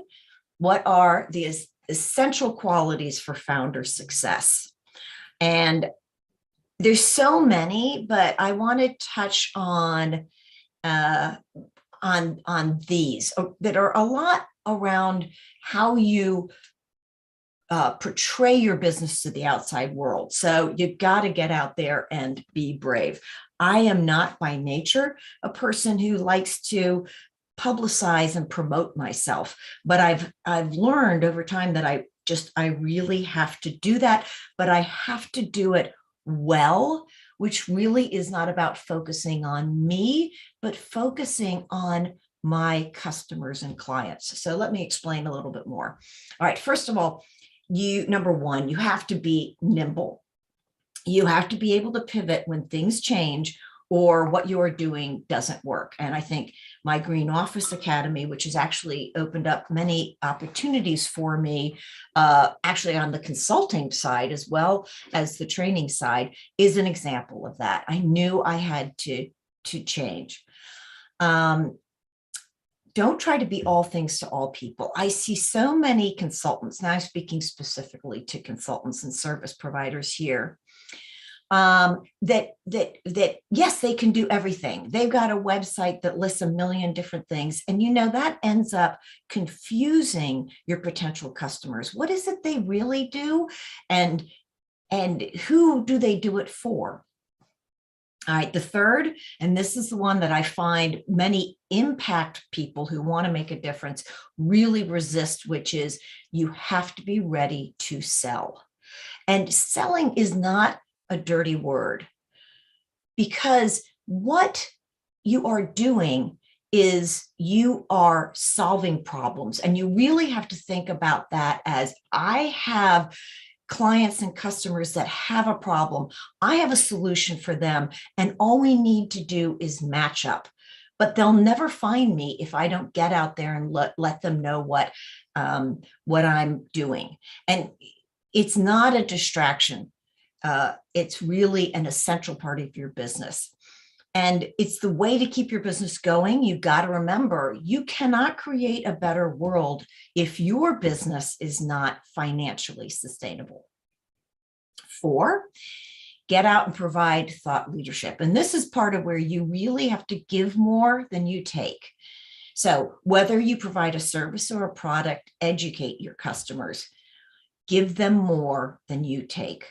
What are the essential qualities for founder success? And there's so many, but I want to touch on these that are a lot around how you portray your business to the outside world. So you've got to get out there and be brave. I am not by nature a person who likes to publicize and promote myself, but I've learned over time that I really have to do that, but I have to do it well, which really is not about focusing on me, but focusing on my customers and clients. So let me explain a little bit more. All right, first of all, number 1, you have to be nimble. You have to be able to pivot when things change or what you're doing doesn't work. And I think my Green Office Academy, which has actually opened up many opportunities for me, actually on the consulting side as well as the training side, is an example of that. I knew I had to change. Don't try to be all things to all people. I see so many consultants, now I'm speaking specifically to consultants and service providers here, that yes, they can do everything. They've got a website that lists a million different things. And that ends up confusing your potential customers. What is it they really do? And who do they do it for? All right, the third, and this is the one that I find many impact people who want to make a difference really resist, which is you have to be ready to sell. And selling is not a dirty word, because what you are doing is you are solving problems. And you really have to think about that as, I have clients and customers that have a problem. I have a solution for them, and all we need to do is match up. But they'll never find me if I don't get out there and let them know what I'm doing. And it's not a distraction. It's really an essential part of your business. And it's the way to keep your business going. You've got to remember, you cannot create a better world if your business is not financially sustainable. 4, get out and provide thought leadership. And this is part of where you really have to give more than you take. So whether you provide a service or a product, educate your customers, give them more than you take.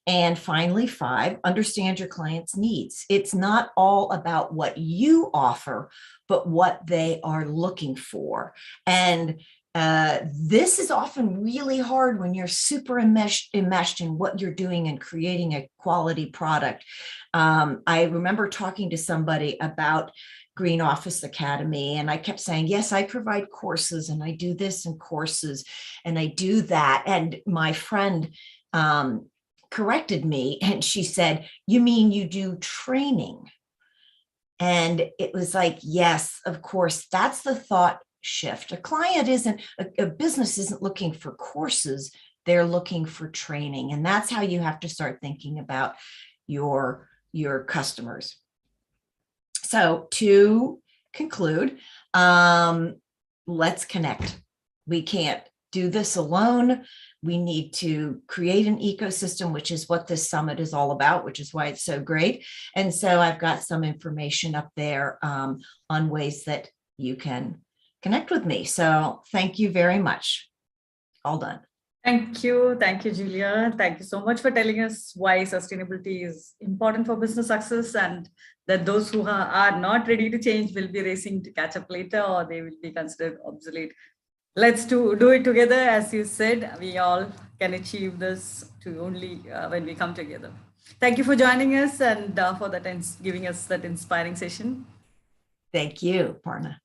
And finally, 5, understand your client's needs. It's not all about what you offer, but what they are looking for. And this is often really hard when you're super enmeshed in what you're doing and creating a quality product. I remember talking to somebody about Green Office Academy, and I kept saying, yes, I provide courses, and I do this and courses, and I do that. And my friend corrected me, and she said, you mean you do training? And it was like, yes, of course, that's the thought shift. A business isn't looking for courses, they're looking for training. And that's how you have to start thinking about your customers. So to conclude, let's connect. We can't do this alone. We need to create an ecosystem, which is what this summit is all about, which is why it's so great. And so I've got some information up there on ways that you can connect with me. So thank you very much. All done. Thank you, Julia. Thank you so much for telling us why sustainability is important for business success, and that those who are not ready to change will be racing to catch up later, or they will be considered obsolete. Let's do it together. As you said, we all can achieve this only when we come together. Thank you for joining us and for giving us that inspiring session. Thank you, Parna.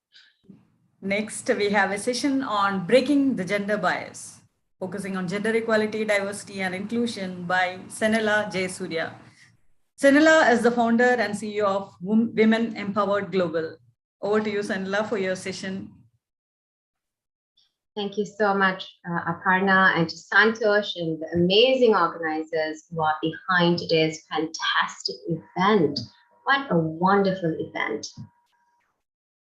Next, we have a session on breaking the gender bias, focusing on gender equality, diversity, and inclusion by Senela Jayasuriya. Senela is the founder and CEO of Women Empowered Global. Over to you, Senela, for your session. Thank you so much, Aparna, and to Santosh and the amazing organizers who are behind today's fantastic event. What a wonderful event.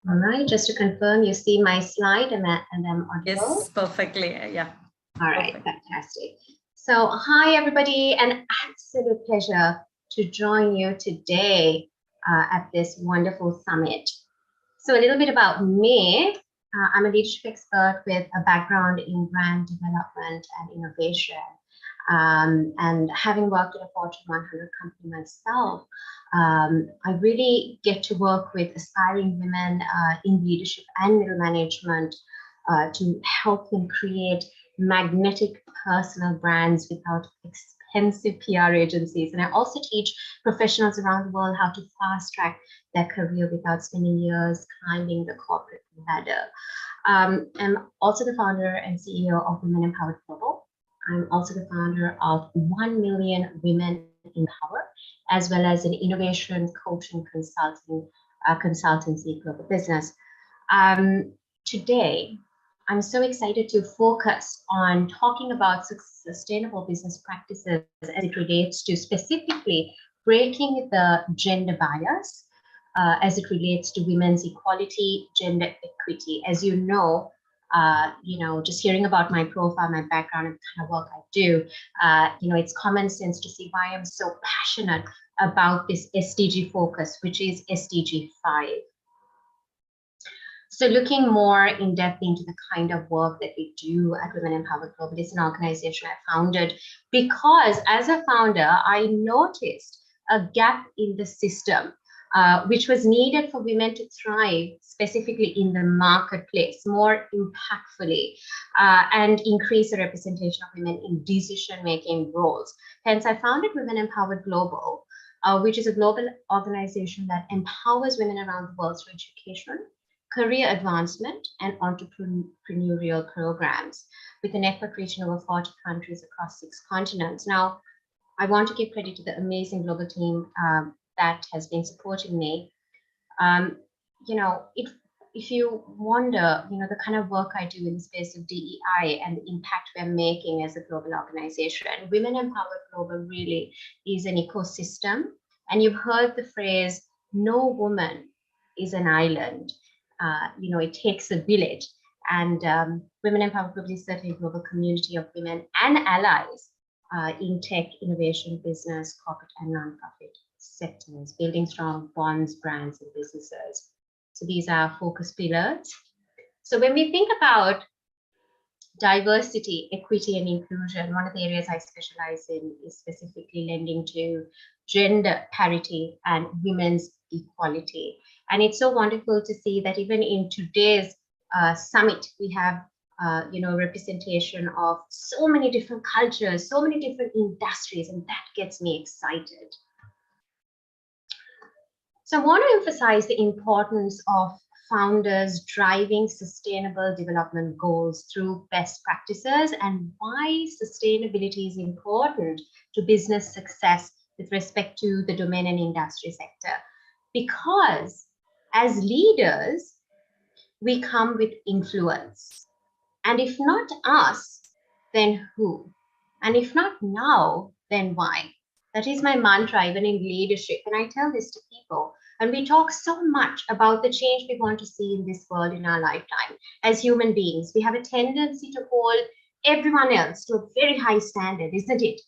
All right, just to confirm, you see my slide and I'm audible? Yes, perfectly, yeah. All right, fantastic. So hi, everybody, an absolute pleasure to join you today at this wonderful summit. So a little bit about me. I'm a leadership expert with a background in brand development and innovation. And having worked at a Fortune 100 company myself, I really get to work with aspiring women in leadership and middle management to help them create magnetic personal brands without expensive PR agencies. And I also teach professionals around the world how to fast track their career without spending years climbing the corporate ladder. I'm also the founder and CEO of Women Empowered Global. I'm also the founder of 1 Million Women in Power, as well as an innovation coaching consultancy global business. Today, I'm so excited to focus on talking about sustainable business practices as it relates to specifically breaking the gender bias as it relates to women's equality, gender equity. As you know, just hearing about my profile, my background, and the kind of work I do, it's common sense to see why I'm so passionate about this SDG focus, which is SDG 5. So looking more in depth into the kind of work that we do at Women Empowered Global, it's an organization I founded because as a founder, I noticed a gap in the system, which was needed for women to thrive, specifically in the marketplace, more impactfully, and increase the representation of women in decision-making roles. Hence, I founded Women Empowered Global, which is a global organization that empowers women around the world through education, career advancement, and entrepreneurial programs with a network reaching over 40 countries across 6 continents. Now, I want to give credit to the amazing global team that has been supporting me. If you wonder, the kind of work I do in the space of DEI and the impact we're making as a global organization, Women Empowered Global really is an ecosystem. And you've heard the phrase, no woman is an island. It takes a village, and Women Empowered Global is certainly a global community of women and allies in tech, innovation, business, corporate, and nonprofit sectors, building strong bonds, brands, and businesses. So these are focus pillars. So when we think about diversity, equity, and inclusion, one of the areas I specialize in is specifically lending to gender parity and women's equality. And it's so wonderful to see that even in today's summit, we have representation of so many different cultures, so many different industries, and that gets me excited. So I want to emphasize the importance of founders driving sustainable development goals through best practices and why sustainability is important to business success with respect to the domain and industry sector. Because as leaders, we come with influence. And if not us, then who? And if not now, then why? That is my mantra, even in leadership. And I tell this to people. And we talk so much about the change we want to see in this world in our lifetime. As human beings, we have a tendency to hold everyone else to a very high standard, isn't it?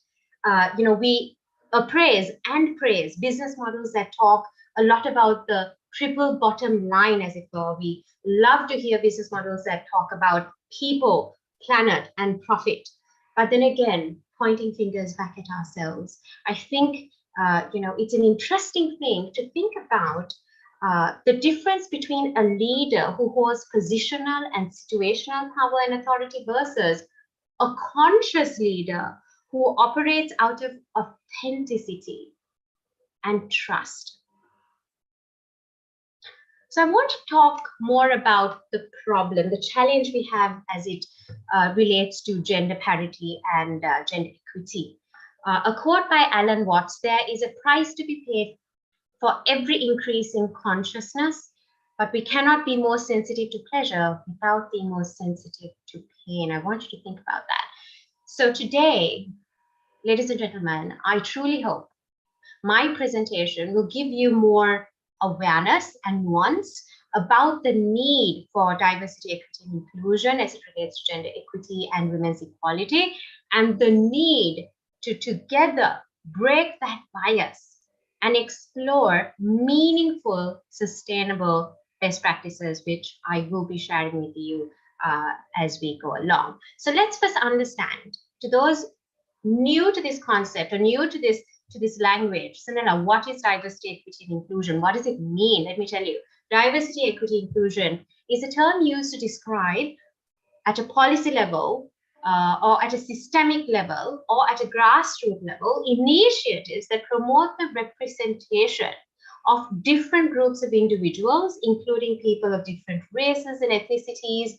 We appraise and praise business models that talk a lot about the triple bottom line, as it were. We love to hear business models that talk about people, planet, and profit. But then again, pointing fingers back at ourselves. I think it's an interesting thing to think about the difference between a leader who holds positional and situational power and authority versus a conscious leader who operates out of authenticity and trust. So I want to talk more about the problem, the challenge we have as it relates to gender parity and gender equity. A quote by Alan Watts: "There is a price to be paid for every increase in consciousness, but we cannot be more sensitive to pleasure without being more sensitive to pain." I want you to think about that. So today, ladies and gentlemen, I truly hope my presentation will give you more awareness and nuance about the need for diversity, equity, and inclusion as it relates to gender equity and women's equality, and the need to together break that bias and explore meaningful, sustainable best practices, which I will be sharing with you as we go along. So let's first understand, to those new to this concept or new to this language, Sunila, what is diversity, equity, and inclusion? What does it mean? Let me tell you. Diversity, equity, inclusion is a term used to describe at a policy level or at a systemic level or at a grassroots level initiatives that promote the representation of different groups of individuals, including people of different races and ethnicities,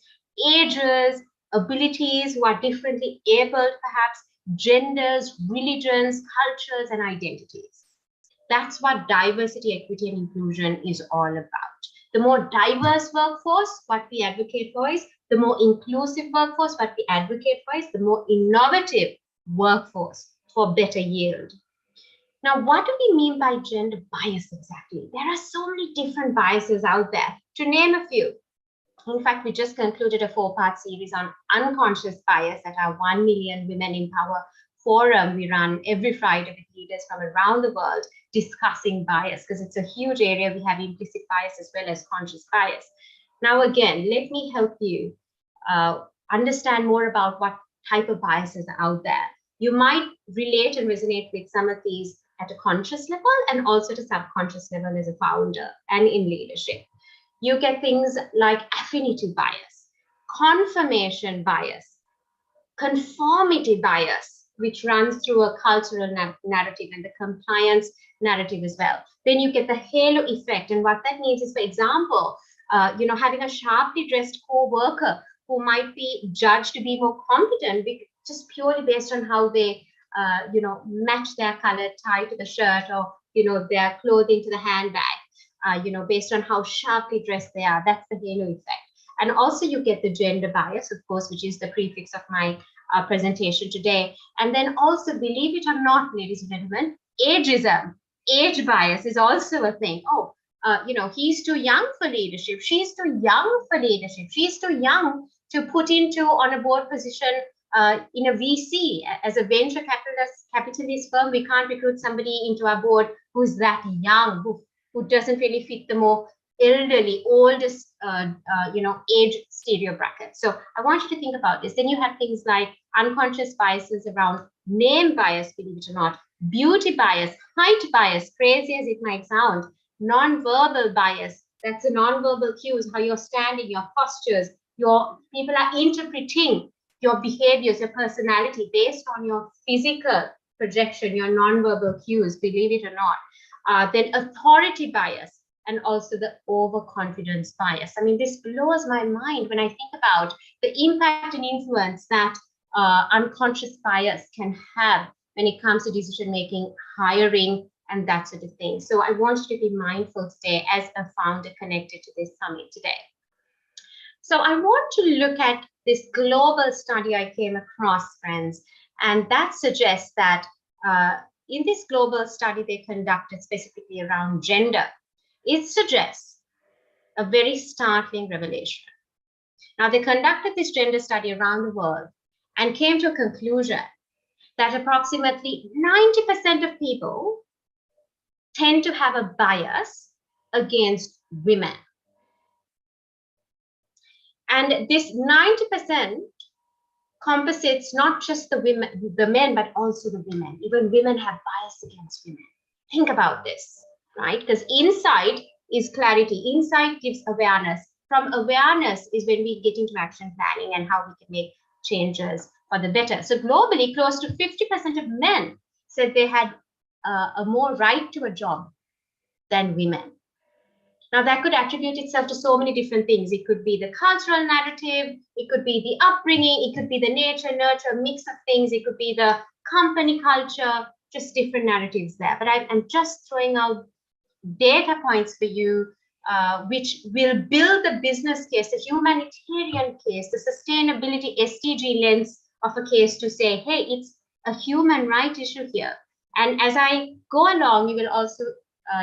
ages, abilities, who are differently abled, perhaps, genders, religions, cultures, and identities. That's what diversity, equity, and inclusion is all about. The more diverse workforce, what we advocate for is, the more inclusive workforce, what we advocate for is, the more innovative workforce for better yield. Now, what do we mean by gender bias exactly? There are so many different biases out there. To name a few, In fact, we just concluded a 4-part series on unconscious bias at our 1 Million Women in Power forum we run every Friday with leaders from around the world discussing bias, because it's a huge area. We have implicit bias as well as conscious bias. Now, again, let me help you understand more about what type of biases are out there. You might relate and resonate with some of these at a conscious level and also to subconscious level as a founder and in leadership. You get things like affinity bias, confirmation bias, conformity bias, which runs through a cultural narrative and the compliance narrative as well. Then you get the halo effect. And what that means is, for example, having a sharply dressed co-worker who might be judged to be more competent just purely based on how they, match their colored tie to the shirt, or, their clothing to the handbag, based on how sharply dressed they are. That's the halo effect. And also you get the gender bias, of course, which is the prefix of my presentation today. And then also, believe it or not, ladies and gentlemen, ageism, age bias is also a thing. Oh, he's too young for leadership. She's too young for leadership. She's too young to put into on a board position in a VC. As a venture capitalist firm, we can't recruit somebody into our board who's that young, who doesn't really fit the more elderly, oldest, age stereo bracket. So I want you to think about this. Then you have things like unconscious biases around name bias, believe it or not, beauty bias, height bias, crazy as it might sound, non-verbal bias. That's the non-verbal cues, how you're standing, your postures, people are interpreting your behaviors, your personality based on your physical projection, your non-verbal cues, believe it or not. Then authority bias, and also the overconfidence bias. I mean, this blows my mind when I think about the impact and influence that unconscious bias can have when it comes to decision-making, hiring, and that sort of thing. So I want you to be mindful today as a founder connected to this summit today. So I want to look at this global study I came across, friends, and that suggests that in this global study they conducted specifically around gender, it suggests a very startling revelation. Now, they conducted this gender study around the world and came to a conclusion that approximately 90% of people tend to have a bias against women. And this 90% composites not just the men, but also the women. Even women have bias against women. Think about this, right? Because insight is clarity. Insight gives awareness. From awareness is when we get into action planning and how we can make changes for the better. So globally, close to 50% of men said they had a more right to a job than women. Now, that could attribute itself to so many different things. It could be the cultural narrative, it could be the upbringing, it could be the nature, nurture, mix of things, it could be the company culture, just different narratives there. But I'm just throwing out data points for you, which will build the business case, the humanitarian case, the sustainability SDG lens of a case to say, hey, it's a human right issue here. And as I go along, you will also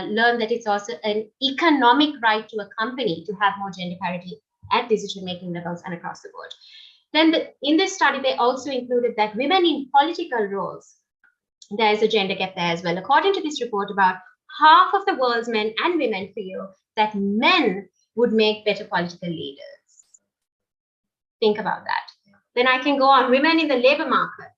learn that it's also an economic right to a company to have more gender parity at decision-making levels and across the board. Then in this study, they also included that women in political roles, there is a gender gap there as well. According to this report, about half of the world's men and women feel that men would make better political leaders. Think about that. Then I can go on. Women in the labor market.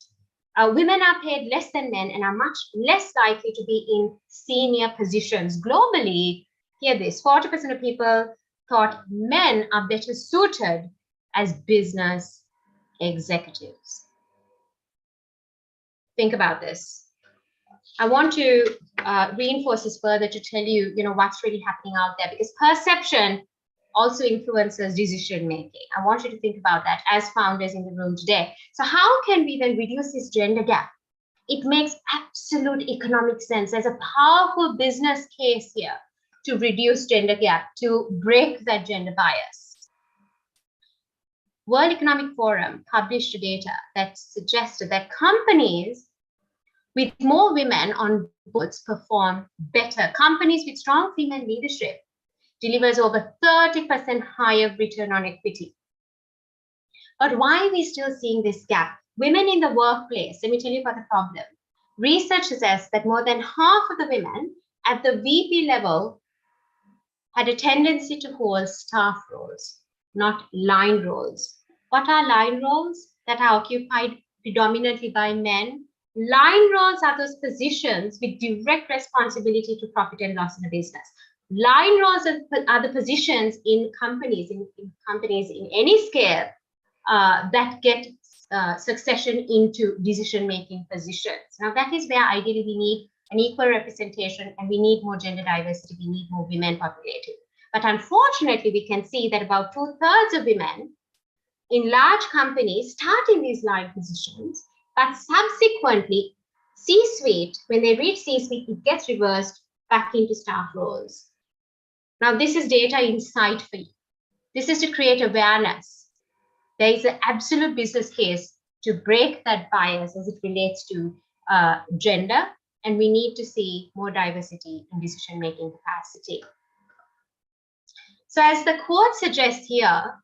Women are paid less than men and are much less likely to be in senior positions. Globally, hear this, 40% of people thought men are better suited as business executives. Think about this. I want to reinforce this further to tell you, what's really happening out there, because perception also influences decision making. I want you to think about that as founders in the room today. So how can we then reduce this gender gap? It makes absolute economic sense. There's a powerful business case here to reduce gender gap, to break that gender bias. World Economic Forum published data that suggested that companies with more women on boards perform better. Companies with strong female leadership delivers over 30% higher return on equity. But why are we still seeing this gap? Women in the workplace, let me tell you about the problem. Research suggests that more than half of the women at the VP level had a tendency to hold staff roles, not line roles. What are line roles that are occupied predominantly by men? Line roles are those positions with direct responsibility to profit and loss in the business. Line roles are the positions in companies, in any scale, that get succession into decision-making positions. Now, that is where ideally we need an equal representation, and we need more gender diversity, we need more women populated. But unfortunately, we can see that about 2/3 of women in large companies start in these line positions, but subsequently, C-suite, when they reach C-suite, it gets reversed back into staff roles. Now, this is data insight for you. This is to create awareness. There is an absolute business case to break that bias as it relates to gender, and we need to see more diversity in decision-making capacity. So as the quote suggests here,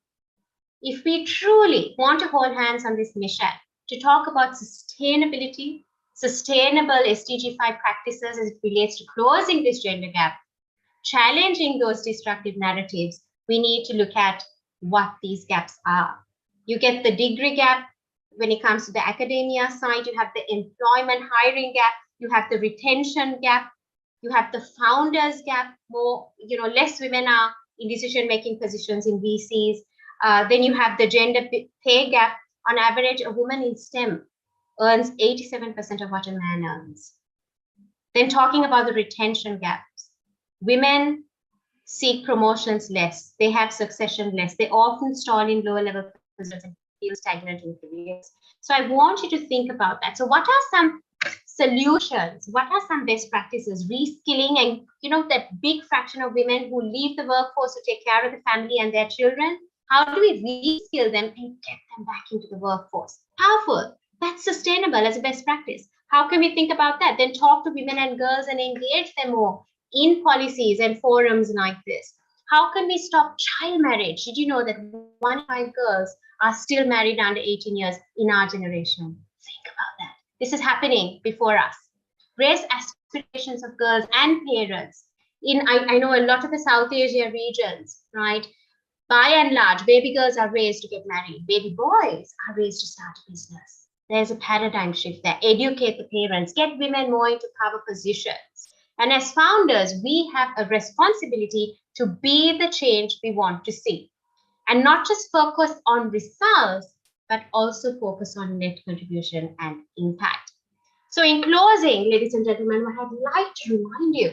if we truly want to hold hands on this mission to talk about sustainability, sustainable SDG 5 practices as it relates to closing this gender gap, challenging those destructive narratives, we need to look at what these gaps are. You get the degree gap. When it comes to the academia side, you have the employment hiring gap, you have the retention gap, you have the founders gap, less women are in decision-making positions in VCs. Then you have the gender pay gap. On average, a woman in STEM earns 87% of what a man earns. Then talking about the retention gaps, women seek promotions less, they have succession less, they often stall in lower level positions and feel stagnant in careers. So I want you to think about that. So what are some solutions? What are some best practices? Reskilling, and that big fraction of women who leave the workforce to take care of the family and their children, how do we reskill them and get them back into the workforce? Powerful. That's sustainable as a best practice. How can we think about that? Then talk to women and girls and engage them more in policies and forums like this. How can we stop child marriage? Did you know that 1 in 5 girls are still married under 18 years in our generation? Think about that. This is happening before us. Raise aspirations of girls and parents. I know a lot of the South Asia regions, right? By and large, baby girls are raised to get married. Baby boys are raised to start a business. There's a paradigm shift there. Educate the parents, get women more into power positions. And as founders, we have a responsibility to be the change we want to see. And not just focus on results, but also focus on net contribution and impact. So in closing, ladies and gentlemen, what I'd like to remind you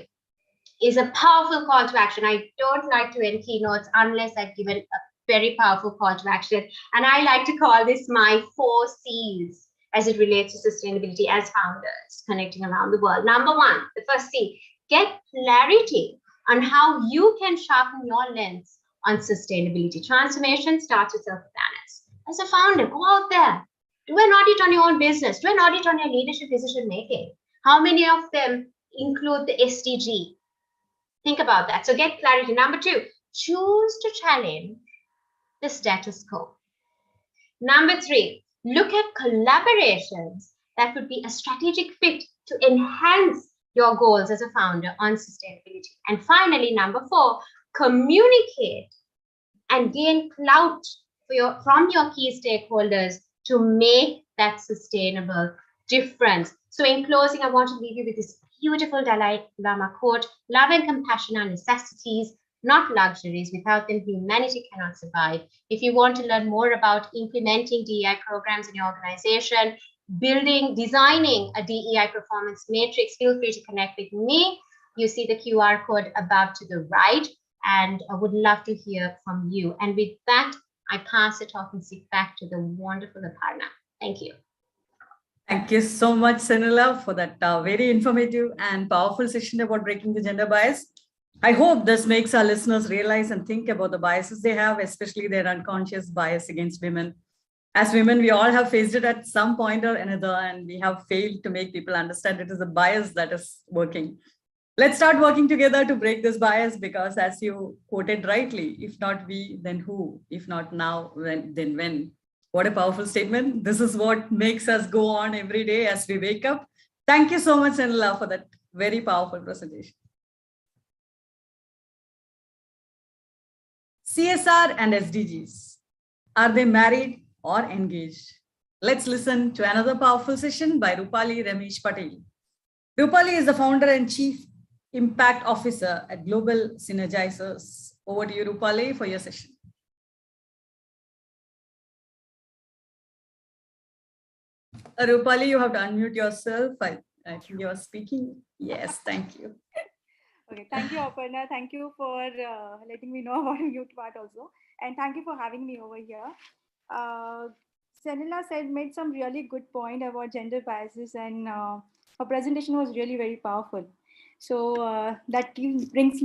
is a powerful call to action. I don't like to end keynotes unless I've given a very powerful call to action. And I like to call this my 4 C's as it relates to sustainability as founders connecting around the world. Number 1, the first C, get clarity on how you can sharpen your lens on sustainability. Transformation starts with self-awareness. As a founder, go out there, do an audit on your own business, do an audit on your leadership decision-making. How many of them include the SDG? Think about that. So get clarity. Number 2, choose to challenge the status quo. Number 3, look at collaborations that would be a strategic fit to enhance your goals as a founder on sustainability. And finally, number 4, communicate and gain clout from your key stakeholders to make that sustainable difference. So in closing, I want to leave you with this beautiful Dalai Lama quote: love and compassion are necessities, not luxuries. Without them, humanity cannot survive. If you want to learn more about implementing DEI programs in your organization, designing a DEI performance matrix, feel free to connect with me. You see the QR code above to the right, and I would love to hear from you. And with that, I pass the talking stick back to the wonderful Aparna. Thank you. Thank you so much, Senila, for that very informative and powerful session about breaking the gender bias. I hope this makes our listeners realize and think about the biases they have, especially their unconscious bias against women. As women, we all have faced it at some point or another, and we have failed to make people understand it is a bias that is working. Let's start working together to break this bias, because as you quoted rightly, if not we, then who? If not now, then when? What a powerful statement. This is what makes us go on every day as we wake up. Thank you so much, Anila, for that very powerful presentation. CSR and SDGs. Are they married or engaged? Let's listen to another powerful session by Rupali Ramesh Patel. Rupali is the founder and chief impact officer at Global Synergizers. Over to you, Rupali, for your session. Rupali, you have to unmute yourself. I think you're speaking. Yes, thank you. Okay, thank you, Aparna. Thank you for letting me know about mute part also. And thank you for having me over here. Sanila made some really good point about gender biases, and her presentation was really very powerful. So that brings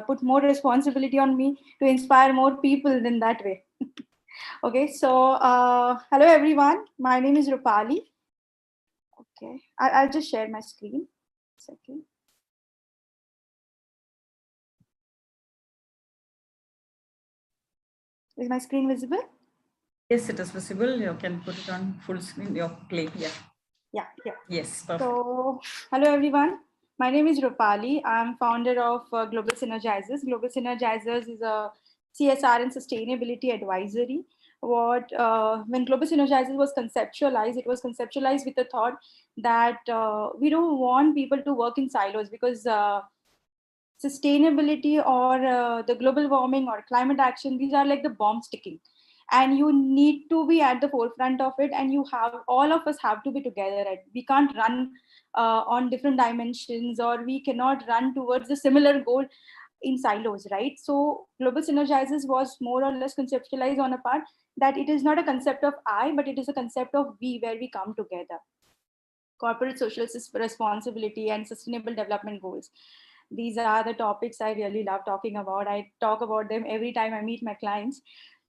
put more responsibility on me to inspire more people in that way. Okay, so hello everyone. My name is Rupali. Okay, I'll just share my screen. Second. Is my screen visible? Yes, it is visible. You can put it on full screen. Your play, yeah. Yeah. Yes, perfect. So, hello everyone. My name is Rupali. I'm founder of Global Synergizers. Global Synergizers is a CSR and sustainability advisory. When Global Synergizers was conceptualized, it was conceptualized with the thought that we don't want people to work in silos, because sustainability or the global warming or climate action, these are like the bomb sticking, and you need to be at the forefront of it, and all of us have to be together. We can't run on different dimensions, or we cannot run towards a similar goal in silos, right? So Global Synergizers was more or less conceptualized on a part that it is not a concept of I, but it is a concept of we, where we come together. Corporate social responsibility and sustainable development goals. These are the topics I really love talking about. I talk about them every time I meet my clients.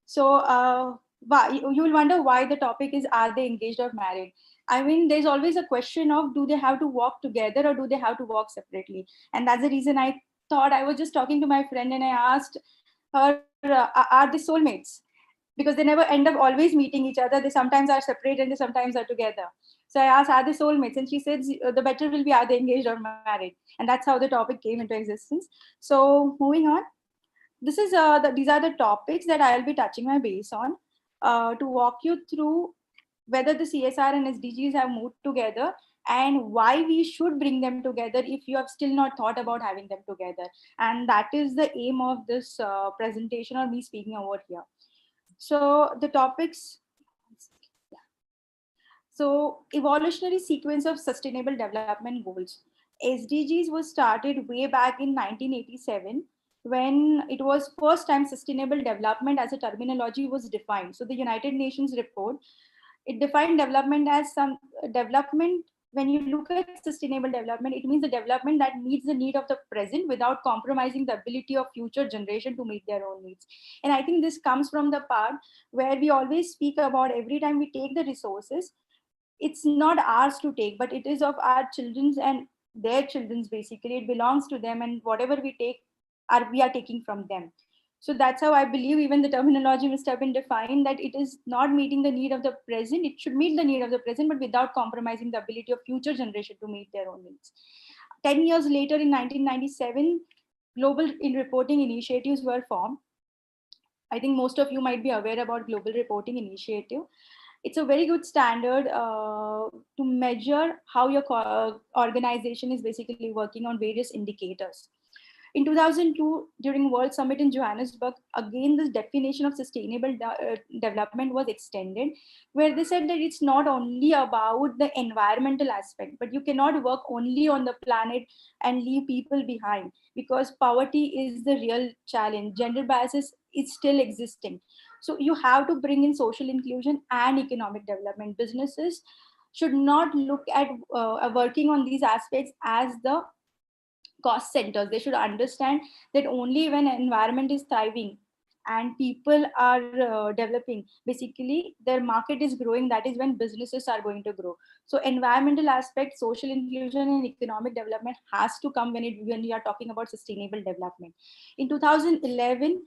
So you will wonder why the topic is, are they engaged or married? I mean, there's always a question of, do they have to walk together or do they have to walk separately? And that's the reason I thought, I was just talking to my friend and I asked her, are they soulmates? Because they never end up always meeting each other. They sometimes are separate and they sometimes are together. So I asked, are they soulmates? And she said, the better will be, are they engaged or married? And that's how the topic came into existence. So moving on, these are the topics that I'll be touching my base on to walk you through whether the CSR and SDGs have moved together and why we should bring them together if you have still not thought about having them together. And that is the aim of this presentation or me speaking over here. So the topics, so evolutionary sequence of sustainable development goals. SDGs was started way back in 1987 when it was first time sustainable development as a terminology was defined. So the United Nations report, it defined development as some development. When you look at sustainable development, it means the development that meets the need of the present without compromising the ability of future generation to meet their own needs. And I think this comes from the part where we always speak about every time we take the resources, it's not ours to take, but it is of our children's and their children's. Basically, it belongs to them, and whatever we take, we are taking from them. So that's how I believe even the terminology must have been defined, that it is not meeting the need of the present. It should meet the need of the present, but without compromising the ability of future generation to meet their own needs. 10 years later, in 1997, global reporting initiatives were formed. I think most of you might be aware about Global Reporting Initiative. It's a very good standard to measure how your organization is basically working on various indicators. In 2002, during World Summit in Johannesburg, again, this definition of sustainable development was extended, where they said that it's not only about the environmental aspect, but you cannot work only on the planet and leave people behind, because poverty is the real challenge. Gender biases is still existing. So you have to bring in social inclusion and economic development. Businesses should not look at working on these aspects as the cost centers. They should understand that only when environment is thriving, and people are developing, basically their market is growing, that is when businesses are going to grow. So environmental aspect, social inclusion and economic development has to come when we are talking about sustainable development. In 2011,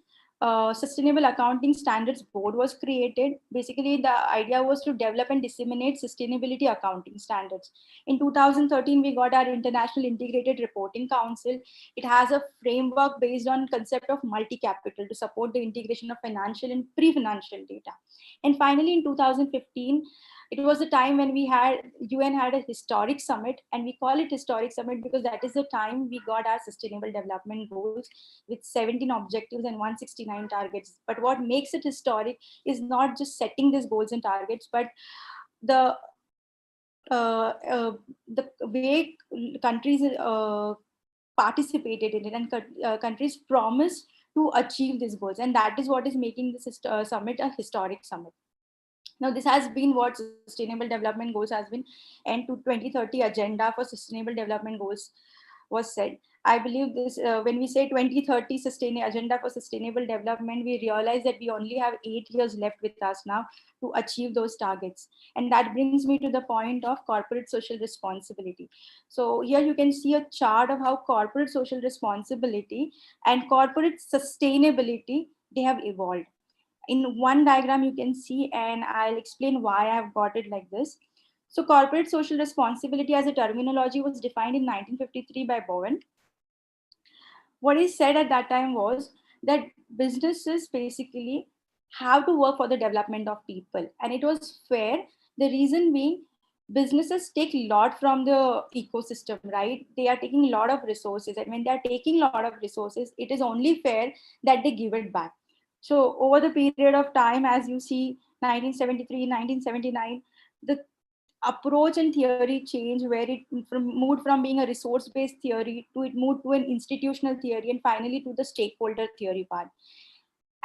Sustainable Accounting Standards Board was created. Basically, the idea was to develop and disseminate sustainability accounting standards. In 2013, we got our International Integrated Reporting Council. It has a framework based on concept of multi-capital to support the integration of financial and pre-financial data. And finally, in 2015, it was the time when UN had a historic summit, and we call it historic summit because that is the time we got our sustainable development goals with 17 objectives and 169 targets. But what makes it historic is not just setting these goals and targets, but the way countries participated in it, and countries promised to achieve these goals. And that is what is making this summit a historic summit. Now, this has been what Sustainable Development Goals has been, and to 2030 agenda for Sustainable Development Goals was said. I believe this, when we say 2030 agenda for sustainable development, we realize that we only have 8 years left with us now to achieve those targets. And that brings me to the point of corporate social responsibility. So here you can see a chart of how corporate social responsibility and corporate sustainability, they have evolved. In one diagram you can see, and I'll explain why I've got it like this. So corporate social responsibility as a terminology was defined in 1953 by Bowen. What he said at that time was that businesses basically have to work for the development of people, and it was fair. The reason being, businesses take a lot from the ecosystem, right? They are taking a lot of resources, and when they are taking a lot of resources, it is only fair that they give it back. So over the period of time, as you see, 1973, 1979, the approach and theory changed, where it moved from being a resource-based theory to it moved to an institutional theory, and finally to the stakeholder theory part.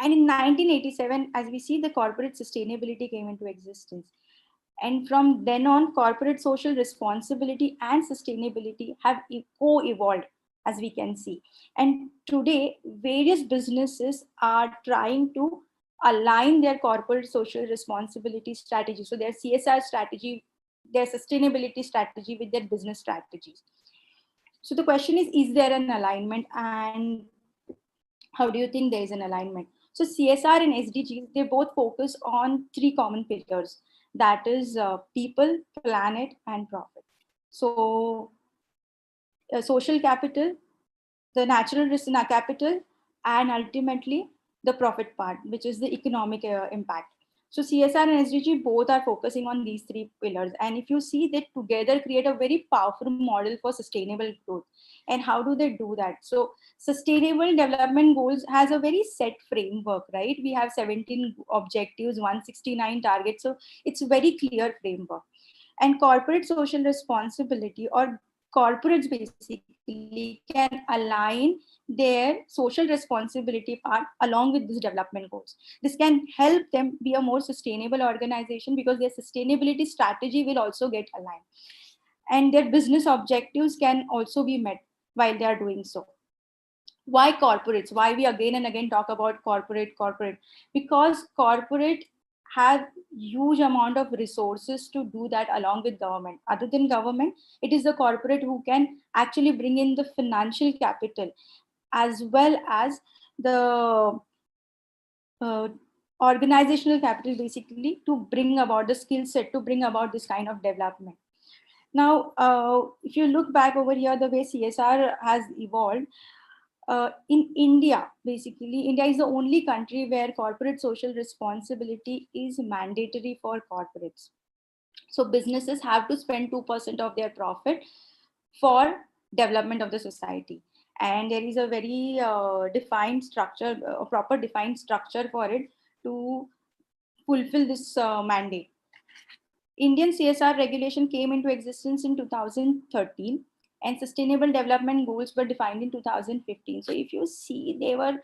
And in 1987, as we see, the corporate sustainability came into existence. And from then on, corporate social responsibility and sustainability have co-evolved, as we can see. And today, various businesses are trying to align their corporate social responsibility strategy. So their CSR strategy, their sustainability strategy with their business strategies. So the question is there an alignment, and how do you think there is an alignment? So CSR and SDGs, they both focus on 3 common pillars, that is people, planet, and profit. So social capital, the natural resource capital, and ultimately the profit part, which is the economic impact. So CSR and SDG both are focusing on these 3 pillars. And if you see, they together create a very powerful model for sustainable growth. And how do they do that? So Sustainable Development Goals has a very set framework, right? We have 17 objectives, 169 targets. So it's a very clear framework. And corporate social responsibility, or corporates basically can align their social responsibility part along with these development goals. This can help them be a more sustainable organization because their sustainability strategy will also get aligned. And their business objectives can also be met while they are doing so. Why corporates? Why we again and again talk about corporate? Because corporate have huge amount of resources to do that along with government. Other than government, it is the corporate who can actually bring in the financial capital as well as the organizational capital, basically, to bring about the skill set, to bring about this kind of development. Now, if you look back over here, the way CSR has evolved, in India, basically, India is the only country where corporate social responsibility is mandatory for corporates. So businesses have to spend 2% of their profit for development of the society. And there is a very defined structure, a proper defined structure for it to fulfill this mandate. Indian CSR regulation came into existence in 2013, and sustainable development goals were defined in 2015. So if you see, they were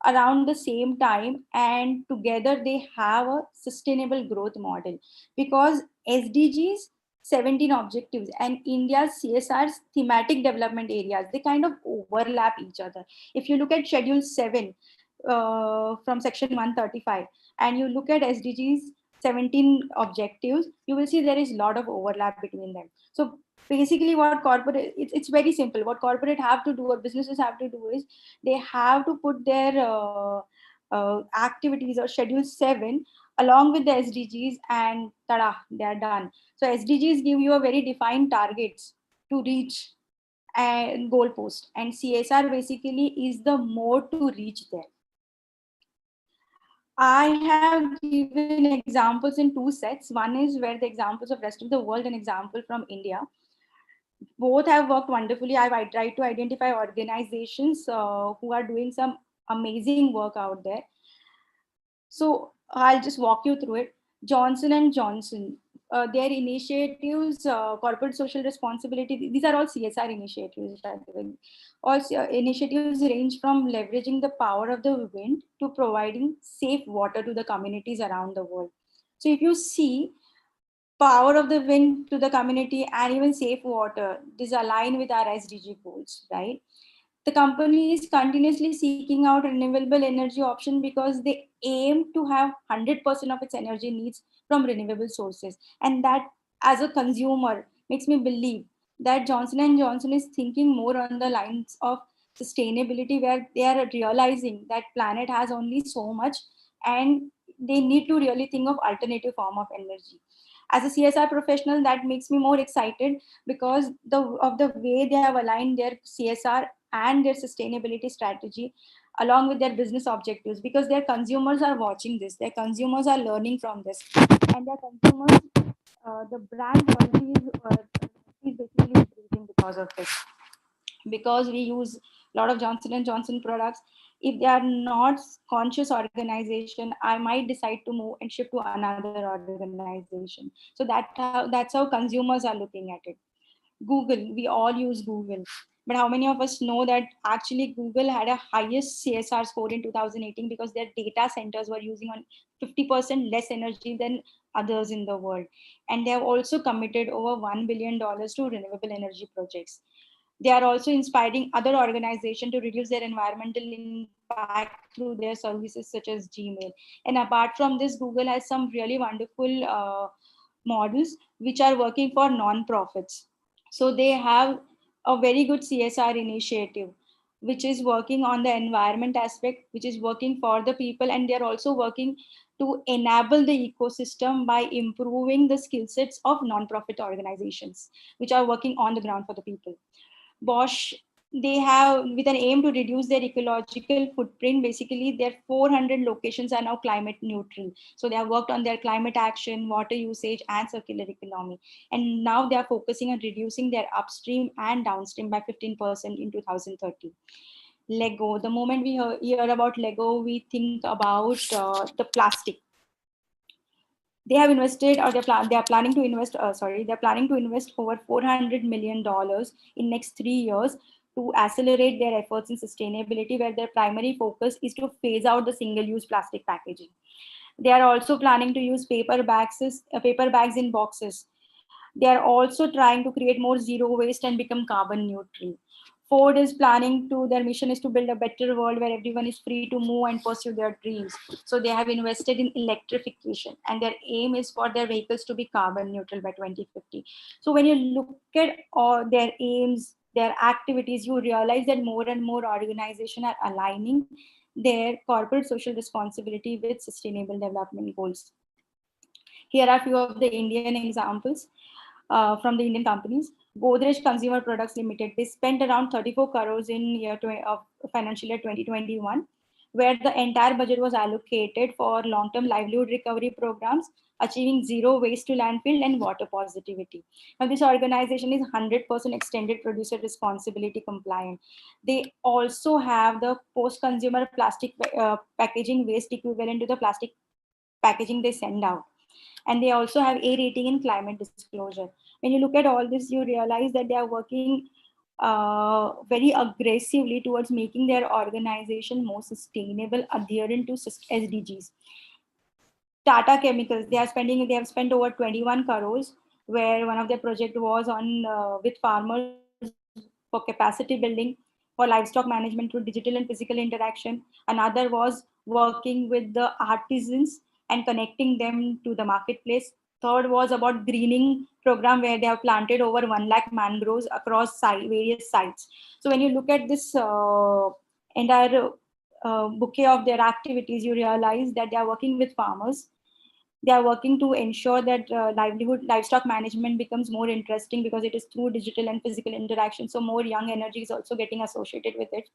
around the same time, and together they have a sustainable growth model, because SDGs, 17 objectives, and India's CSR's thematic development areas, they kind of overlap each other. If you look at Schedule 7, from section 135 and you look at SDGs 17 objectives, you will see there is a lot of overlap between them. So basically what corporate, it's very simple. What corporate have to do or businesses have to do is they have to put their activities or schedule 7 along with the SDGs and tada, they are done. So SDGs give you a very defined targets to reach and goalpost, and CSR basically is the mode to reach there. I have given examples in 2 sets. One is where the examples of rest of the world and example from India. Both have worked wonderfully. I've tried to identify organizations who are doing some amazing work out there. So I'll just walk you through it. Johnson and Johnson, their initiatives, corporate social responsibility, these are all CSR initiatives. All initiatives range from leveraging the power of the wind to providing safe water to the communities around the world. So if you see power of the wind to the community and even safe water, this align with our SDG goals, right? The company is continuously seeking out renewable energy option because they aim to have 100% of its energy needs from renewable sources. And that as a consumer makes me believe that Johnson & Johnson is thinking more on the lines of sustainability, where they are realizing that planet has only so much and they need to really think of alternative form of energy. As a CSR professional, that makes me more excited because of the way they have aligned their CSR and their sustainability strategy along with their business objectives, because their consumers are watching this, their consumers are learning from this, and their consumers, the brand loyalty is basically increasing because of this. Because we use a lot of Johnson & Johnson products, if they are not conscious organization, I might decide to move and shift to another organization. So that's how consumers are looking at it. Google, we all use Google, but how many of us know that actually Google had a highest CSR score in 2018 because their data centers were using on 50% less energy than others in the world, and they have also committed over $1 billion to renewable energy projects. They are also inspiring other organizations to reduce their environmental impact through their services such as Gmail. And apart from this, Google has some really wonderful models which are working for non-profits. So they have a very good CSR initiative, which is working on the environment aspect, which is working for the people, and they're also working to enable the ecosystem by improving the skill sets of non-profit organizations, which are working on the ground for the people. Bosch, they have, with an aim to reduce their ecological footprint, basically their 400 locations are now climate neutral. So they have worked on their climate action, water usage, and circular economy. And now they are focusing on reducing their upstream and downstream by 15% in 2030. Lego, the moment we hear about Lego, we think about the plastic. They have invested, or they are planning to invest, they're planning to invest over $400 million in next 3 years to accelerate their efforts in sustainability, where their primary focus is to phase out the single-use plastic packaging. They are also planning to use paper bags in boxes. They are also trying to create more zero waste and become carbon neutral. Ford is planning to, their mission is to build a better world where everyone is free to move and pursue their dreams. So they have invested in electrification, and their aim is for their vehicles to be carbon neutral by 2050. So when you look at all their aims, their activities, you realize that more and more organizations are aligning their corporate social responsibility with sustainable development goals. Here are a few of the Indian examples from the Indian companies. Godrej Consumer Products Limited, they spent around 34 crores in financial year 2021, where the entire budget was allocated for long-term livelihood recovery programs, achieving zero waste to landfill and water positivity. Now, this organization is 100% extended producer responsibility compliant. They also have the post-consumer plastic packaging waste equivalent to the plastic packaging they send out. And they also have A rating in climate disclosure. When you look at all this, you realize that they are working very aggressively towards making their organization more sustainable, adherent to SDGs. Tata Chemicals, they have spent over 21 crores, where one of their project was on with farmers for capacity building. for livestock management through digital and physical interaction. Another was working with the artisans and connecting them to the marketplace. Third was about greening program where they have planted over 1 lakh mangroves across various sites. So when you look at this entire bouquet of their activities, you realize that they are working with farmers. They are working to ensure that livestock management becomes more interesting because it is through digital and physical interaction. So more young energy is also getting associated with it.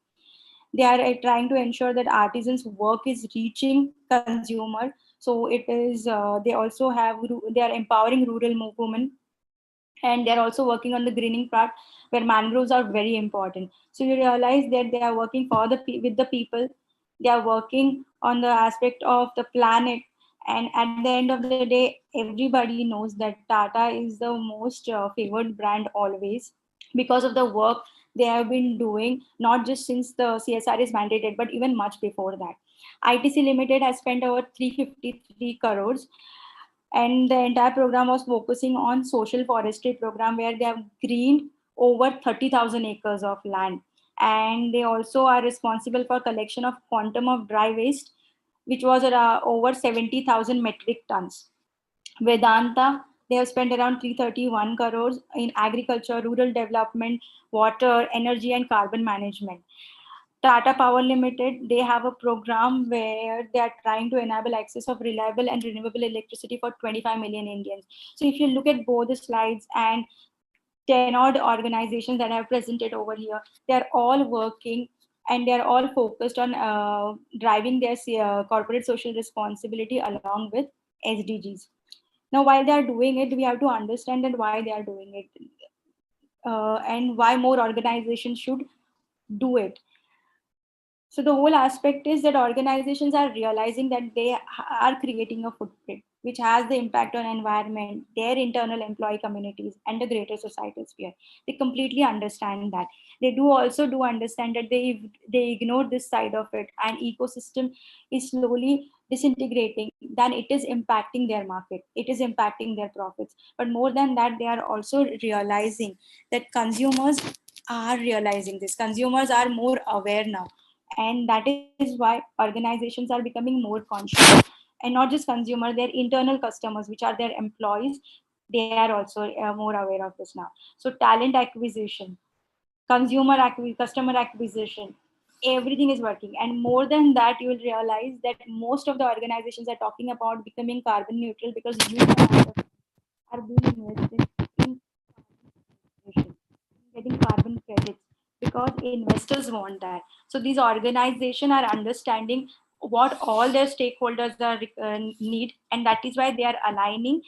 They are trying to ensure that artisans' work is reaching consumer. So it is. They also have. They are empowering rural women, and they're also working on the greening part where mangroves are very important. So you realize that they are working for with the people. They are working on the aspect of the planet, and at the end of the day, everybody knows that Tata is the most favored brand always because of the work they have been doing, not just since the CSR is mandated, but even much before that. ITC Limited has spent over 353 crores, and the entire program was focusing on social forestry program where they have greened over 30,000 acres of land, and they also are responsible for collection of quantum of dry waste which was over 70,000 metric tons. Vedanta, they have spent around 331 crores in agriculture, rural development, water, energy, and carbon management. Tata Power Limited, they have a program where they are trying to enable access of reliable and renewable electricity for 25 million Indians. So if you look at both the slides and 10 odd organizations that I have presented over here, they're all working and they're all focused on driving their corporate social responsibility along with SDGs. Now, while they are doing it, we have to understand that why they are doing it and why more organizations should do it. So the whole aspect is that organizations are realizing that they are creating a footprint which has the impact on environment, their internal employee communities, and the greater societal sphere. They completely understand that. They do also understand that they ignore this side of it, and ecosystem is slowly disintegrating. Then it is impacting their market. It is impacting their profits. But more than that, they are also realizing that consumers are realizing this. Consumers are more aware now. And that is why organizations are becoming more conscious, and not just consumer, their internal customers, which are their employees, they are also more aware of this now. So talent acquisition, customer acquisition, everything is working. And more than that, you will realize that most of the organizations are talking about becoming carbon neutral because huge amounts of are being invested in getting carbon credits because investors want that. So these organizations are understanding what all their stakeholders are need, and that is why they are aligning,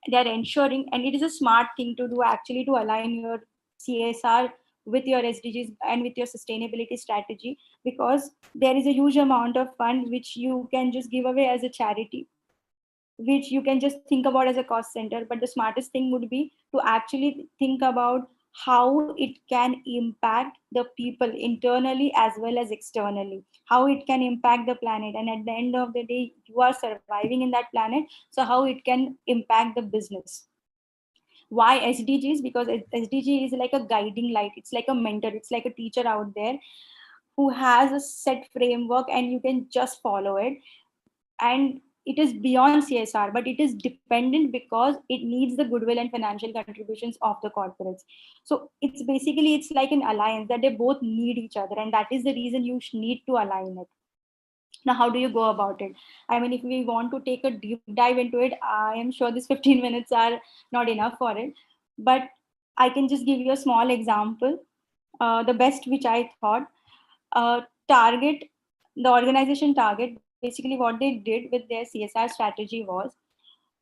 they are ensuring, and it is a smart thing to do actually, to align your CSR with your SDGs and with your sustainability strategy, because there is a huge amount of funds which you can just give away as a charity, which you can just think about as a cost center. But the smartest thing would be to actually think about how it can impact the people internally as well as externally, how it can impact the planet. And at the end of the day, you are surviving in that planet. So how it can impact the business. Why SDGs? Because SDG is like a guiding light. It's like a mentor. It's like a teacher out there who has a set framework and you can just follow it. And it is beyond CSR, but it is dependent because it needs the goodwill and financial contributions of the corporates. So it's like an alliance that they both need each other, and that is the reason you need to align it. Now, how do you go about it? I mean, if we want to take a deep dive into it, I am sure these 15 minutes are not enough for it, but I can just give you a small example. The best which I thought, Target, the organization Target, basically what they did with their CSR strategy was,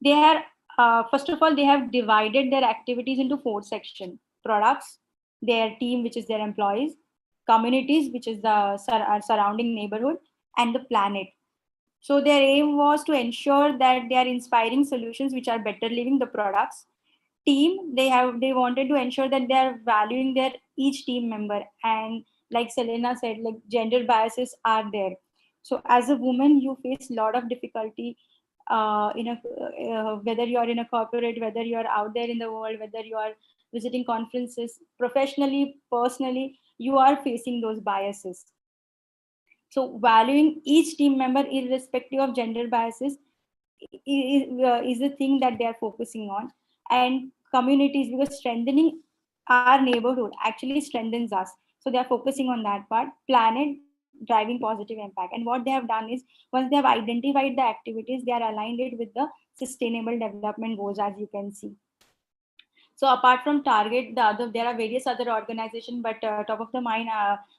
they are, first of all, they have divided their activities into 4 sections: products, their team, which is their employees, communities, which is the surrounding neighborhood, and the planet. So their aim was to ensure that they are inspiring solutions which are better living, the products. Team, they wanted to ensure that they are valuing their each team member. And like Selena said, like gender biases are there. So as a woman, you face a lot of difficulty whether you are in a corporate, whether you are out there in the world, whether you are visiting conferences, professionally, personally, you are facing those biases. So valuing each team member irrespective of gender biases is the thing that they are focusing on. And communities, because strengthening our neighborhood actually strengthens us. So they are focusing on that part. Planet driving positive impact. And what they have done is, once they have identified the activities, they are aligned it with the sustainable development goals, as you can see. So apart from Target, there are various other organizations, but top of the mind,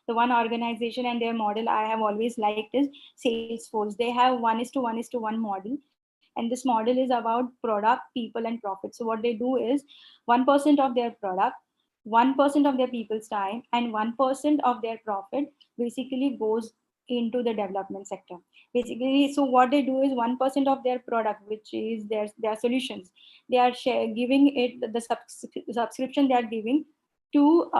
the one organization and their model I have always liked is Salesforce. They have 1:1:1 model, and this model is about product, people, and profit. So what they do is 1% of their product, 1% of their people's time, and 1% of their profit basically goes into the development sector. Basically, so what they do is 1% of their product, which is their solutions, they are giving it the subscription they are giving to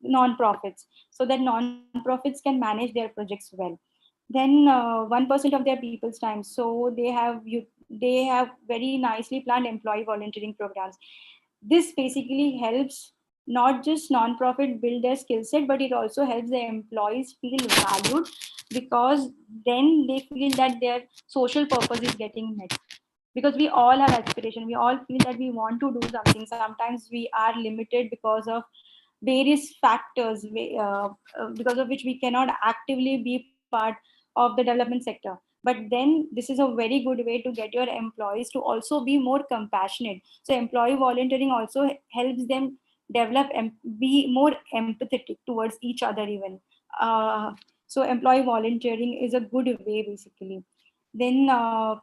non-profits, so that non-profits can manage their projects well. Then 1% of their people's time, so they have very nicely planned employee volunteering programs. This basically helps not just non-profit build their skill set, but it also helps the employees feel valued, because then they feel that their social purpose is getting met. Because we all have aspiration, we all feel that we want to do something. Sometimes we are limited because of various factors, because of which we cannot actively be part of the development sector. But then this is a very good way to get your employees to also be more compassionate. So employee volunteering also helps them develop and be more empathetic towards each other even. So employee volunteering is a good way basically. Then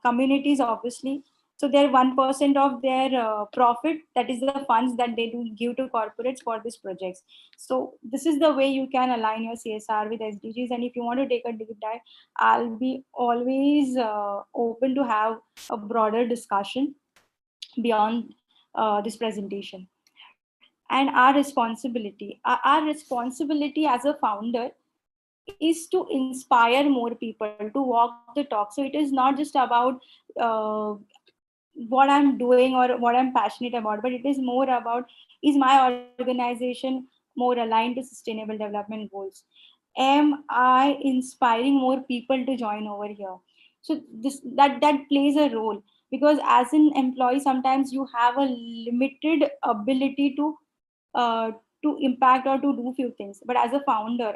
communities, obviously, so they're 1% of their profit, that is the funds that they do give to corporates for these projects. So this is the way you can align your CSR with SDGs. And if you want to take a deep dive, I'll be always open to have a broader discussion beyond this presentation. And our responsibility as a founder is to inspire more people to walk the talk. So it is not just about what I'm doing or what I'm passionate about, but it is more about, is my organization more aligned to sustainable development goals? Am I inspiring more people to join over here? So that plays a role, because as an employee, sometimes you have a limited ability to impact or to do few things. But as a founder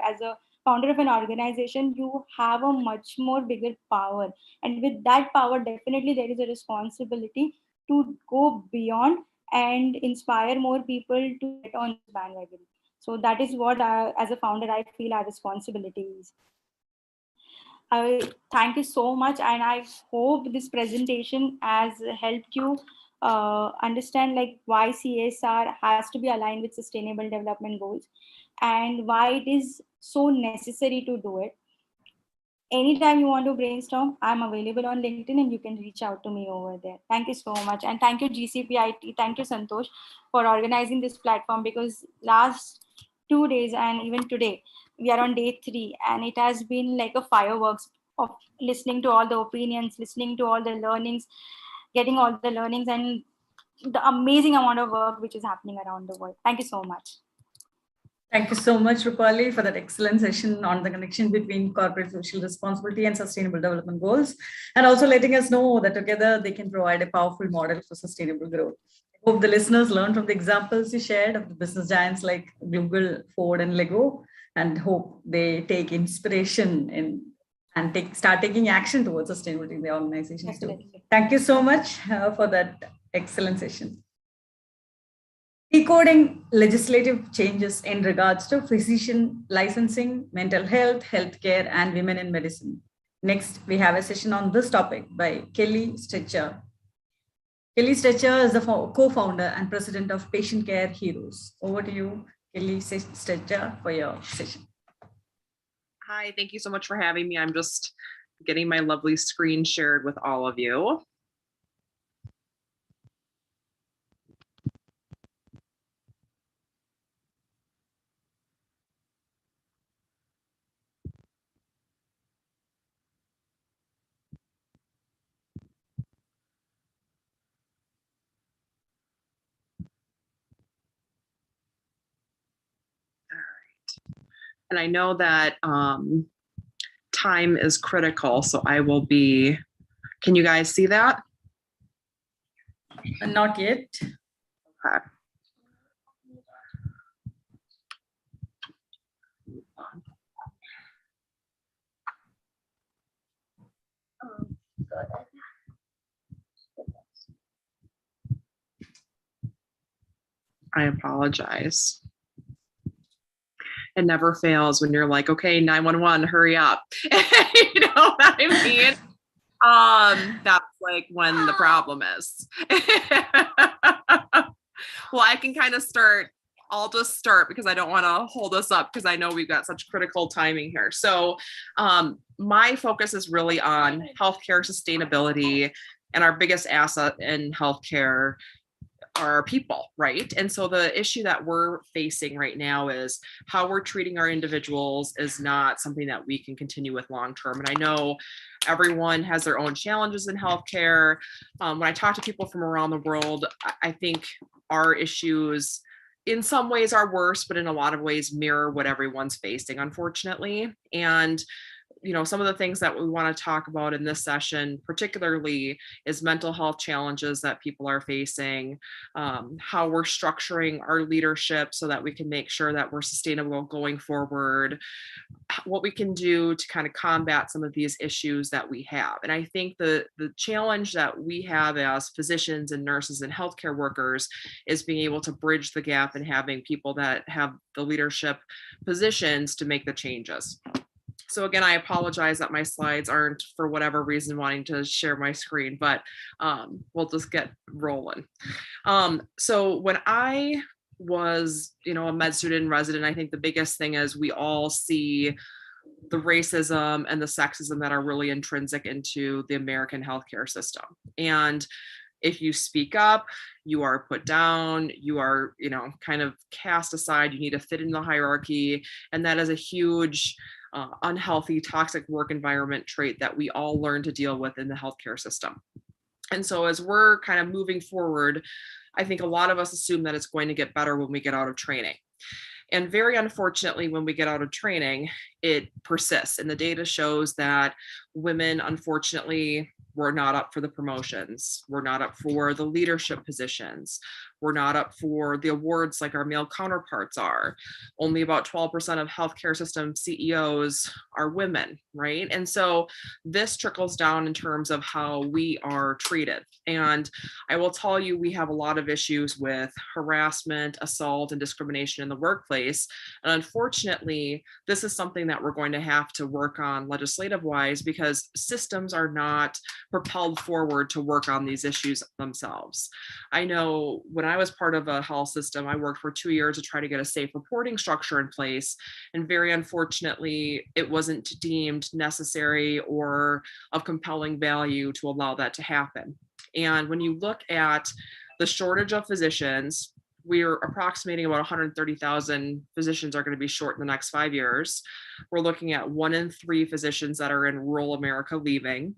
of an organization, you have a much more bigger power. And with that power, definitely there is a responsibility to go beyond and inspire more people to get on this bandwagon. So that is what as a founder, I feel our responsibility is. I thank you so much, and I hope this presentation has helped you understand like why CSR has to be aligned with sustainable development goals and why it is so necessary to do it. Anytime you want to brainstorm, I'm available on LinkedIn and you can reach out to me over there. Thank you so much. And thank you GCPIT, thank you Santosh for organizing this platform, because last 2 days and even today, we are on day 3 and it has been like a fireworks of listening to all the opinions, listening to all the learnings, getting all the learnings and the amazing amount of work which is happening around the world. Thank you so much. Thank you so much, Rupali, for that excellent session on the connection between corporate social responsibility and sustainable development goals, and also letting us know that together they can provide a powerful model for sustainable growth. I hope the listeners learned from the examples you shared of the business giants like Google, Ford, and Lego, and hope they take inspiration and start taking action towards sustainability in their organizations too. Thank you so much for that excellent session. Decoding legislative changes in regards to physician licensing, mental health, healthcare, and women in medicine. Next, we have a session on this topic by Kelly Stretcher. Kelly Stretcher is the co-founder and president of Patient Care Heroes. Over to you, Kelly Stretcher, for your session. Hi, thank you so much for having me. I'm just getting my lovely screen shared with all of you. And I know that time is critical, so I will be, can you guys see that? Not yet. Okay. I apologize. It never fails when you're like, okay, 911, hurry up. You know what I mean? That's like when the problem is. Well, I can kind of start. I'll just start because I don't want to hold us up because I know we've got such critical timing here. So my focus is really on healthcare sustainability, and our biggest asset in healthcare are people, right? And so the issue that we're facing right now is how we're treating our individuals is not something that we can continue with long term. And I know everyone has their own challenges in healthcare. When I talk to people from around the world, I think our issues in some ways are worse, but in a lot of ways mirror what everyone's facing, unfortunately. And you know, some of the things that we want to talk about in this session particularly is mental health challenges that people are facing, how we're structuring our leadership so that we can make sure that we're sustainable going forward, what we can do to kind of combat some of these issues that we have. And I think the challenge that we have as physicians and nurses and healthcare workers is being able to bridge the gap and having people that have the leadership positions to make the changes. So again, I apologize that my slides aren't, for whatever reason, wanting to share my screen, but we'll just get rolling. So when I was, a med student and resident, I think the biggest thing is we all see the racism and the sexism that are really intrinsic into the American healthcare system. And if you speak up, you are put down, you are, kind of cast aside, you need to fit in the hierarchy. And that is a huge unhealthy, toxic work environment trait that we all learn to deal with in the healthcare system. And so as we're kind of moving forward, I think a lot of us assume that it's going to get better when we get out of training. And very unfortunately, when we get out of training, it persists. And the data shows that women, unfortunately, we're not up for the promotions. We're not up for the leadership positions. We're not up for the awards like our male counterparts are. Only about 12% of healthcare system CEOs are women, right? And so this trickles down in terms of how we are treated. And I will tell you, we have a lot of issues with harassment, assault, and discrimination in the workplace. And unfortunately, this is something that we're going to have to work on legislative-wise because systems are not propelled forward to work on these issues themselves. I know when I was part of a health system, I worked for 2 years to try to get a safe reporting structure in place. And very unfortunately, it wasn't deemed necessary or of compelling value to allow that to happen. And when you look at the shortage of physicians, we're approximating about 130,000 physicians are going to be short in the next 5 years. We're looking at 1 in 3 physicians that are in rural America leaving.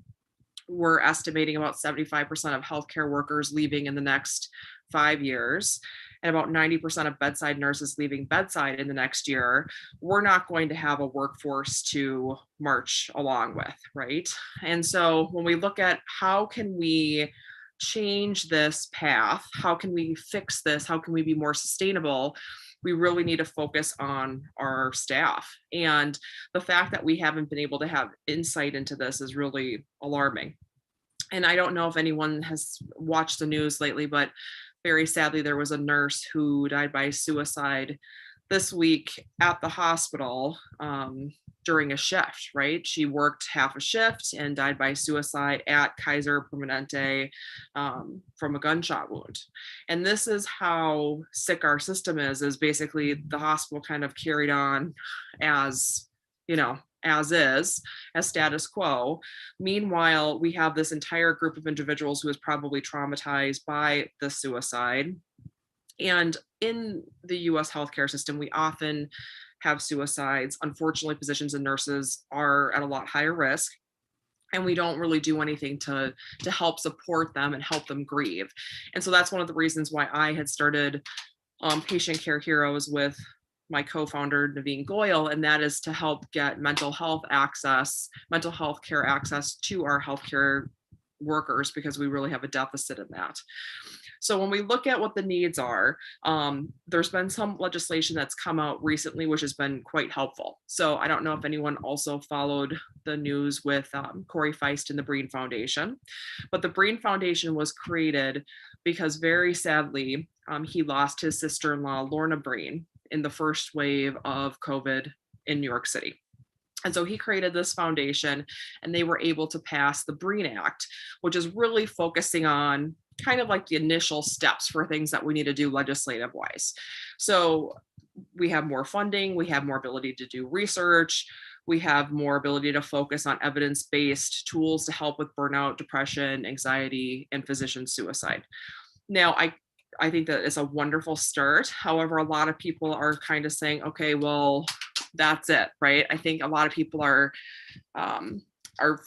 We're estimating about 75% of healthcare workers leaving in the next 5 years, and about 90% of bedside nurses leaving bedside in the next year. We're not going to have a workforce to march along with, right? And so when we look at how can we change this path, how can we fix this, how can we be more sustainable, we really need to focus on our staff. And the fact that we haven't been able to have insight into this is really alarming. And I don't know if anyone has watched the news lately, but very sadly, there was a nurse who died by suicide this week at the hospital during a shift, right? She worked half a shift and died by suicide at Kaiser Permanente from a gunshot wound. And this is how sick our system is basically the hospital kind of carried on as, as status quo. Meanwhile, we have this entire group of individuals who is probably traumatized by the suicide. And in the US healthcare system, we often have suicides. Unfortunately, physicians and nurses are at a lot higher risk, and we don't really do anything to help support them and help them grieve. And so that's one of the reasons why I had started Patient Care Heroes with my co-founder Naveen Goyal, and that is to help get mental health care access to our healthcare workers, because we really have a deficit in that. So when we look at what the needs are, there's been some legislation that's come out recently, which has been quite helpful. So I don't know if anyone also followed the news with Corey Feist and the Breen Foundation, but the Breen Foundation was created because very sadly, he lost his sister-in-law, Lorna Breen, in the first wave of COVID in New York City. And so he created this foundation, and they were able to pass the Breen Act, which is really focusing on kind of like the initial steps for things that we need to do legislative wise. So we have more funding, we have more ability to do research, we have more ability to focus on evidence-based tools to help with burnout, depression, anxiety, and physician suicide. Now, I think that it's a wonderful start. However, a lot of people are kind of saying, okay, well, that's it, right? I think a lot of people are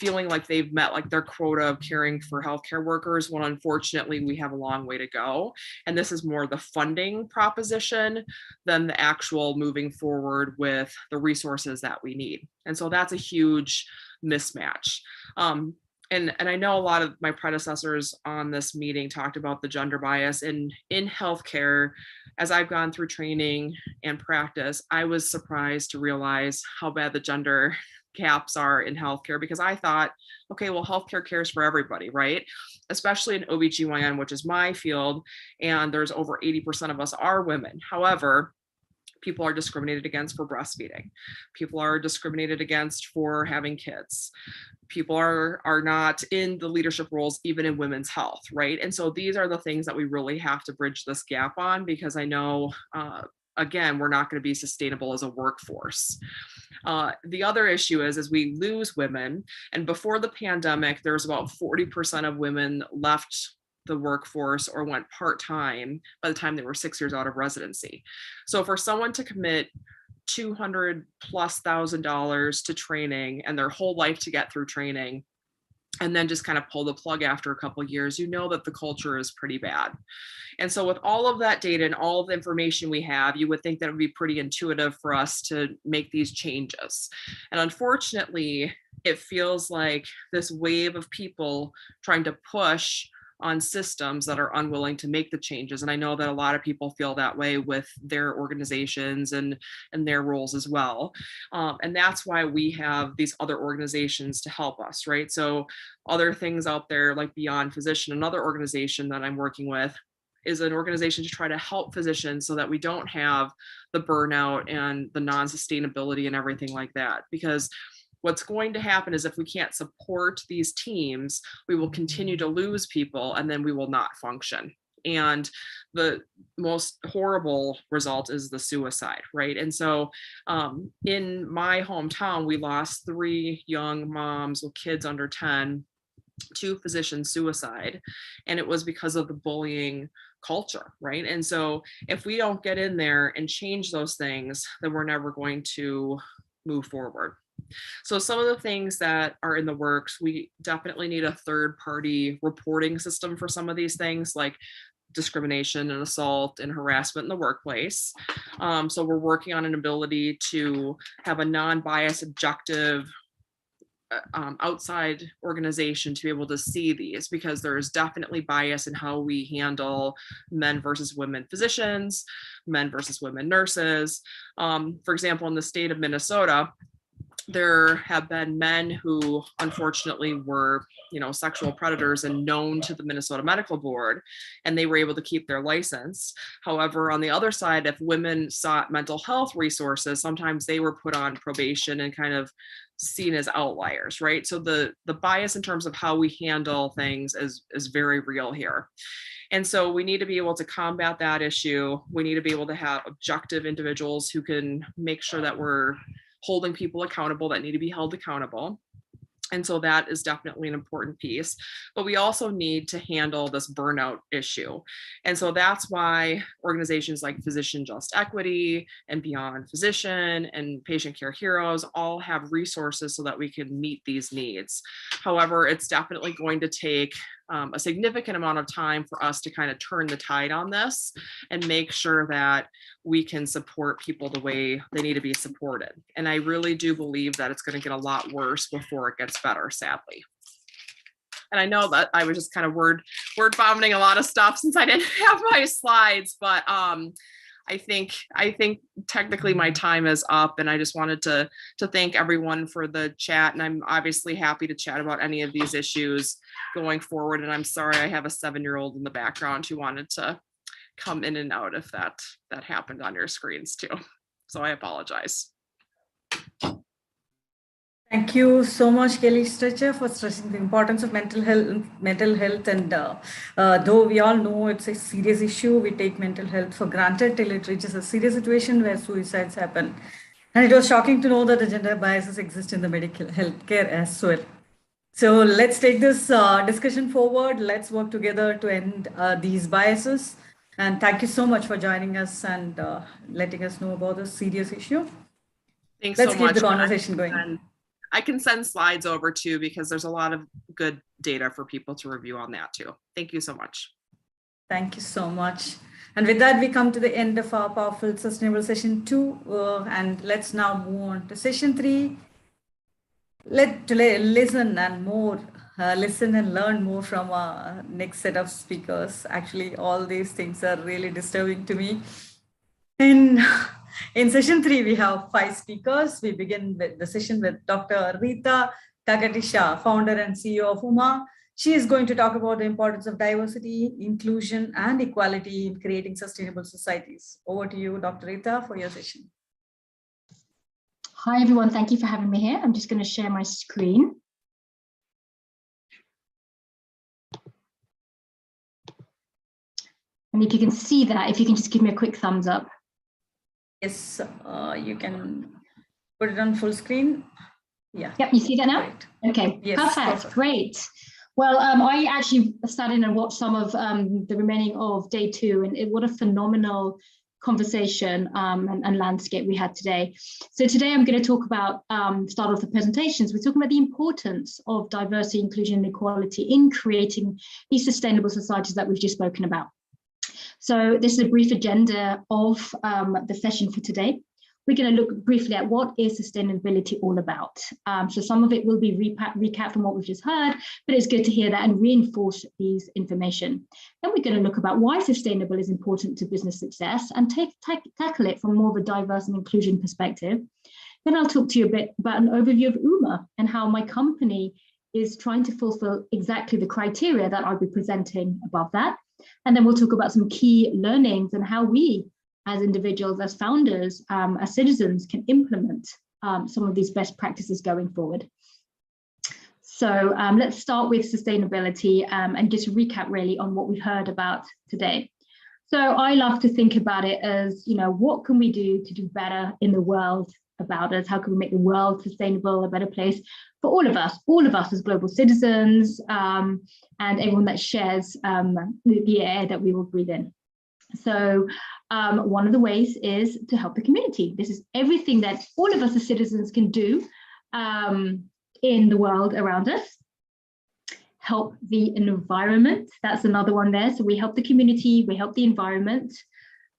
feeling like they've met like their quota of caring for healthcare workers, when unfortunately we have a long way to go. And this is more the funding proposition than the actual moving forward with the resources that we need. And so that's a huge mismatch. And I know a lot of my predecessors on this meeting talked about the gender bias in healthcare. As I've gone through training and practice, I was surprised to realize how bad the gender gaps are in healthcare, because I thought, okay, well, healthcare cares for everybody, right? Especially in OBGYN, which is my field, and there's over 80% of us are women. However, people are discriminated against for breastfeeding. People are discriminated against for having kids. People are not in the leadership roles, even in women's health, right? And so these are the things that we really have to bridge this gap on, because I know, again, we're not going to be sustainable as a workforce. The other issue is we lose women, and before the pandemic, there was about 40% of women left the workforce or went part-time by the time they were 6 years out of residency. So for someone to commit $200,000+ to training and their whole life to get through training, and then just kind of pull the plug after a couple of years, you know that the culture is pretty bad. And so with all of that data and all of the information we have, you would think that it would be pretty intuitive for us to make these changes. And unfortunately, it feels like this wave of people trying to push on systems that are unwilling to make the changes. And I know that a lot of people feel that way with their organizations and their roles as well. And that's why we have these other organizations to help us, right? So other things out there like Beyond Physician, another organization that I'm working with, is an organization to try to help physicians so that we don't have the burnout and the non-sustainability and everything like that. Because what's going to happen is if we can't support these teams, we will continue to lose people, and then we will not function. And the most horrible result is the suicide, right? And so in my hometown, we lost 3 young moms with kids under 10 to physician suicide. And it was because of the bullying culture, right? And so if we don't get in there and change those things, then we're never going to move forward. So some of the things that are in the works, we definitely need a third-party reporting system for some of these things, like discrimination and assault and harassment in the workplace. So we're working on an ability to have a non-biased, objective, outside organization to be able to see these, because there is definitely bias in how we handle men versus women physicians, men versus women nurses. For example, in the state of Minnesota, there have been men who unfortunately were, sexual predators and known to the Minnesota Medical Board, and they were able to keep their license. However, on the other side, if women sought mental health resources, sometimes they were put on probation and kind of seen as outliers, right? So the bias in terms of how we handle things is very real here. And so we need to be able to combat that issue. We need to be able to have objective individuals who can make sure that we're holding people accountable that need to be held accountable. And so that is definitely an important piece. But we also need to handle this burnout issue. And so that's why organizations like Physician Just Equity and Beyond Physician and Patient Care Heroes all have resources so that we can meet these needs. However, it's definitely going to take a significant amount of time for us to kind of turn the tide on this and make sure that we can support people the way they need to be supported. And I really do believe that it's going to get a lot worse before it gets better, sadly. And I know that I was just kind of word vomiting a lot of stuff since I didn't have my slides, but I think technically my time is up, and I just wanted to thank everyone for the chat. And I'm obviously happy to chat about any of these issues going forward. And I'm sorry I have a 7-year-old in the background who wanted to come in and out if that happened on your screens too. So I apologize. Thank you so much, Kelly Stretcher, for stressing the importance of mental health. And though we all know it's a serious issue, we take mental health for granted till it reaches a serious situation where suicides happen. And it was shocking to know that the gender biases exist in the medical healthcare as well. So let's take this discussion forward. Let's work together to end these biases. And thank you so much for joining us and letting us know about this serious issue. Thanks Let's so keep much. the conversation going. I can send slides over too, because there's a lot of good data for people to review on that too. Thank you so much. Thank you so much. And with that, we come to the end of our powerful sustainable session 2. And let's now move on to session 3. Listen and learn more from our next set of speakers. Actually, all these things are really disturbing to me. In session 3, we have 5 speakers. We begin with the session with Dr. Rita Kagatisha, founder and CEO of UMA. She is going to talk about the importance of diversity, inclusion, and equality in creating sustainable societies. Over to you, Dr. Rita, for your session. Hi, everyone. Thank you for having me here. I'm just going to share my screen. And if you can see that, if you can just give me a quick thumbs up. Yes, you can put it on full screen. Yeah. Yep, you see that now? Great. Okay, Yes, perfect, great. Well, I actually sat in and watched some of the remaining of day 2, and what a phenomenal conversation and landscape we had today. So today I'm going to talk about, start off the presentations. We're talking about the importance of diversity, inclusion, and equality in creating these sustainable societies that we've just spoken about. So this is a brief agenda of the session for today. We're going to look briefly at what is sustainability all about. So some of it will be recap from what we've just heard, but it's good to hear that and reinforce these information. Then we're going to look about why sustainable is important to business success and tackle it from more of a diverse and inclusion perspective. Then I'll talk to you a bit about an overview of UMA and how my company is trying to fulfill exactly the criteria that I'll be presenting above that. And then we'll talk about some key learnings and how we as individuals, as founders, as citizens can implement some of these best practices going forward. So let's start with sustainability and just recap really on what we've heard about today. So I love to think about it as, what can we do to do better in the world about us? How can we make the world sustainable, a better place for all of us as global citizens and everyone that shares the air that we will breathe in. So one of the ways is to help the community. This is everything that all of us as citizens can do in the world around us. Help the environment, that's another one there. So we help the community, we help the environment.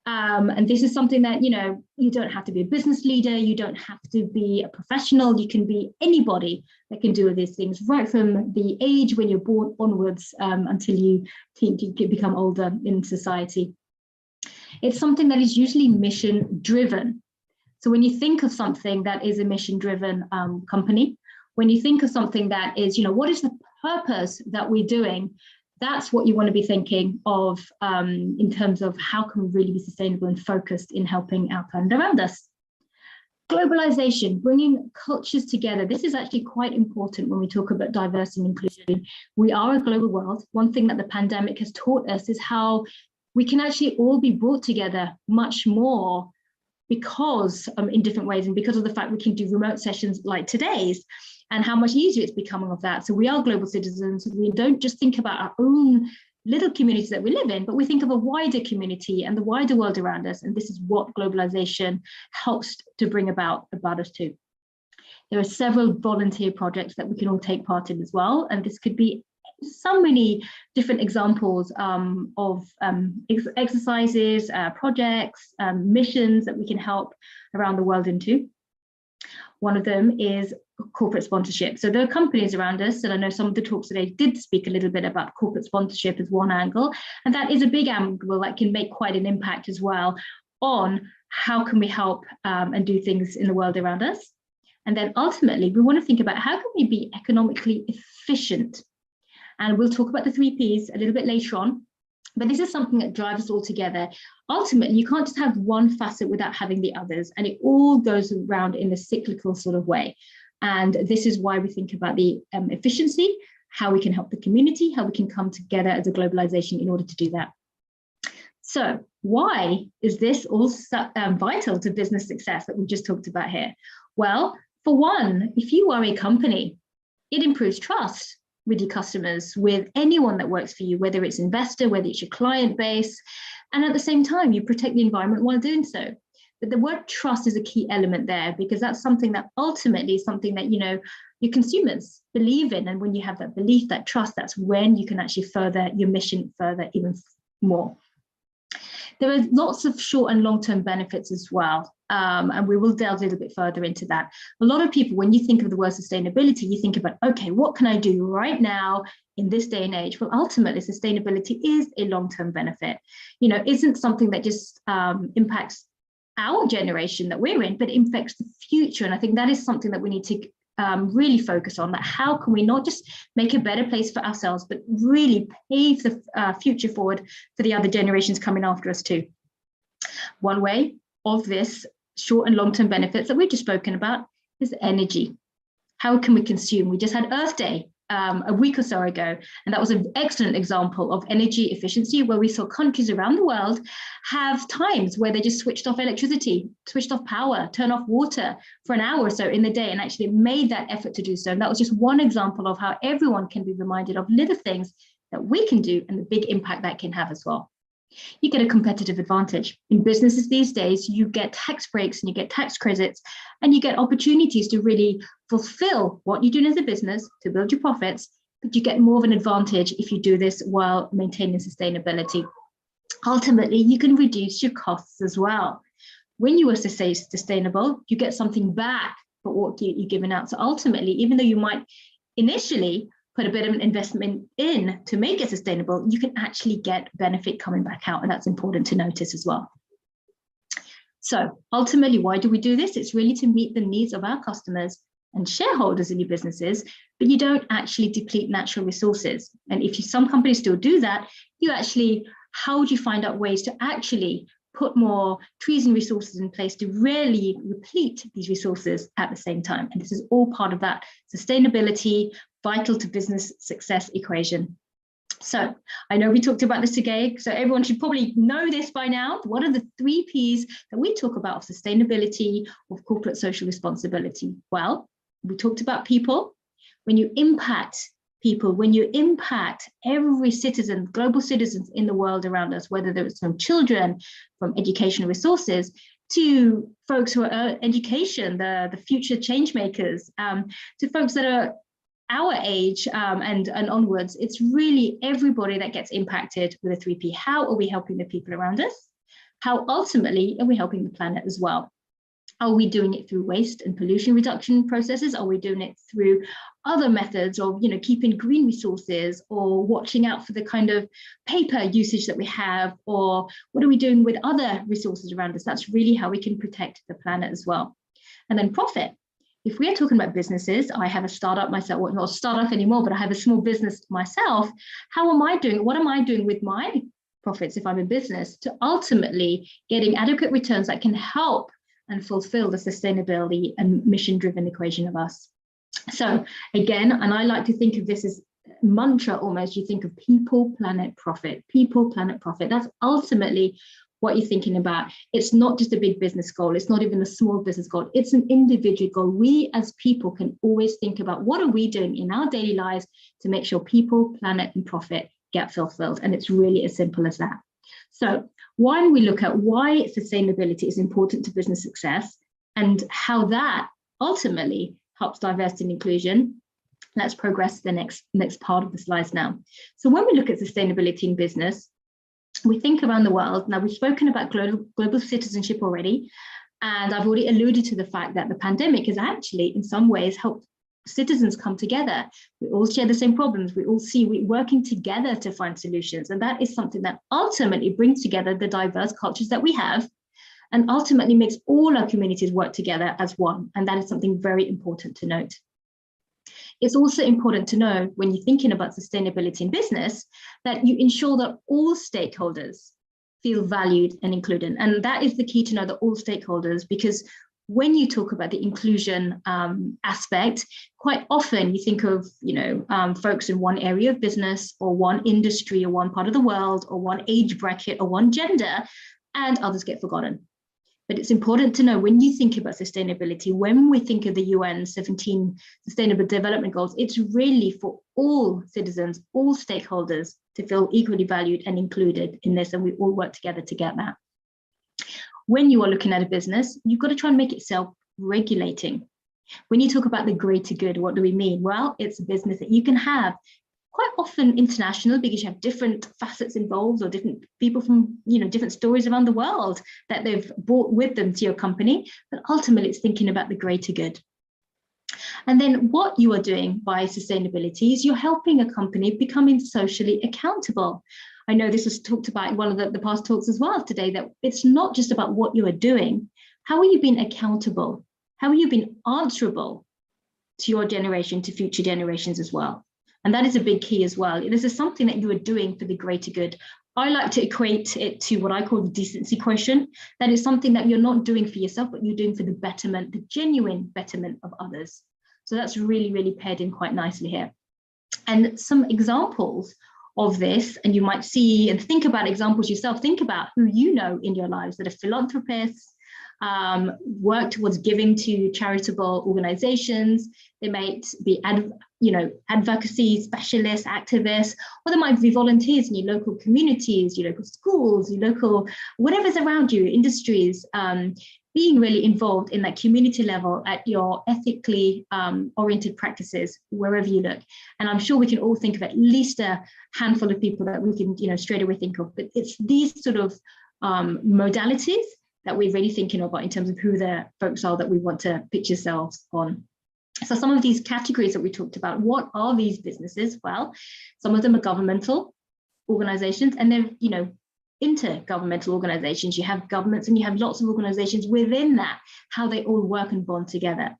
And this is something that, you don't have to be a business leader, you don't have to be a professional, you can be anybody that can do these things, right from the age when you're born onwards until you become older in society. It's something that is usually mission driven. So when you think of something that is a mission driven company, when you think of something that is, what is the purpose that we're doing? That's what you want to be thinking of in terms of how can we really be sustainable and focused in helping our planet around us. Globalization, bringing cultures together. This is actually quite important when we talk about diversity and inclusion. We are a global world. One thing that the pandemic has taught us is how we can actually all be brought together much more because in different ways, and because of the fact we can do remote sessions like today's, and how much easier it's becoming of that. So we are global citizens. We don't just think about our own little communities that we live in, but we think of a wider community and the wider world around us. And this is what globalization helps to bring about us too. There are several volunteer projects that we can all take part in as well. And this could be so many different examples of exercises, projects, missions that we can help around the world into. One of them is corporate sponsorship. So there are companies around us, and I know some of the talks today did speak a little bit about corporate sponsorship as one angle, and that is a big angle that can make quite an impact as well on how can we help and do things in the world around us. And then ultimately, we want to think about how can we be economically efficient. And we'll talk about the 3 Ps a little bit later on, but this is something that drives us all together. Ultimately, you can't just have one facet without having the others, and it all goes around in a cyclical sort of way. And this is why we think about the efficiency, how we can help the community, how we can come together as a globalization in order to do that. So why is this all vital to business success that we just talked about here? Well, for one, if you are a company, it improves trust with your customers, with anyone that works for you, whether it's investor, whether it's your client base, and at the same time, you protect the environment while doing so. But the word trust is a key element there, because that's something that ultimately is something that, you know, your consumers believe in. And when you have that belief, that trust, that's when you can actually further your mission further even more. There are lots of short and long-term benefits as well, and we will delve a little bit further into that. A lot of people, when you think of the word sustainability, you think about, okay, what can I do right now in this day and age? Well, ultimately, sustainability is a long-term benefit. You know, isn't something that just impacts our generation that we're in, but it impacts the future. And I think that is something that we need to really focus on, that how can we not just make a better place for ourselves, but really pave the future forward for the other generations coming after us too. One way of this short and long-term benefits that we've just spoken about is energy. How can we consume? We just had Earth Day a week or so ago, and that was an excellent example of energy efficiency, where we saw countries around the world have times where they just switched off electricity, switched off power, turned off water for an hour or so in the day, and actually made that effort to do so. And that was just one example of how everyone can be reminded of little things that we can do and the big impact that can have as well. You get a competitive advantage. In businesses these days, you get tax breaks and you get tax credits, and you get opportunities to really fulfill what you're doing as a business to build your profits, but you get more of an advantage if you do this while maintaining sustainability. Ultimately, you can reduce your costs as well. When you are sustainable, you get something back for what you're giving out. So ultimately, even though you might initially put a bit of an investment in to make it sustainable, you can actually get benefit coming back out. And that's important to notice as well. So ultimately, why do we do this? It's really to meet the needs of our customers and shareholders in your businesses, but you don't actually deplete natural resources. And if some companies still do that, how would you find out ways to actually put more trees and resources in place to really replete these resources at the same time? And this is all part of that sustainability, vital to business success equation. So I know we talked about this today, so everyone should probably know this by now. What are the 3 Ps that we talk about of sustainability, of corporate social responsibility? Well, we talked about people. When you impact people, when you impact every citizen, global citizens in the world around us, whether it's from children, from educational resources, to folks who are education, the future change makers, to folks that are our age and onwards, it's really everybody that gets impacted with a 3 P. How are we helping the people around us? How ultimately are we helping the planet as well? Are we doing it through waste and pollution reduction processes? Are we doing it through other methods of, keeping green resources, or watching out for the kind of paper usage that we have? Or what are we doing with other resources around us? That's really how we can protect the planet as well. And then profit. If we are talking about businesses, I have a startup myself, well, not a startup anymore, but I have a small business myself. How am I doing? What am I doing with my profits if I'm in business to ultimately getting adequate returns that can help and fulfill the sustainability and mission-driven equation of us? So again, and I like to think of this as mantra almost, you think of people, planet, profit, people, planet, profit. That's ultimately what you're thinking about. It's not just a big business goal. It's not even a small business goal. It's an individual goal. We as people can always think about what are we doing in our daily lives to make sure people, planet, and profit get fulfilled. And it's really as simple as that. So why we look at why sustainability is important to business success and how that ultimately helps diversity and inclusion. Let's progress to the next part of the slides now. So when we look at sustainability in business, we think around the world. Now, we've spoken about global citizenship already, and I've already alluded to the fact that the pandemic has actually, in some ways, helped citizens come together. We all share the same problems. We're working together to find solutions. And that is something that ultimately brings together the diverse cultures that we have and ultimately makes all our communities work together as one. And that is something very important to note. It's also important to know when you're thinking about sustainability in business that you ensure that all stakeholders feel valued and included. And that is the key to know, that all stakeholders, because when you talk about the inclusion aspect, quite often you think of, folks in one area of business or one industry or one part of the world or one age bracket or one gender, and others get forgotten. But it's important to know when you think about sustainability, when we think of the UN 17 Sustainable Development Goals, it's really for all citizens, all stakeholders to feel equally valued and included in this, and we all work together to get that. When you are looking at a business, you've got to try and make it self-regulating. When you talk about the greater good, what do we mean? Well, it's a business that you can have quite often international, because you have different facets involved or different people from different stories around the world that they've brought with them to your company, but ultimately it's thinking about the greater good. And then what you are doing by sustainability is you're helping a company becoming socially accountable. I know this was talked about in one of the past talks as well today, that it's not just about what you are doing. How are you being accountable? How are you being answerable to your generation, to future generations as well? And that is a big key as well. This is something that you are doing for the greater good. I like to equate it to what I call the decency quotient. That is something that you're not doing for yourself, but you're doing for the betterment, the genuine betterment of others. So that's really, really paired in quite nicely here. And some examples of this, and you might see and think about examples yourself, think about who you know in your lives that are philanthropists, work towards giving to charitable organizations. They might be advocacy specialists, activists, or they might be volunteers in your local communities, your local schools, your local, whatever's around you, industries, being really involved in that community level at your ethically oriented practices, wherever you look. And I'm sure we can all think of at least a handful of people that we can, straight away think of, but it's these sort of modalities that we're really thinking about in terms of who the folks are that we want to pitch ourselves on. So some of these categories that we talked about, what are these businesses? Well, some of them are governmental organizations, and they're, intergovernmental organizations. You have governments and you have lots of organizations within that, how they all work and bond together.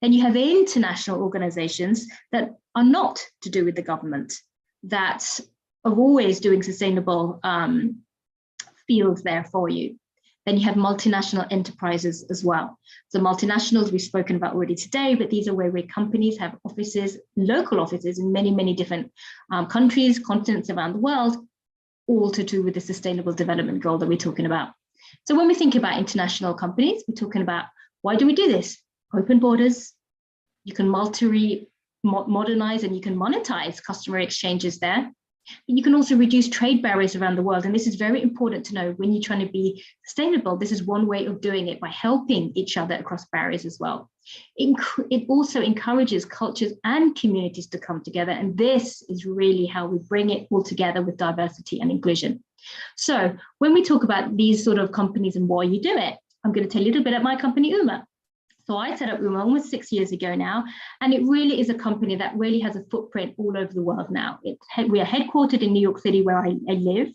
Then you have international organizations that are not to do with the government, that are always doing sustainable fields there for you. Then you have multinational enterprises as well. So multinationals we've spoken about already today, but these are where companies have offices, local offices in many, many different countries, continents around the world, all to do with the sustainable development goal that we're talking about. So when we think about international companies, we're talking about, why do we do this? Open borders, you can modernize and you can monetize customer exchanges there. You can also reduce trade barriers around the world. And this is very important to know when you're trying to be sustainable. This is one way of doing it, by helping each other across barriers as well. It also encourages cultures and communities to come together. And this is really how we bring it all together with diversity and inclusion. So when we talk about these sort of companies and why you do it, I'm going to tell you a little bit about my company, UMA. So I set up UMA almost 6 years ago now, and it really is a company that really has a footprint all over the world now. We are headquartered in New York City, where I live,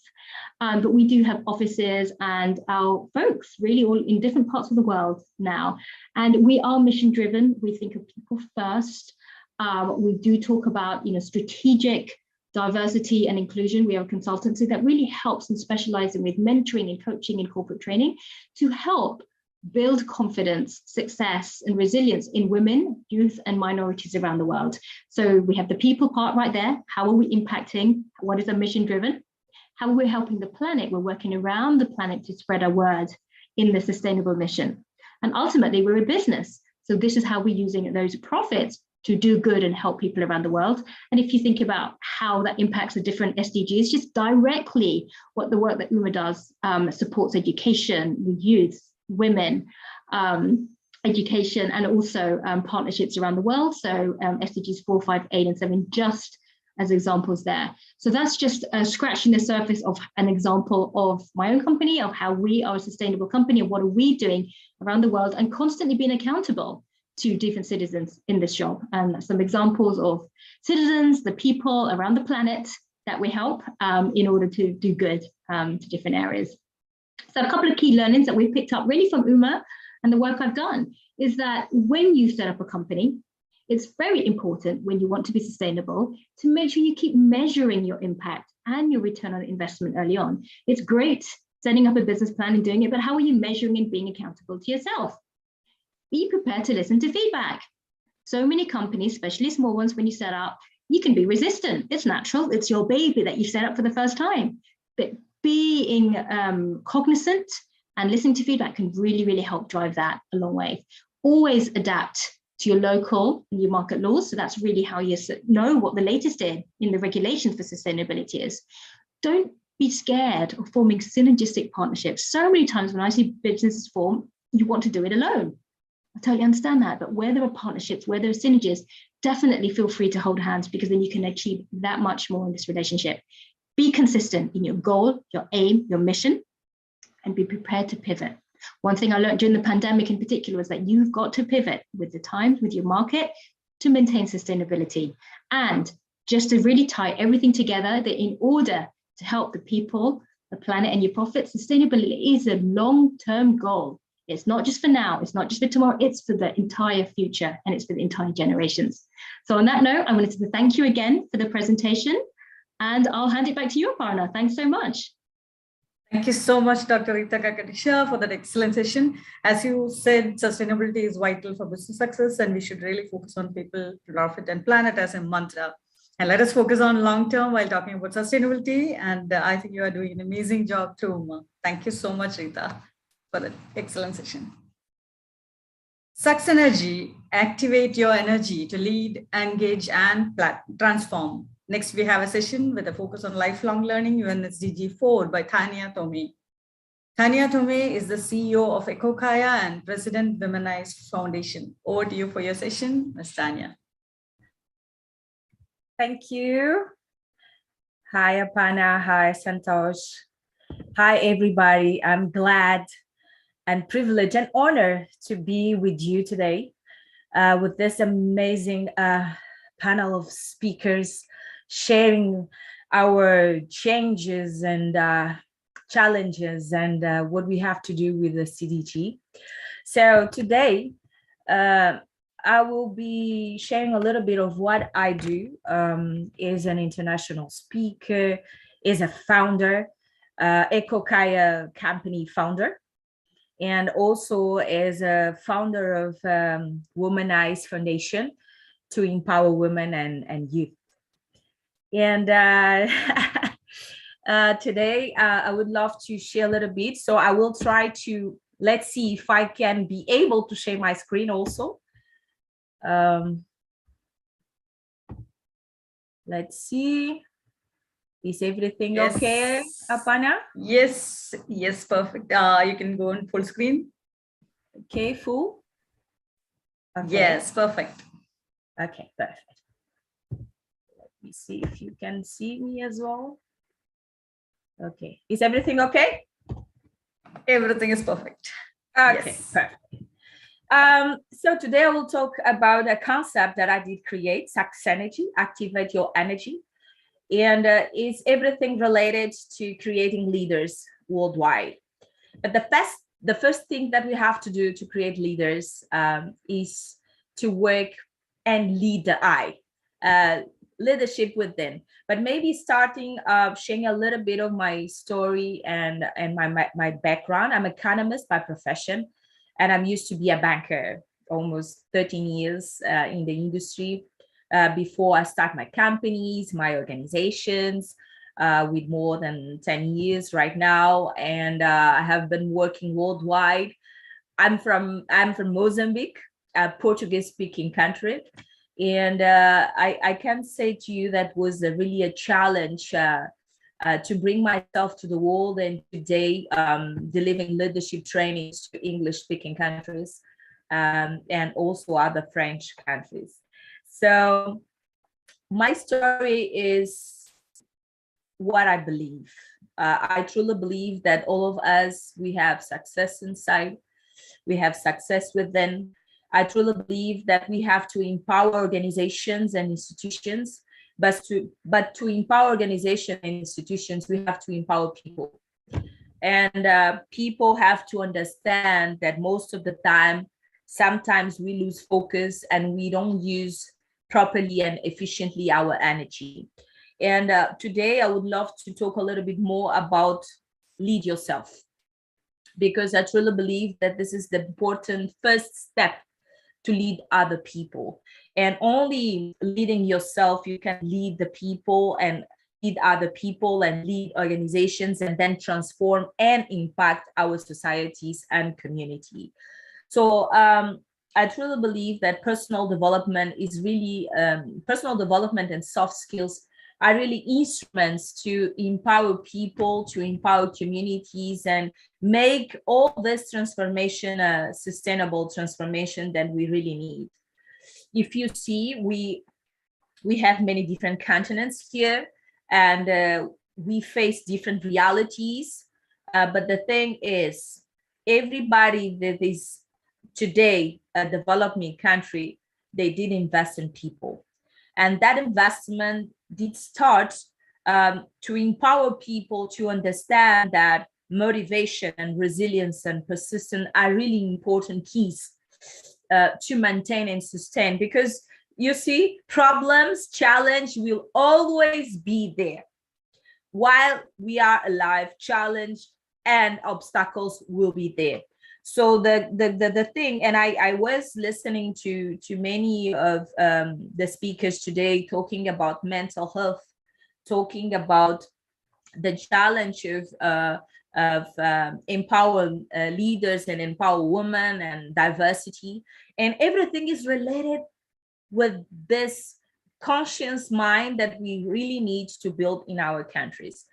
but we do have offices and our folks really all in different parts of the world now. And we are mission driven. We think of people first. We do talk about strategic diversity and inclusion. We have a consultancy that really helps and specializes with mentoring and coaching and corporate training to help build confidence, success, and resilience in women, youth, and minorities around the world. So we have the people part right there. How are we impacting? What is our mission driven? How are we helping the planet? We're working around the planet to spread our word in the sustainable mission. And ultimately, we're a business. So this is how we're using those profits to do good and help people around the world. And if you think about how that impacts the different SDGs, just directly what the work that UMA does supports education, the youth, women, education, and also partnerships around the world. So SDGs 4, 5, 8, and 7, just as examples there. So that's just scratching the surface of an example of my own company, of how we are a sustainable company, and what are we doing around the world, and constantly being accountable to different citizens in this job. And some examples of citizens, the people around the planet that we help in order to do good to different areas. So a couple of key learnings that we've picked up really from Uma and the work I've done is that when you set up a company, it's very important when you want to be sustainable to make sure you keep measuring your impact and your return on investment early on. It's great setting up a business plan and doing it, but how are you measuring and being accountable to yourself? Be prepared to listen to feedback. So many companies, especially small ones, when you set up, you can be resistant. It's natural. It's your baby that you set up for the first time. But being cognizant and listening to feedback can really, really help drive that a long way. Always adapt to your local and your market laws. So that's really how you know what the latest in the regulations for sustainability is. Don't be scared of forming synergistic partnerships. So many times when I see businesses form, you want to do it alone. I totally understand that, but where there are partnerships, where there are synergies, definitely feel free to hold hands, because then you can achieve that much more in this relationship. Be consistent in your goal, your aim, your mission, and be prepared to pivot. One thing I learned during the pandemic in particular was that you've got to pivot with the times, with your market, to maintain sustainability. And just to really tie everything together, that in order to help the people, the planet, and your profit, sustainability is a long-term goal. It's not just for now, it's not just for tomorrow, it's for the entire future, and it's for the entire generations. So on that note, I wanted to thank you again for the presentation, and I'll hand it back to you, Aparna. Thanks so much. Thank you so much, Dr. Rita Kakadisha, for that excellent session. As you said, sustainability is vital for business success, and we should really focus on people, profit, and planet as a mantra. And let us focus on long-term while talking about sustainability. And I think you are doing an amazing job too. Thank you so much, Rita, for that excellent session. Success Energy, activate your energy to lead, engage, and transform. Next, we have a session with a focus on lifelong learning, UNSDG 4 by Tanya Tomei. Tanya Tomei is the CEO of EcoKaya and President Womenize Foundation. Over to you for your session, Ms. Tanya. Thank you. Hi, Aparna. Hi, Santosh. Hi, everybody. I'm glad and privileged and honored to be with you today with this amazing panel of speakers sharing our changes and challenges and what we have to do with the CDG. So today, I will be sharing a little bit of what I do as an international speaker, as a founder, EcoKaya company founder, and also as a founder of Womenize Foundation to empower women and youth. And today, I would love to share a little bit. So I will try to, let's see if I can be able to share my screen also. Let's see. Is everything okay, Aparna? Yes, yes, perfect. You can go on full screen. Okay, full? Okay. Yes, perfect. Okay, perfect. Let me see if you can see me as well. Okay, is everything okay? Everything is perfect. Okay, yes. Perfect. So today I will talk about a concept that I did create, Success Energy, activate your energy. And is everything related to creating leaders worldwide. But the first thing that we have to do to create leaders is to work and lead the eye, leadership within. But maybe starting sharing a little bit of my story and my background. I'm an economist by profession, and I'm used to be a banker, almost 13 years in the industry. Before I start my companies, my organizations, with more than 10 years right now, and I have been working worldwide. I'm from Mozambique, a Portuguese-speaking country, and I can say to you that was really a challenge to bring myself to the world, and today delivering leadership trainings to English-speaking countries. and also other French countries. So my story is what I believe. I truly believe that all of us, we have success inside, we have success within. I truly believe that we have to empower organizations and institutions, but to empower organizations and institutions, we have to empower people. And people have to understand that most of the time, sometimes we lose focus and we don't use properly and efficiently our energy. And today I would love to talk a little bit more about lead yourself, because I truly believe that this is the important first step to lead other people. And only leading yourself, you can lead the people and lead other people and lead organizations, and then transform and impact our societies and community. So I truly believe that personal development is really, personal development and soft skills are really instruments to empower people, to empower communities, and make all this transformation a sustainable transformation that we really need. If you see, we have many different continents here, and we face different realities. But the thing is, everybody that is today a developing country, they did invest in people. And that investment did start to empower people to understand that motivation and resilience and persistence are really important keys to maintain and sustain. Because you see, problems, challenge will always be there. While we are alive, challenge and obstacles will be there. So the thing, and I was listening to many of the speakers today talking about mental health, talking about the challenge of empower leaders and empower women and diversity, and everything is related with this conscious mind that we really need to build in our countries.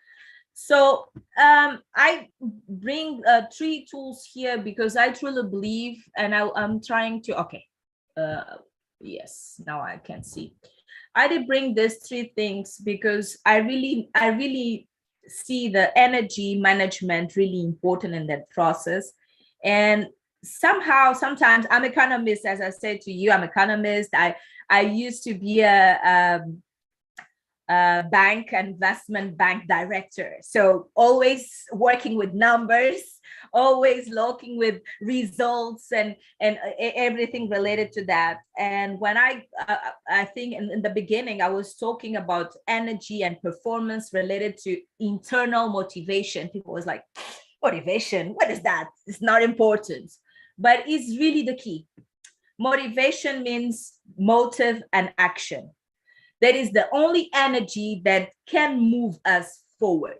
So I bring 3 tools here because I truly believe, and I'm trying to, okay, yes, now I can see. I did bring these 3 things because I really see the energy management really important in that process. And somehow, sometimes I'm economist, as I said to you, I'm economist. I used to be a bank investment bank director, so always working with numbers, always looking with results and everything related to that. And when I think in the beginning I was talking about energy and performance related to internal motivation, people was like, motivation, what is that? It's not important, but it's really the key. Motivation means motive and action. That is the only energy that can move us forward.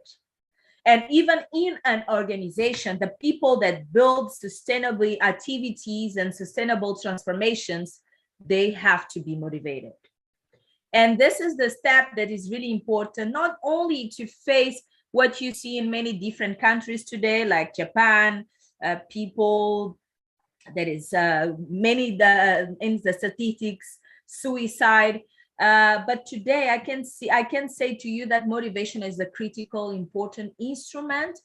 And even in an organization, the people that build sustainable activities and sustainable transformations, they have to be motivated. And this is the step that is really important, not only to face what you see in many different countries today, like Japan, people, there is many in the statistics, suicide. But today I can say to you that motivation is a critical, important instrument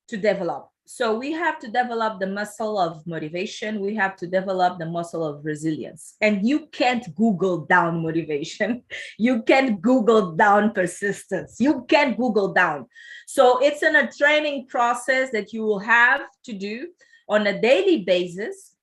to develop. So we have to develop the muscle of motivation. We have to develop the muscle of resilience. And you can't Google down motivation. You can't Google down persistence. You can't Google down. So it's in a training process that you will have to do on a daily basis,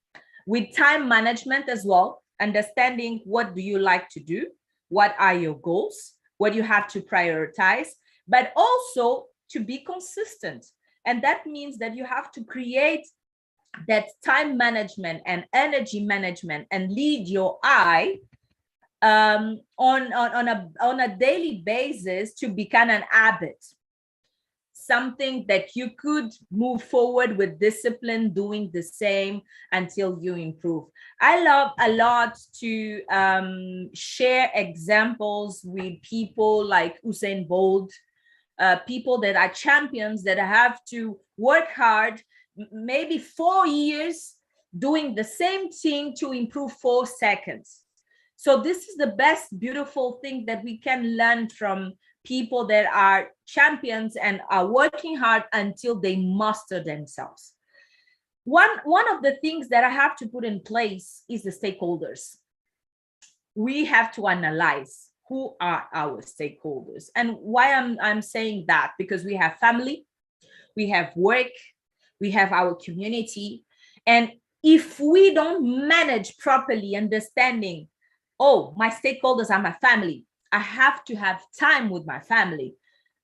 with time management as well, understanding what do you like to do, what are your goals, what you have to prioritize, but also to be consistent. And that means that you have to create that time management and energy management and lead your eye on a daily basis to become an habit. Something that you could move forward with discipline, doing the same until you improve. I love a lot to share examples with people like Usain Bolt, people that are champions that have to work hard, maybe 4 years doing the same thing to improve 4 seconds. So this is the best beautiful thing that we can learn from people that are champions and are working hard until they master themselves. One of the things that I have to put in place is the stakeholders. We have to analyze who are our stakeholders. And why I'm saying that, because we have family, we have work, we have our community. And if we don't manage properly, understanding, oh, my stakeholders are my family, I have to have time with my family,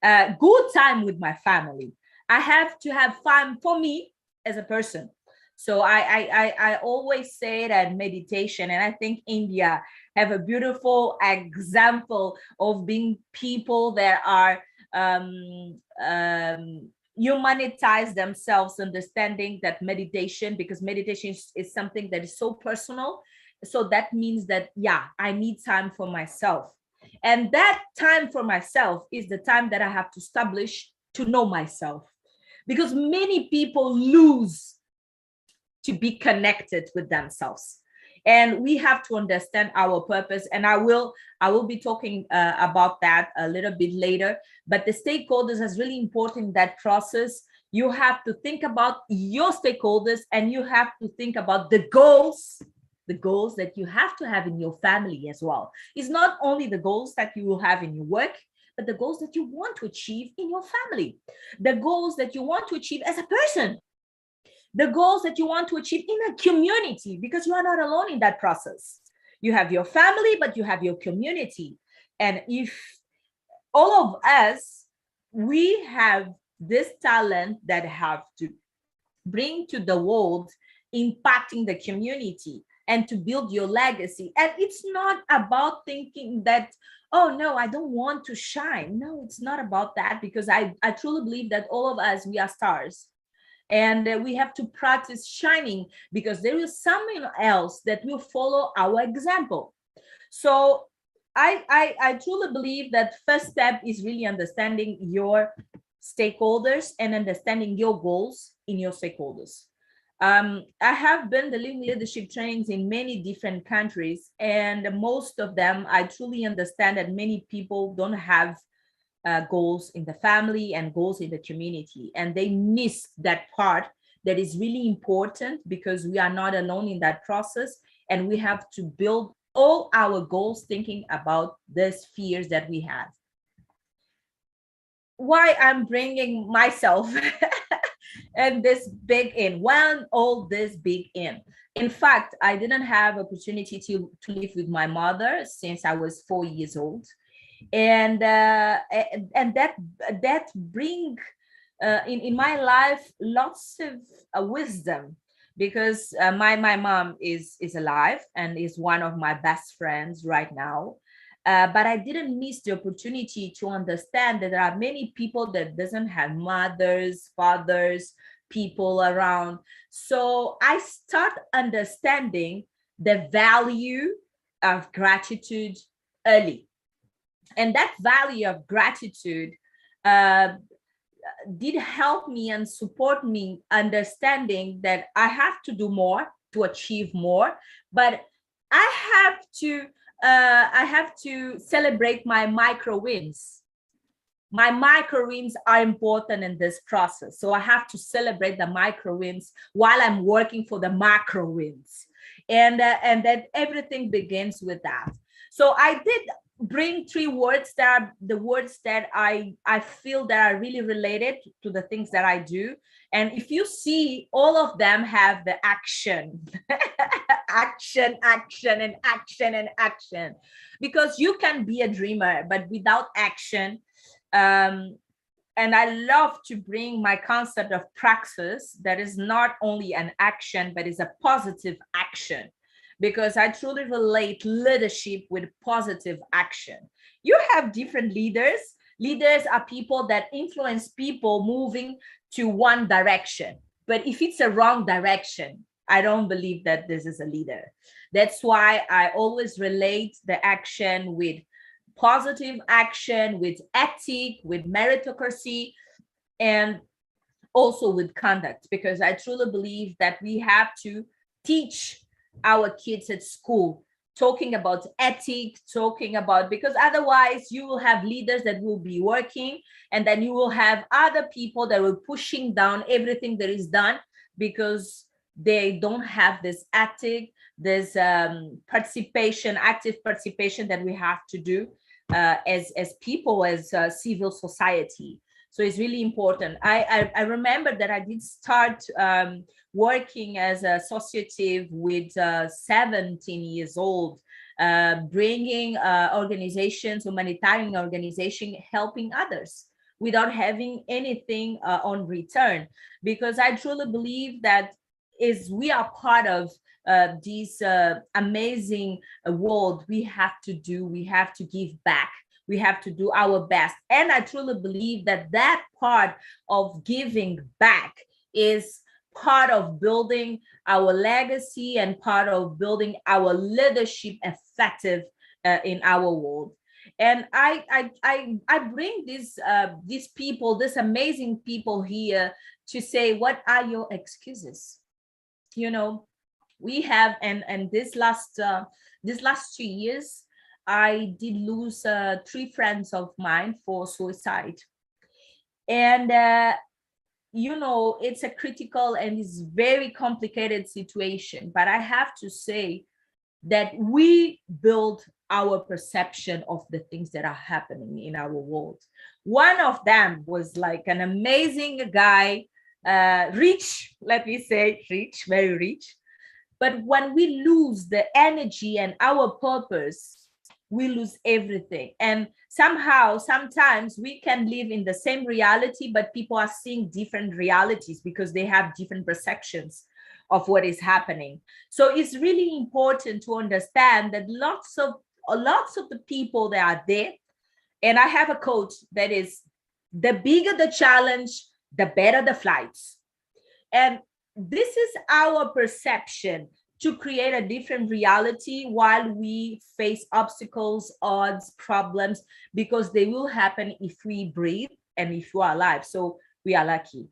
good time with my family. I have to have fun for me as a person. So I always say that meditation, and I think India have a beautiful example of being people that are humanitize themselves, understanding that meditation, because meditation is something that is so personal. So that means that, yeah, I need time for myself. And that time for myself is the time that I have to establish to know myself, because many people lose to be connected with themselves. And we have to understand our purpose. And I will be talking about that a little bit later. But the stakeholders is really important in that process. You have to think about your stakeholders, and you have to think about the goals that you have to have in your family as well. It's not only the goals that you will have in your work, but the goals that you want to achieve in your family, the goals that you want to achieve as a person, the goals that you want to achieve in a community, because you are not alone in that process. You have your family, but you have your community. And if all of us, we have this talent that have to bring to the world, impacting the community and to build your legacy. And it's not about thinking that, oh no, I don't want to shine. No, it's not about that, because I truly believe that all of us, we are stars. And we have to practice shining, because there is someone else that will follow our example. So I truly believe that first step is really understanding your stakeholders and understanding your goals in your stakeholders. I have been delivering leadership trainings in many different countries, and most of them, I truly understand that many people don't have goals in the family and goals in the community, and they miss that part that is really important, because we are not alone in that process, and we have to build all our goals thinking about the spheres that we have. Why I'm bringing myself and this big in, all this big in fact, I didn't have opportunity to live with my mother since I was 4 years old. And that bring in my life lots of wisdom, because my mom is alive and is one of my best friends right now. But I didn't miss the opportunity to understand that there are many people that doesn't have mothers, fathers, people around. So I start understanding the value of gratitude early. And that value of gratitude did help me and support me understanding that I have to do more to achieve more, but I have to celebrate my micro wins. My micro wins are important in this process. So I have to celebrate the micro wins while I'm working for the macro wins. And that everything begins with that. So I did bring 3 words that are the words that I feel that are really related to the things that I do. And if you see, all of them have the action, action, action, and action, and action, because you can be a dreamer, but without action. And I love to bring my concept of praxis, that is not only an action, but is a positive action, because I truly relate leadership with positive action. You have different leaders. Leaders are people that influence people moving to one direction. But if it's a wrong direction, I don't believe that this is a leader. That's why I always relate the action with positive action, with ethic, with meritocracy, and also with conduct, because I truly believe that we have to teach our kids at school, talking about ethics, talking about, because otherwise you will have leaders that will be working, and then you will have other people that will pushing down everything that is done because they don't have this ethic, this participation, active participation that we have to do as people, as civil society. So it's really important. I remember that I did start working as an associative with 17 years old, bringing organizations, humanitarian organization, helping others without having anything on return. Because I truly believe that is we are part of this amazing world. We have to give back. We have to do our best. And I truly believe that that part of giving back is part of building our legacy and part of building our leadership effective in our world. And I bring these people, these amazing people here to say, what are your excuses? You know, we have, and this last 2 years, I did lose 3 friends of mine for suicide. And, you know, it's a critical and it's very complicated situation. But I have to say that we build our perception of the things that are happening in our world. One of them was like an amazing guy, rich, let me say, rich, very rich. But when we lose the energy and our purpose, we lose everything. And somehow, sometimes we can live in the same reality, but people are seeing different realities because they have different perceptions of what is happening. So it's really important to understand that lots of the people that are there, and I have a quote that is, the bigger the challenge, the better the flights. And this is our perception to create a different reality while we face obstacles, odds, problems, because they will happen if we breathe and if we are alive. So we are lucky.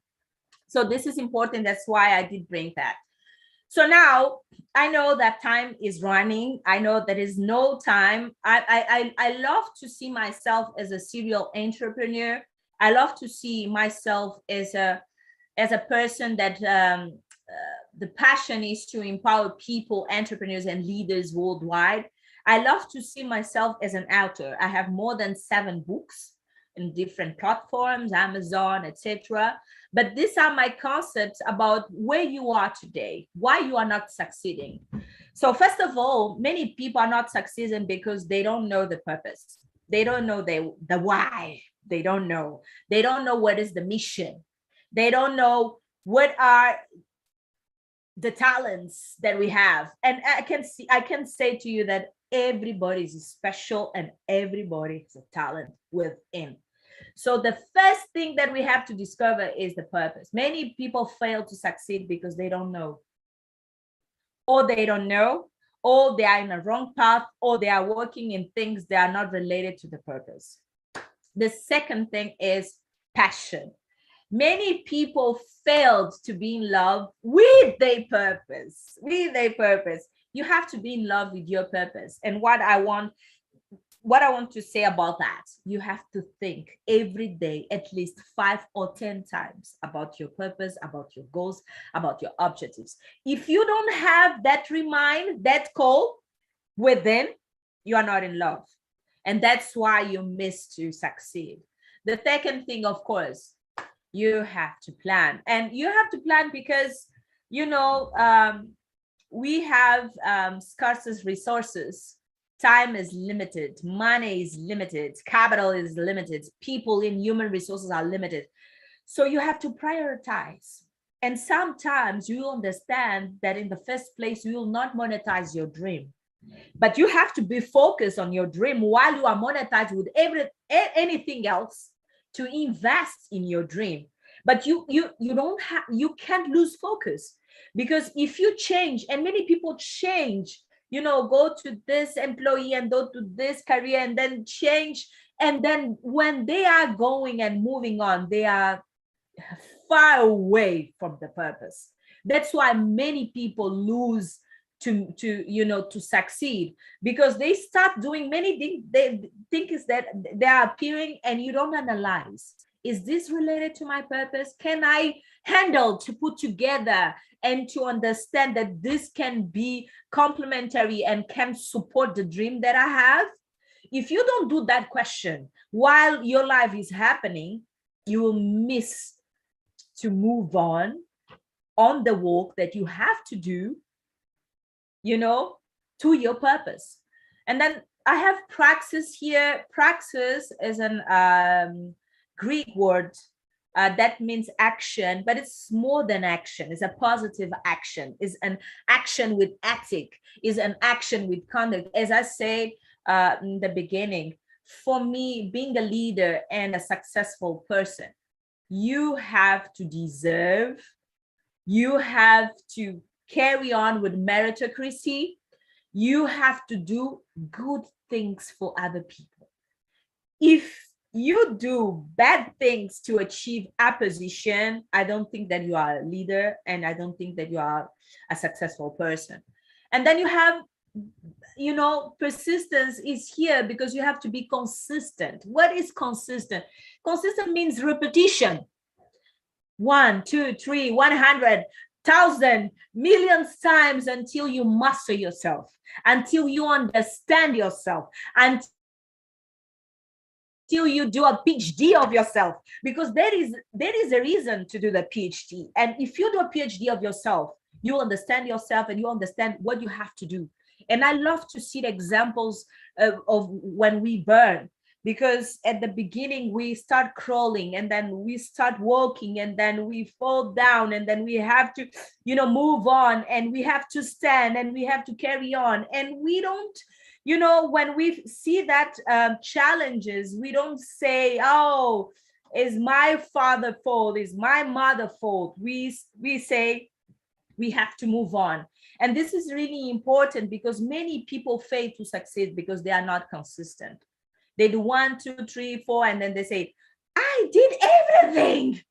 So this is important. That's why I did bring that. So now I know that time is running. I know there is no time. I love to see myself as a serial entrepreneur. I love to see myself as a person that the passion is to empower people, entrepreneurs, and leaders worldwide. I love to see myself as an author. I have more than 7 books in different platforms, Amazon, etc. But these are my concepts about where you are today, why you are not succeeding. So first of all, many people are not succeeding because they don't know the purpose. They don't know the why. They don't know what is the mission. They don't know what are the talents that we have. And I can say to you that everybody is special and everybody has a talent within. So the first thing that we have to discover is the purpose. Many people fail to succeed because they don't know, or they don't know, or they are in a wrong path, or they are working in things that are not related to the purpose. The second thing is passion. Many people failed to be in love with their purpose. You have to be in love with your purpose. And what I want to say about that, you have to think every day at least 5 or 10 times about your purpose, about your goals, about your objectives. If you don't have that that call within, you are not in love. And that's why you miss to succeed. The second thing, of course, you have to plan. And you have to plan because, you know, we have scarce resources. Time is limited, money is limited, capital is limited, people in human resources are limited. So you have to prioritize. And sometimes you understand that in the first place, you will not monetize your dream. But you have to be focused on your dream while you are monetized with anything else to invest in your dream. But you can't lose focus, because if you change, and many people change, you know, go to this employee and go to this career and then change. And then when they are going and moving on, they are far away from the purpose. That's why many people lose to succeed, because they start doing many things. They think is that they are appearing, and you don't analyze, is this related to my purpose? Can I handle to put together and to understand that this can be complementary and can support the dream that I have? If you don't do that question while your life is happening, you will miss to move on the work that you have to do, to your purpose. And then I have praxis here. Praxis is an Greek word that means action, but it's more than action. It's a positive action. It's an action with ethic. It's an action with conduct. As I said in the beginning, for me, being a leader and a successful person, you have to deserve, you have to carry on with meritocracy, you have to do good things for other people. If you do bad things to achieve a position, I don't think that you are a leader, and I don't think that you are a successful person. And then you have, persistence is here because you have to be consistent. What is consistent? Consistent means repetition. 1, 2, 3, 100, 1,000, millions times until you master yourself, until you understand yourself, until you do a PhD of yourself, because there is a reason to do the PhD. And if you do a PhD of yourself, you understand yourself and you understand what you have to do. And I love to see the examples of when we burn, because at the beginning we start crawling, and then we start walking, and then we fall down, and then we have to, move on, and we have to stand, and we have to carry on. And we don't, when we see that challenges, we don't say, oh, is my father fault, is my mother fault. We say we have to move on. And this is really important, because many people fail to succeed because they are not consistent. They do 1, 2, 3, 4, and then they say, I did everything,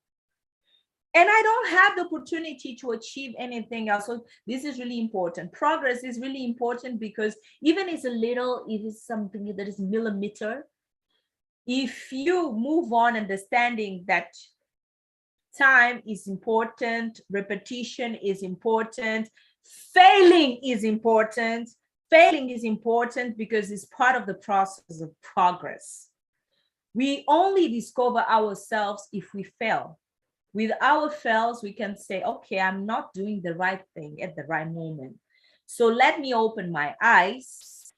and I don't have the opportunity to achieve anything else. So this is really important. Progress is really important, because even if it is something that is millimeter, if you move on understanding that time is important, repetition is important, failing is important. Failing is important because it's part of the process of progress. We only discover ourselves if we fail. With our fails, we can say, okay, I'm not doing the right thing at the right moment. So let me open my eyes,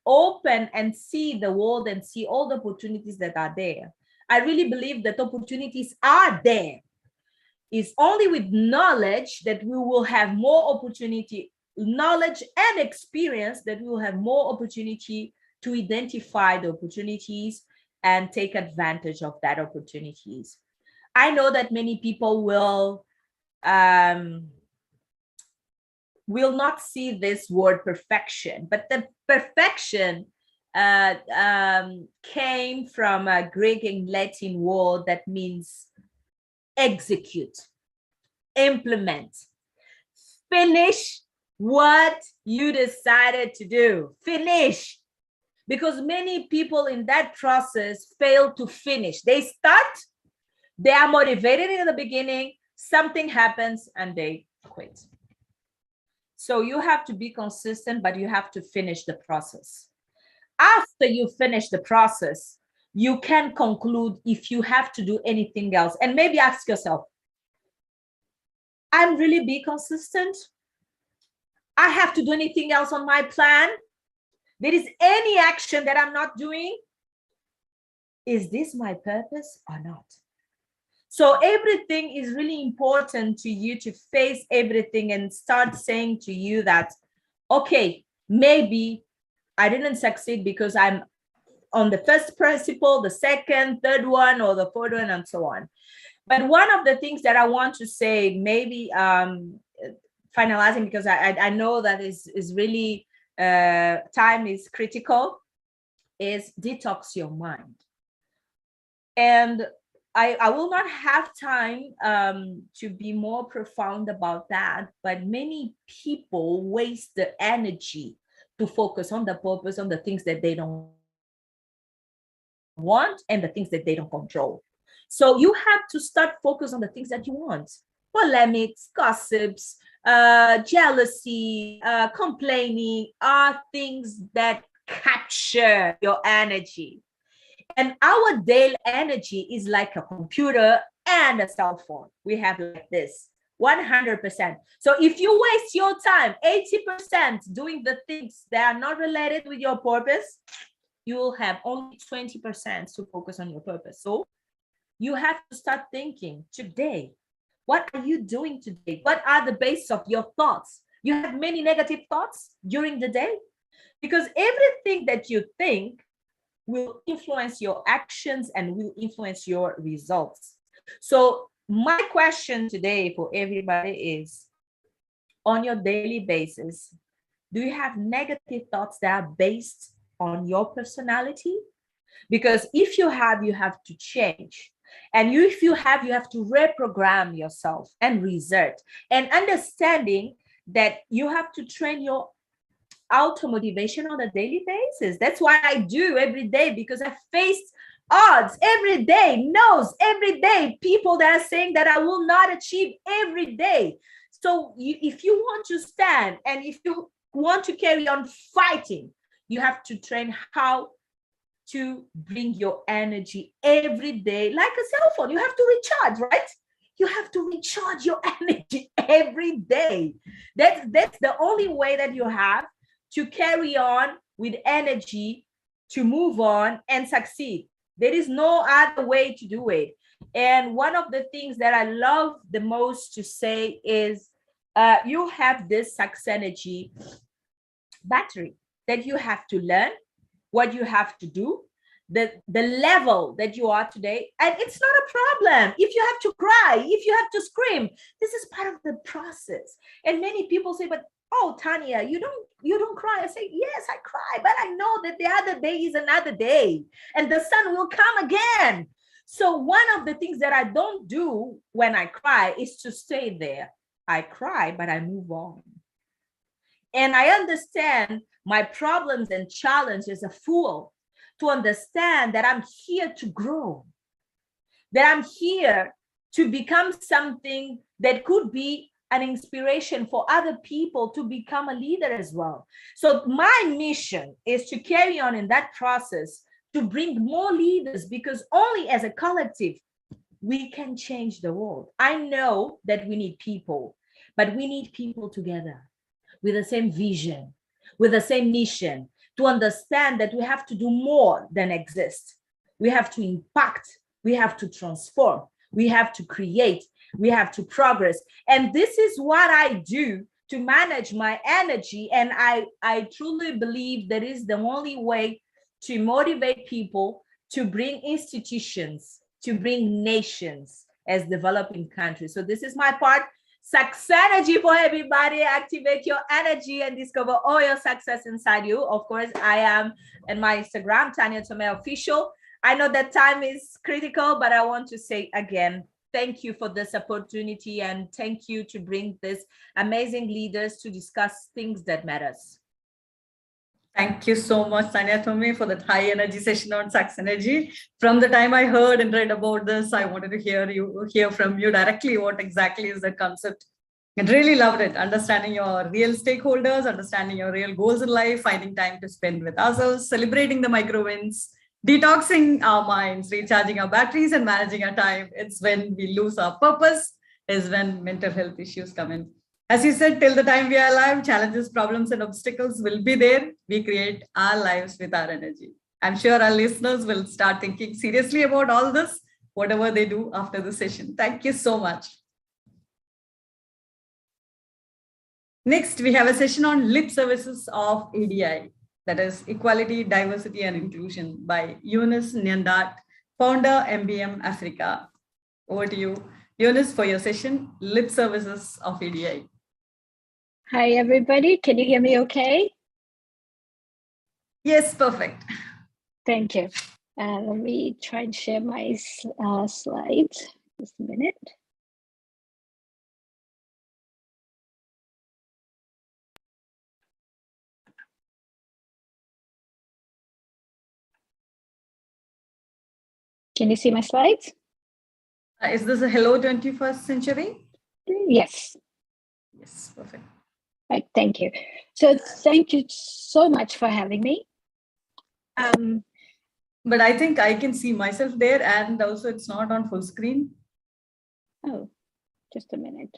open and see the world and see all the opportunities that are there. I really believe that opportunities are there. It's only with knowledge that we will have more opportunity, knowledge and experience, that we will have more opportunity to identify the opportunities and take advantage of that opportunities. I know that many people will not see this word perfection, but the perfection came from a Greek and Latin word that means execute, implement, finish what you decided to do. Finish. Because many people in that process fail to finish. They start, they are motivated in the beginning, something happens, and they quit. So you have to be consistent, but you have to finish the process. After you finish the process, you can conclude if you have to do anything else. And maybe ask yourself, I'm really being consistent? I have to do anything else on my plan? There is any action that I'm not doing? Is this my purpose or not? So everything is really important to you, to face everything and start saying to you that, okay, maybe I didn't succeed because I'm on the first principle, the second, third one, or the fourth one, and so on. But one of the things that I want to say, maybe finalizing, because I know that is really time is critical, is detox your mind. And I will not have time to be more profound about that, but many people waste the energy to focus on the purpose, on the things that they don't want and the things that they don't control. So you have to start focus on the things that you want. Polemics, gossips, jealousy, complaining are things that capture your energy. And our daily energy is like a computer and a cell phone. We have like this 100%. So if you waste your time 80% doing the things that are not related with your purpose, you will have only 20% to focus on your purpose. So you have to start thinking today, what are you doing today? What are the basis of your thoughts? You have many negative thoughts during the day, because everything that you think will influence your actions and will influence your results. So my question today for everybody is, on your daily basis, do you have negative thoughts that are based on your personality? Because if you have to change. And if you have to reprogram yourself and reset, and understanding that you have to train your auto motivation on a daily basis. That's what I do every day, because I face odds every day, no's every day, people that are saying that I will not achieve every day. So if you want to stand and if you want to carry on fighting, you have to train how to bring your energy every day like a cell phone. You have to recharge, right? You have to recharge your energy every day. That's the only way that you have to carry on with energy, to move on and succeed. There is no other way to do it. And one of the things that I love the most to say is you have this success energy battery that you have to learn what you have to do, the level that you are today. And it's not a problem if you have to cry, if you have to scream. This is part of the process. And many people say, but oh, Tanya, you don't cry. I say, yes, I cry, but I know that the other day is another day and the sun will come again. So one of the things that I don't do when I cry is to stay there. I cry, but I move on. And I understand my problems and challenges are full to understand that I'm here to grow, that I'm here to become something that could be an inspiration for other people to become a leader as well. So my mission is to carry on in that process, to bring more leaders, because only as a collective we can change the world. I know that we need people, but we need people together with the same vision, with the same mission, to understand that we have to do more than exist. We have to impact, we have to transform, we have to create, we have to progress. And this is what I do to manage my energy. And I truly believe that is the only way to motivate people, to bring institutions, to bring nations as developing countries. So this is my part. Success energy for everybody. Activate your energy and discover all your success inside you. Of course, I am in my Instagram, Tanya Tome Official. I know that time is critical, but I want to say again, thank you for this opportunity, and thank you to bring this amazing leaders to discuss things that matters. Thank you so much, Tanya Tome, for that high energy session on success energy. From the time I heard and read about this, I wanted to hear from you directly what exactly is the concept. And really loved it. Understanding your real stakeholders, understanding your real goals in life, finding time to spend with ourselves, celebrating the micro wins, detoxing our minds, recharging our batteries, and managing our time. It's when we lose our purpose, is when mental health issues come in. As you said, till the time we are alive, challenges, problems, and obstacles will be there. We create our lives with our energy. I'm sure our listeners will start thinking seriously about all this, whatever they do after the session. Thank you so much. Next, we have a session on lip services of EDI, that is Equality, Diversity, and Inclusion, by Eunice Nyandat, founder, MBM Africa. Over to you, Eunice, for your session, Lip Services of EDI. Hi, everybody. Can you hear me okay? Yes, perfect. Thank you. Let me try and share my slides. Just a minute. Can you see my slides? Is this a Hello 21st Century? Yes. Yes, perfect. Right, thank you. So thank you so much for having me. But I think I can see myself there, and also it's not on full screen. Oh, just a minute.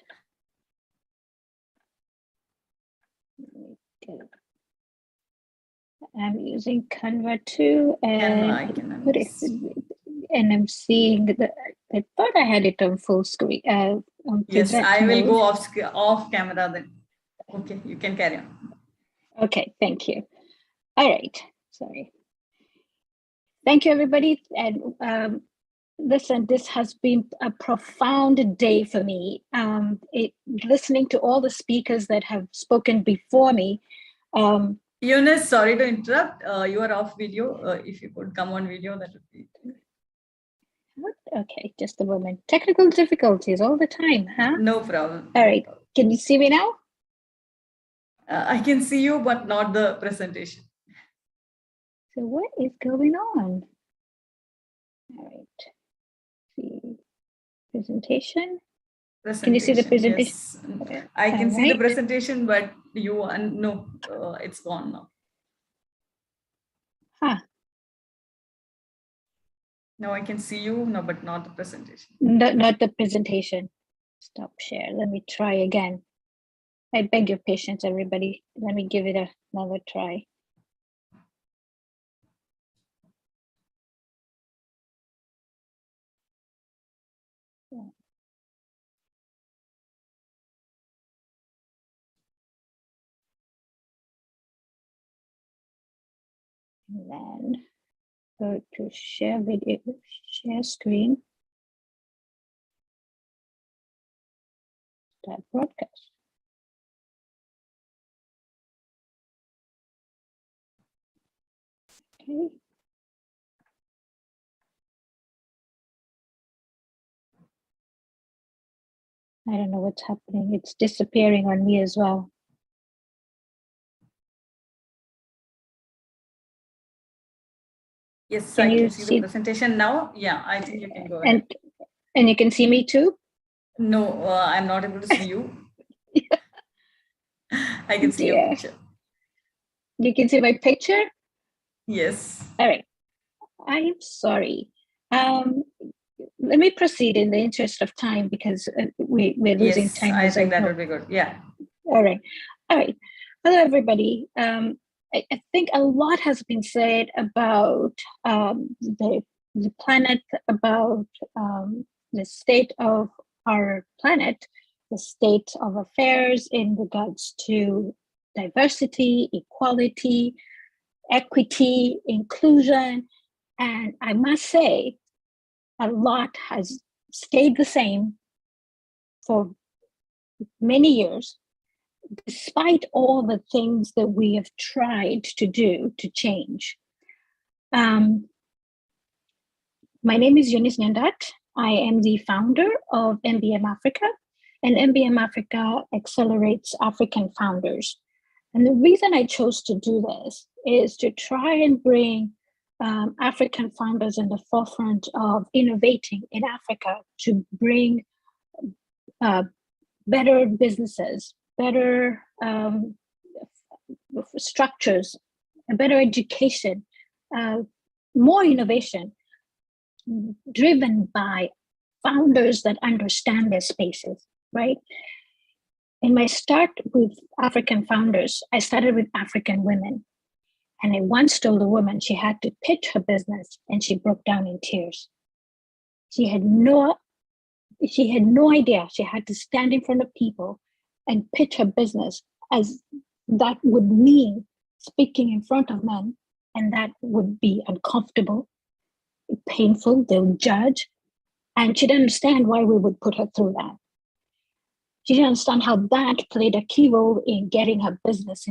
I'm using Canva too, and and I'm seeing the. I thought I had it on full screen. On Yes, I will mode. go off camera then. Okay, you can carry on. Okay, thank you. All right, sorry. Thank you, everybody. And listen, this has been a profound day for me. Listening to all the speakers that have spoken before me. Eunice, sorry to interrupt. You are off video. If you could come on video, that would be. Okay, just a moment. Technical difficulties all the time, huh? No problem. All right, can you see me now? I can see you, but not the presentation. So what is going on? All right. See presentation. Can you see the presentation? Yes. I can see the presentation, but you no, it's gone now. Huh. No, I can see you, no, but not the presentation. Not the presentation. Stop share. Let me try again. I beg your patience, everybody. Let me give it another try. And then go to share video, share screen, start broadcast. Okay. I don't know what's happening. It's disappearing on me as well. Yes, I can see the presentation now. Yeah, I think you can go ahead. And you can see me too? No, I'm not able to see you. I can see your picture. You can see my picture? Yes. All right. I am sorry. Let me proceed in the interest of time because we're losing time. I think that would be good. Yeah. All right. All right. Hello, everybody. I think a lot has been said about the planet, about the state of our planet, the state of affairs in regards to diversity, equality, equity, inclusion. And I must say, a lot has stayed the same for many years, despite all the things that we have tried to do to change. My name is Eunice Nyandat. I am the founder of MBM Africa, and MBM Africa accelerates African founders. And the reason I chose to do this is to try and bring African founders in the forefront of innovating in Africa to bring better businesses, better structures, a better education, more innovation, driven by founders that understand their spaces, right? In my start with African founders, I started with African women. And I once told a woman she had to pitch her business and she broke down in tears. She had no idea she had to stand in front of people and pitch her business, as that would mean speaking in front of men, and that would be uncomfortable, painful, they'll judge. And she didn't understand why we would put her through that. She didn't understand how that played a key role in getting her business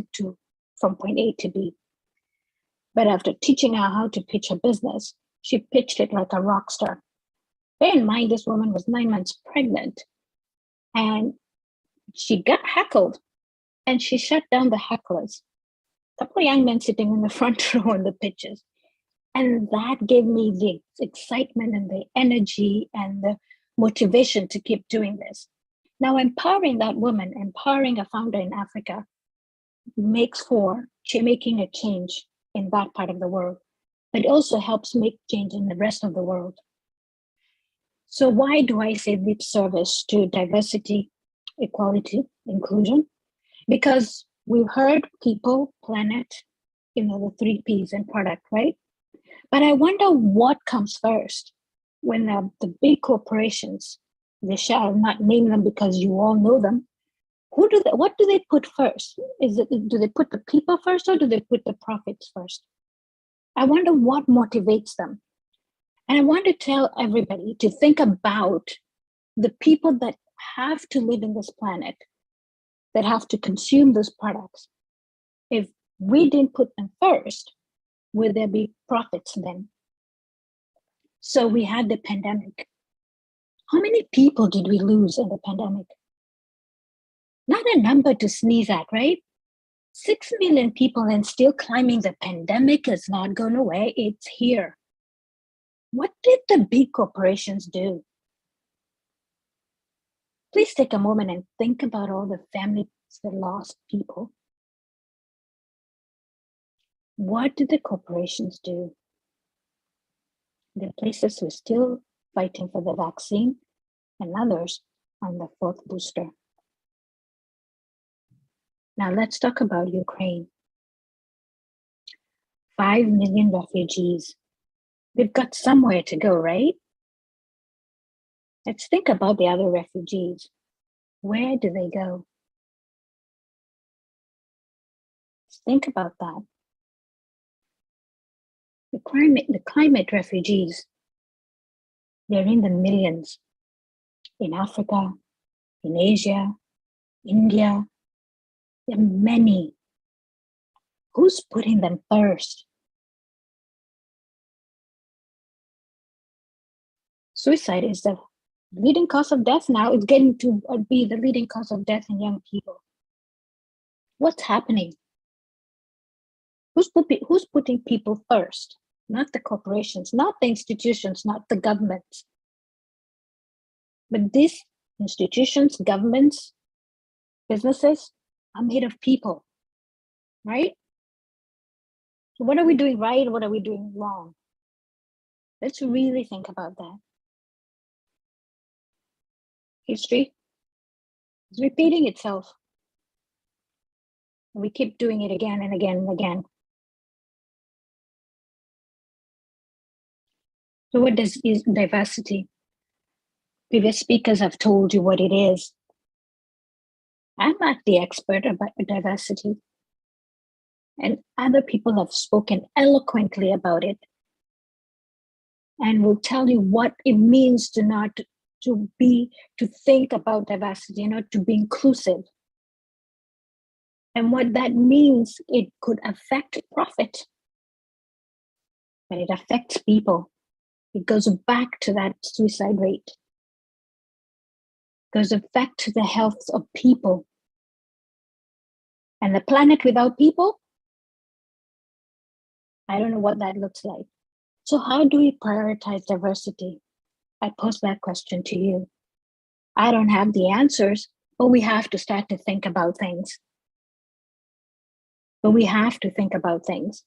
from point A to B. But after teaching her how to pitch her business, She pitched it like a rock star. Bear in mind, this woman was 9 months pregnant and she got heckled and she shut down the hecklers. A couple of young men sitting in the front row on the pitches. And that gave me the excitement and the energy and the motivation to keep doing this. Now, empowering that woman, empowering a founder in Africa makes for making a change in that part of the world, but it also helps make change in the rest of the world. So why do I say lip service to diversity, equality, inclusion? Because we've heard people, planet, the 3 Ps and product, right? But I wonder what comes first when the big corporations, they shall not name them because you all know them. What do they put first? Do they put the people first or do they put the profits first? I wonder what motivates them. And I want to tell everybody to think about the people that have to live in this planet, that have to consume those products. If we didn't put them first, will there be profits then? So we had the pandemic. How many people did we lose in the pandemic? Not a number to sneeze at, right? 6 million people and still climbing. The pandemic is not going away, it's here. What did the big corporations do? Please take a moment and think about all the families that lost people. What did the corporations do? The places were still fighting for the vaccine and others on the 4th booster. Now let's talk about Ukraine. 5 million refugees. They've got somewhere to go, right? Let's think about the other refugees. Where do they go? Let's think about that. The climate refugees, they're in the millions. In Africa, in Asia, India, there are many. Who's putting them first? Suicide is the leading cause of death now. It's getting to be the leading cause of death in young people. What's happening? Who's putting people first? Not the corporations, not the institutions, not the governments. But these institutions, governments, businesses are made of people, right? So what are we doing right? What are we doing wrong? Let's really think about that. History is repeating itself. We keep doing it again and again and again. So what is diversity? Previous speakers have told you what it is. I'm not the expert about diversity. And other people have spoken eloquently about it and will tell you what it means to think about diversity, to be inclusive. And what that means, it could affect profit, but it affects people. It goes back to that suicide rate. It goes back to the health of people. And the planet without people, I don't know what that looks like. So how do we prioritize diversity? I pose that question to you. I don't have the answers, but we have to start to think about things. But we have to think about things.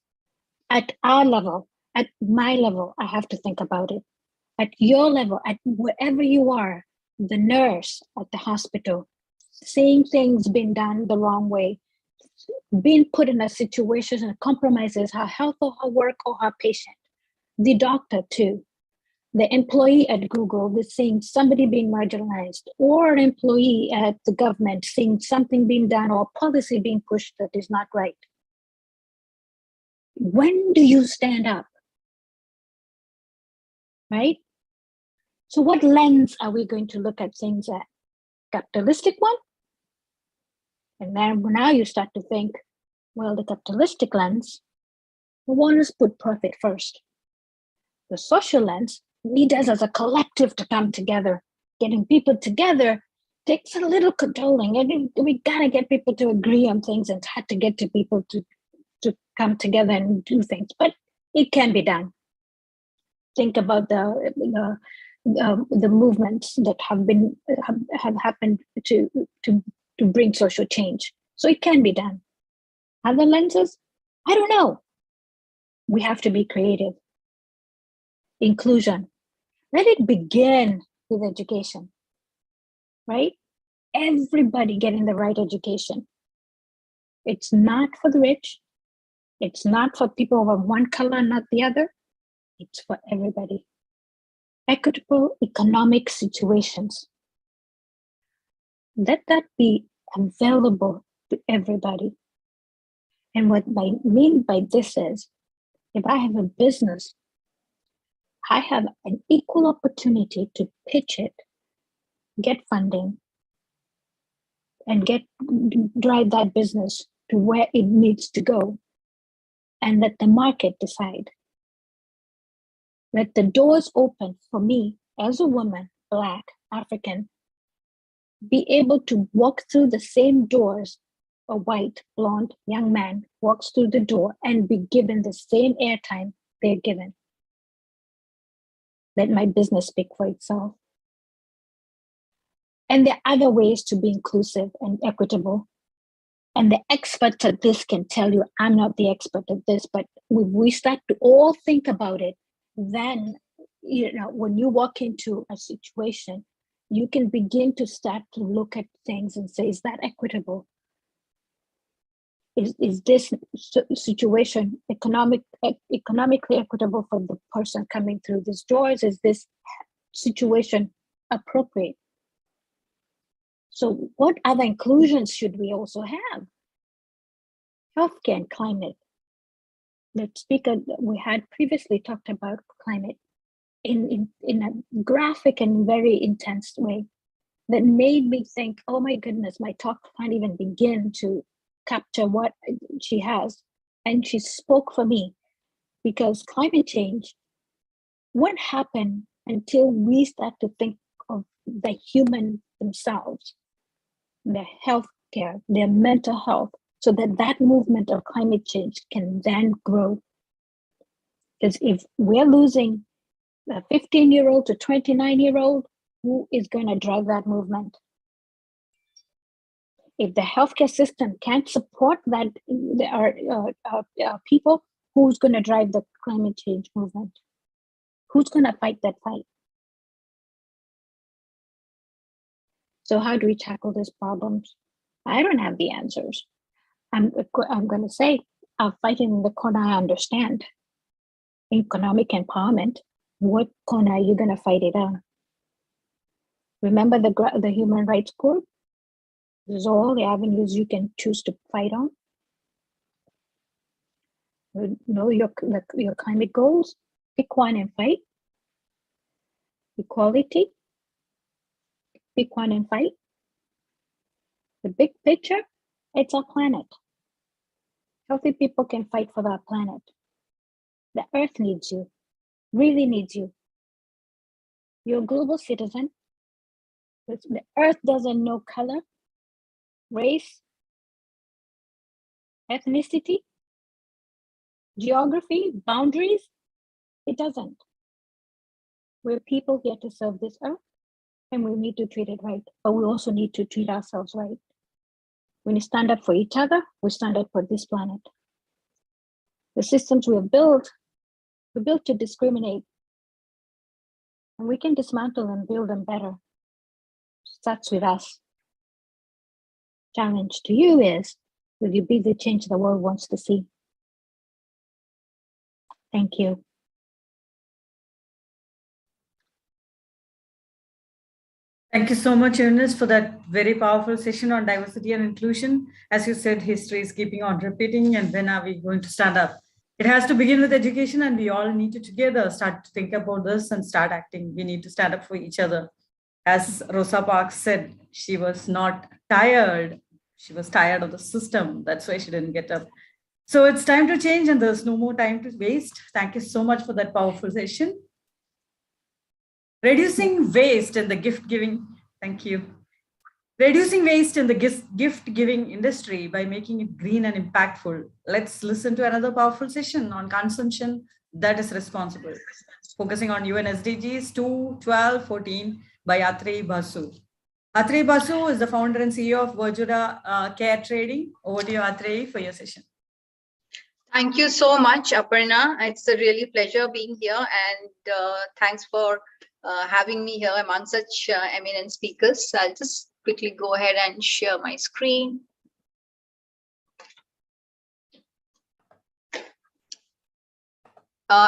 At our level, at my level, I have to think about it. At your level, at wherever you are, the nurse at the hospital, seeing things being done the wrong way, being put in a situation that compromises her health or her work or her patient. The doctor too. The employee at Google is seeing somebody being marginalized, or an employee at the government seeing something being done or policy being pushed that is not right. When do you stand up? Right? So what lens are we going to look at things at? Capitalistic one? And then now you start to think, well, the capitalistic lens, we want to put profit first. The social lens, leaders as a collective to come together. Getting people together takes a little controlling. And we gotta get people to agree on things and hard to get to people to come together and do things, but it can be done. Think about the movements that have happened to bring social change. So it can be done. Other lenses, I don't know. We have to be creative. Inclusion. Let it begin with education, right? Everybody getting the right education. It's not for the rich. It's not for people of one color, not the other. It's for everybody. Equitable economic situations. Let that be available to everybody. And what I mean by this is, if I have a business, I have an equal opportunity to pitch it, get funding, and drive that business to where it needs to go, and let the market decide. Let the doors open for me as a woman, Black, African, be able to walk through the same doors a white, blonde, young man walks through the door and be given the same airtime they're given. Let my business speak for itself. And there are other ways to be inclusive and equitable. And the experts at this can tell you, I'm not the expert at this, but when we start to all think about it, then, when you walk into a situation, you can begin to start to look at things and say, is that equitable? Is this situation economically equitable for the person coming through these doors? Is this situation appropriate? So what other inclusions should we also have? Healthcare and climate. The speaker we had previously talked about climate in a graphic and very intense way that made me think, oh my goodness, my talk can't even begin to capture what she has. And she spoke for me, because climate change won't happen until we start to think of the human themselves, their healthcare, their mental health, so that movement of climate change can then grow. Because if we're losing a 15-year-old to 29-year-old, who is going to drive that movement? If the healthcare system can't support that, our people, who's going to drive the climate change movement? Who's going to fight that fight? So how do we tackle these problems? I don't have the answers. I'm going to say, I'll fight in the corner I understand. Economic empowerment. What corner are you going to fight it on? Remember the Human Rights Code? These are all the avenues you can choose to fight on. Know your climate goals. Pick one and fight. Equality. Pick one and fight. The big picture, it's our planet. Healthy people can fight for our planet. The earth needs you, really needs you. You're a global citizen. The earth doesn't know color, race, ethnicity, geography, boundaries. It doesn't. We're people here to serve this earth, and we need to treat it right, but we also need to treat ourselves right. When we stand up for each other, we stand up for this planet. The systems we have built, we're built to discriminate, and we can dismantle and build them better. Starts with us. Challenge to you is, will you be the change the world wants to see? Thank you. Thank you so much, Eunice, for that very powerful session on diversity and inclusion. As you said, history is keeping on repeating, and when are we going to stand up? It has to begin with education, and we all need to together start to think about this and start acting. We need to stand up for each other. As Rosa Parks said, she was not tired. She was tired of the system. That's why she didn't get up. So it's time to change and there's no more time to waste. Thank you so much for that powerful session. Reducing waste in the gift giving. Thank you. Reducing waste in the gift giving industry by making it green and impactful. Let's listen to another powerful session on consumption that is responsible, focusing on UN SDGs 2, 12, 14 by Atreyi Basu. Atreyi Basu is the founder and CEO of Verdura Care Trading. Over to you, Atreyi, for your session. Thank you so much, Aparna. It's a really pleasure being here, and thanks for having me here among such eminent speakers. I'll just quickly go ahead and share my screen.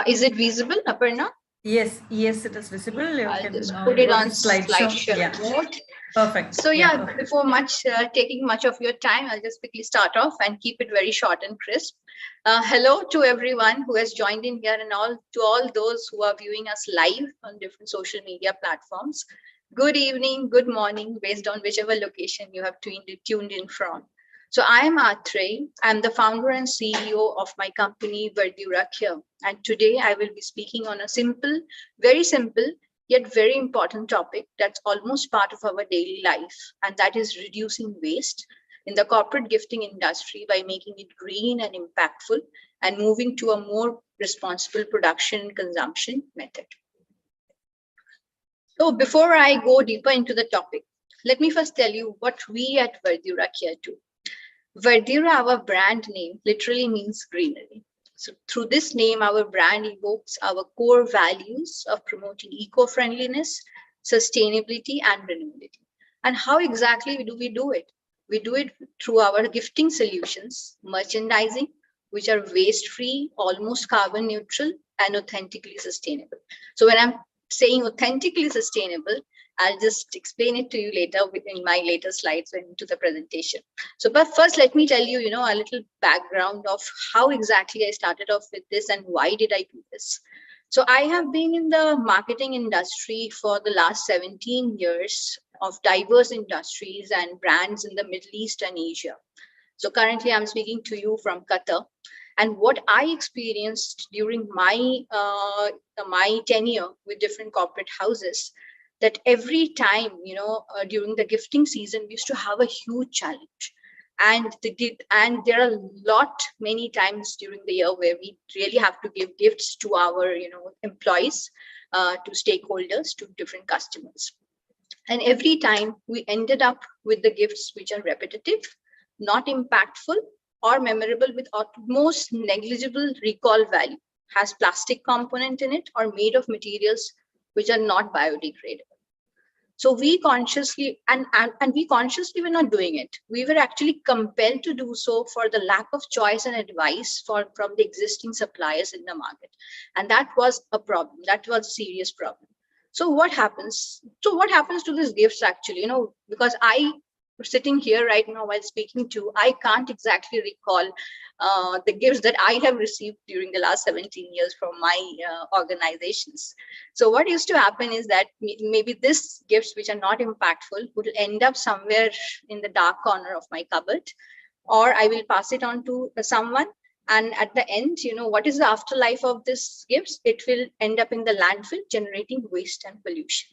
Is it visible, Aparna? Yes, it is visible. You I'll can just put it on slideshow. slideshow mode. Perfect. So yeah, before taking much of your time, I'll just quickly start off and keep it very short and crisp. Hello to everyone who has joined in here, and to all those who are viewing us live on different social media platforms. Good evening, good morning, based on whichever location you have tuned in from. So I am Atreyi. I'm the founder and CEO of my company, Verdura Care. And today I will be speaking on a very simple, yet very important topic that's almost part of our daily life, and that is reducing waste in the corporate gifting industry by making it green and impactful and moving to a more responsible production and consumption method. So before I go deeper into the topic, let me first tell you what we at Verdura Care do. Verdura, our brand name, literally means greenery. So through this name, our brand evokes our core values of promoting eco-friendliness, sustainability, and renewability. And how exactly do we do it? We do it through our gifting solutions, merchandising, which are waste-free, almost carbon neutral, and authentically sustainable. So when I'm saying authentically sustainable, I'll just explain it to you later in my later slides into the presentation. So, but first, let me tell you, a little background of how exactly I started off with this and why did I do this. So I have been in the marketing industry for the last 17 years of diverse industries and brands in the Middle East and Asia. So currently I'm speaking to you from Qatar. And what I experienced during my tenure with different corporate houses, that every time, during the gifting season, we used to have a huge challenge. And there are many times during the year where we really have to give gifts to our, employees, to stakeholders, to different customers. And every time we ended up with the gifts which are repetitive, not impactful, or memorable with most negligible recall value, has plastic component in it, or made of materials which are not biodegradable. So we consciously, and we consciously were not doing it. We were actually compelled to do so for the lack of choice and advice from the existing suppliers in the market. And that was a problem. That was a serious problem. So what happens? So what happens to these gifts actually? Because sitting here right now while speaking to, I can't exactly recall the gifts that I have received during the last 17 years from my organizations. So what used to happen is that maybe these gifts which are not impactful would end up somewhere in the dark corner of my cupboard, or I will pass it on to someone. And at the end, what is the afterlife of these gifts? It will end up in the landfill, generating waste and pollution.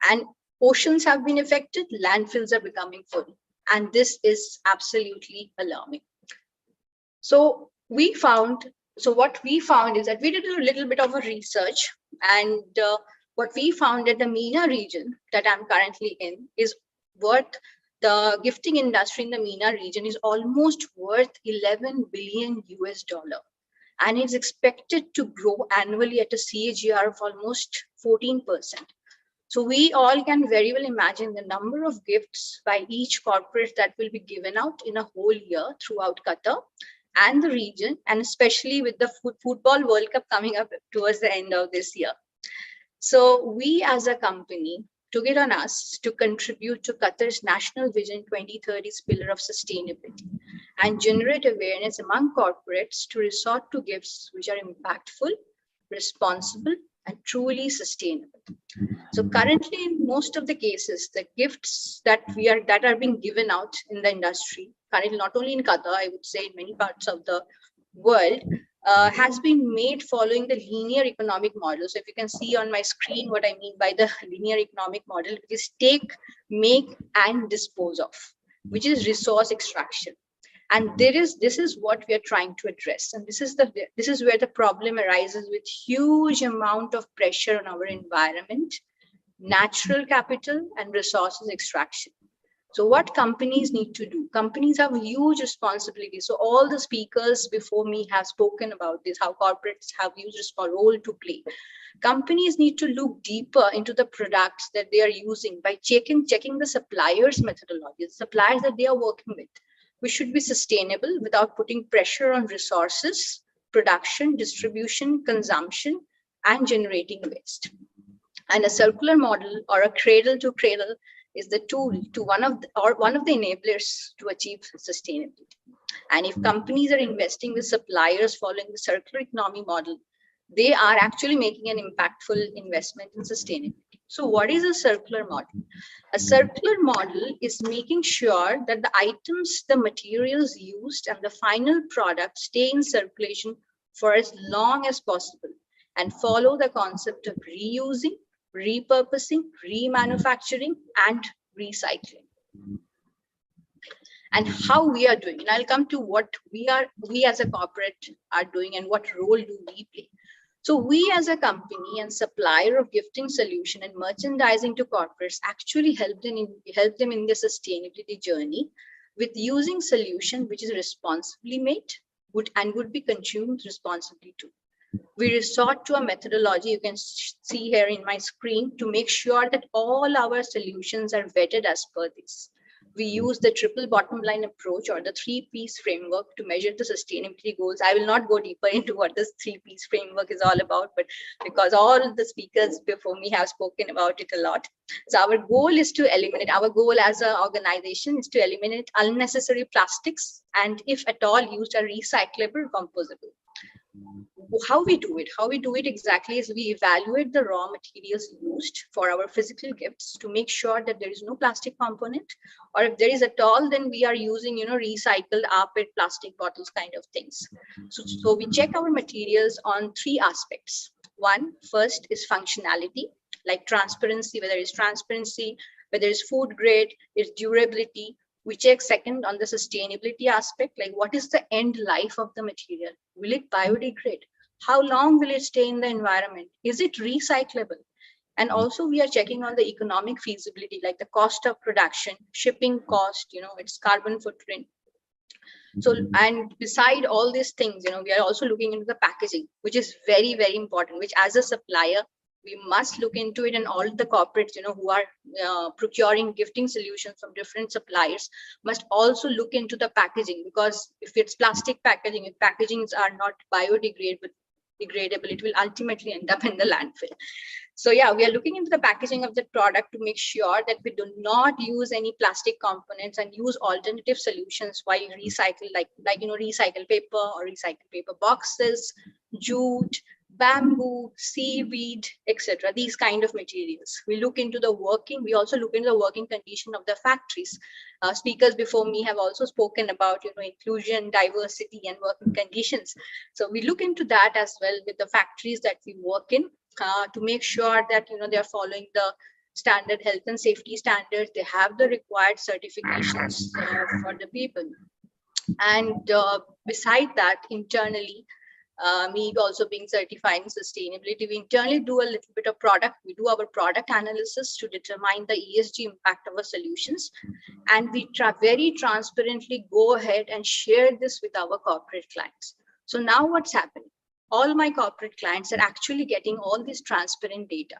And oceans have been affected, landfills are becoming full. And this is absolutely alarming. So what we found is that we did a little bit of a research, and what we found that the MENA region that I'm currently in is worth, the gifting industry in the MENA region is almost worth $11 billion. And it's expected to grow annually at a CAGR of almost 14%. So we all can very well imagine the number of gifts by each corporate that will be given out in a whole year throughout Qatar and the region, and especially with the Football World Cup coming up towards the end of this year. So we as a company took it on us to contribute to Qatar's National Vision 2030's pillar of sustainability and generate awareness among corporates to resort to gifts which are impactful, responsible, and truly sustainable. So currently, in most of the cases, the gifts that are being given out in the industry, currently not only in Qatar, I would say in many parts of the world, has been made following the linear economic model. So if you can see on my screen what I mean by the linear economic model, which is take, make, and dispose of, which is resource extraction. And this is what we are trying to address. And this is where the problem arises, with huge amount of pressure on our environment, natural capital, and resources extraction. So what companies need to do? Companies have a huge responsibility. So all the speakers before me have spoken about this, how corporates have huge role to play. Companies need to look deeper into the products that they are using by checking the suppliers' methodologies, suppliers that they are working with, which should be sustainable without putting pressure on resources, production, distribution, consumption, and generating waste. And a circular model, or a cradle to cradle, is the tool to one of the enablers to achieve sustainability. And if companies are investing with suppliers following the circular economy model, they are actually making an impactful investment in sustainability. So what is a circular model? A circular model is making sure that the items, the materials used, and the final product stay in circulation for as long as possible and follow the concept of reusing, repurposing, remanufacturing, and recycling. And how we are doing, and I'll come to what we as a corporate are doing and what role do we play. So we as a company and supplier of gifting solution and merchandising to corporates actually help them in their sustainability journey with using solution which is responsibly made and would be consumed responsibly too. We resort to a methodology you can see here in my screen to make sure that all our solutions are vetted as per this. We use the triple bottom line approach, or the 3Ps framework, to measure the sustainability goals. I will not go deeper into what this 3Ps framework is all about, but because all the speakers before me have spoken about it a lot. So our goal as an organization is to eliminate unnecessary plastics, and if at all used, are recyclable, composable. How we do it exactly is we evaluate the raw materials used for our physical gifts to make sure that there is no plastic component, or if there is at all, then we are using recycled rPET plastic bottles kind of things. So we check our materials on 3 aspects. First is functionality, like transparency, whether it's transparency, whether it's food grade, it's durability. We check second on the sustainability aspect, like what is the end life of the material? Will it biodegrade? How long will it stay in the environment? Is it recyclable? And also we are checking on the economic feasibility, like the cost of production, shipping cost, its carbon footprint. So, and beside all these things, we are also looking into the packaging, which is very, very important, which as a supplier, we must look into it, and all the corporates, who are procuring gifting solutions from different suppliers must also look into the packaging, because if it's plastic packaging, if packagings are not biodegradable, it will ultimately end up in the landfill. So yeah, we are looking into the packaging of the product to make sure that we do not use any plastic components and use alternative solutions while recycle, like recycled paper or recycled paper boxes, jute, bamboo, seaweed, etc. These kind of materials. We also look into the working condition of the factories. Speakers before me have also spoken about inclusion, diversity, and working conditions. So we look into that as well with the factories that we work in to make sure that they are following the standard health and safety standards. They have the required certifications for the people. And beside that, internally, me also being certified in sustainability, we internally do a little bit of we do our product analysis to determine the ESG impact of our solutions. And we very transparently go ahead and share this with our corporate clients. So now what's happening? All my corporate clients are actually getting all this transparent data.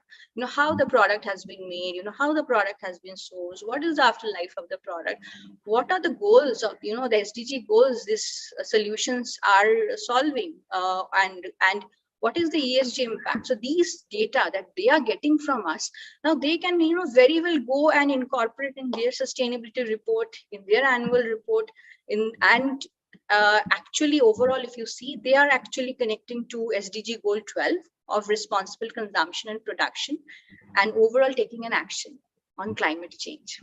How the product has been made, how the product has been sourced, what is the afterlife of the product, what are the goals of, the SDG goals these solutions are solving, and what is the ESG impact. So these data that they are getting from us, now they can, very well go and incorporate in their sustainability report, in their annual report, actually overall, if you see, they are actually connecting to SDG goal 12 of responsible consumption and production, and overall taking an action on climate change.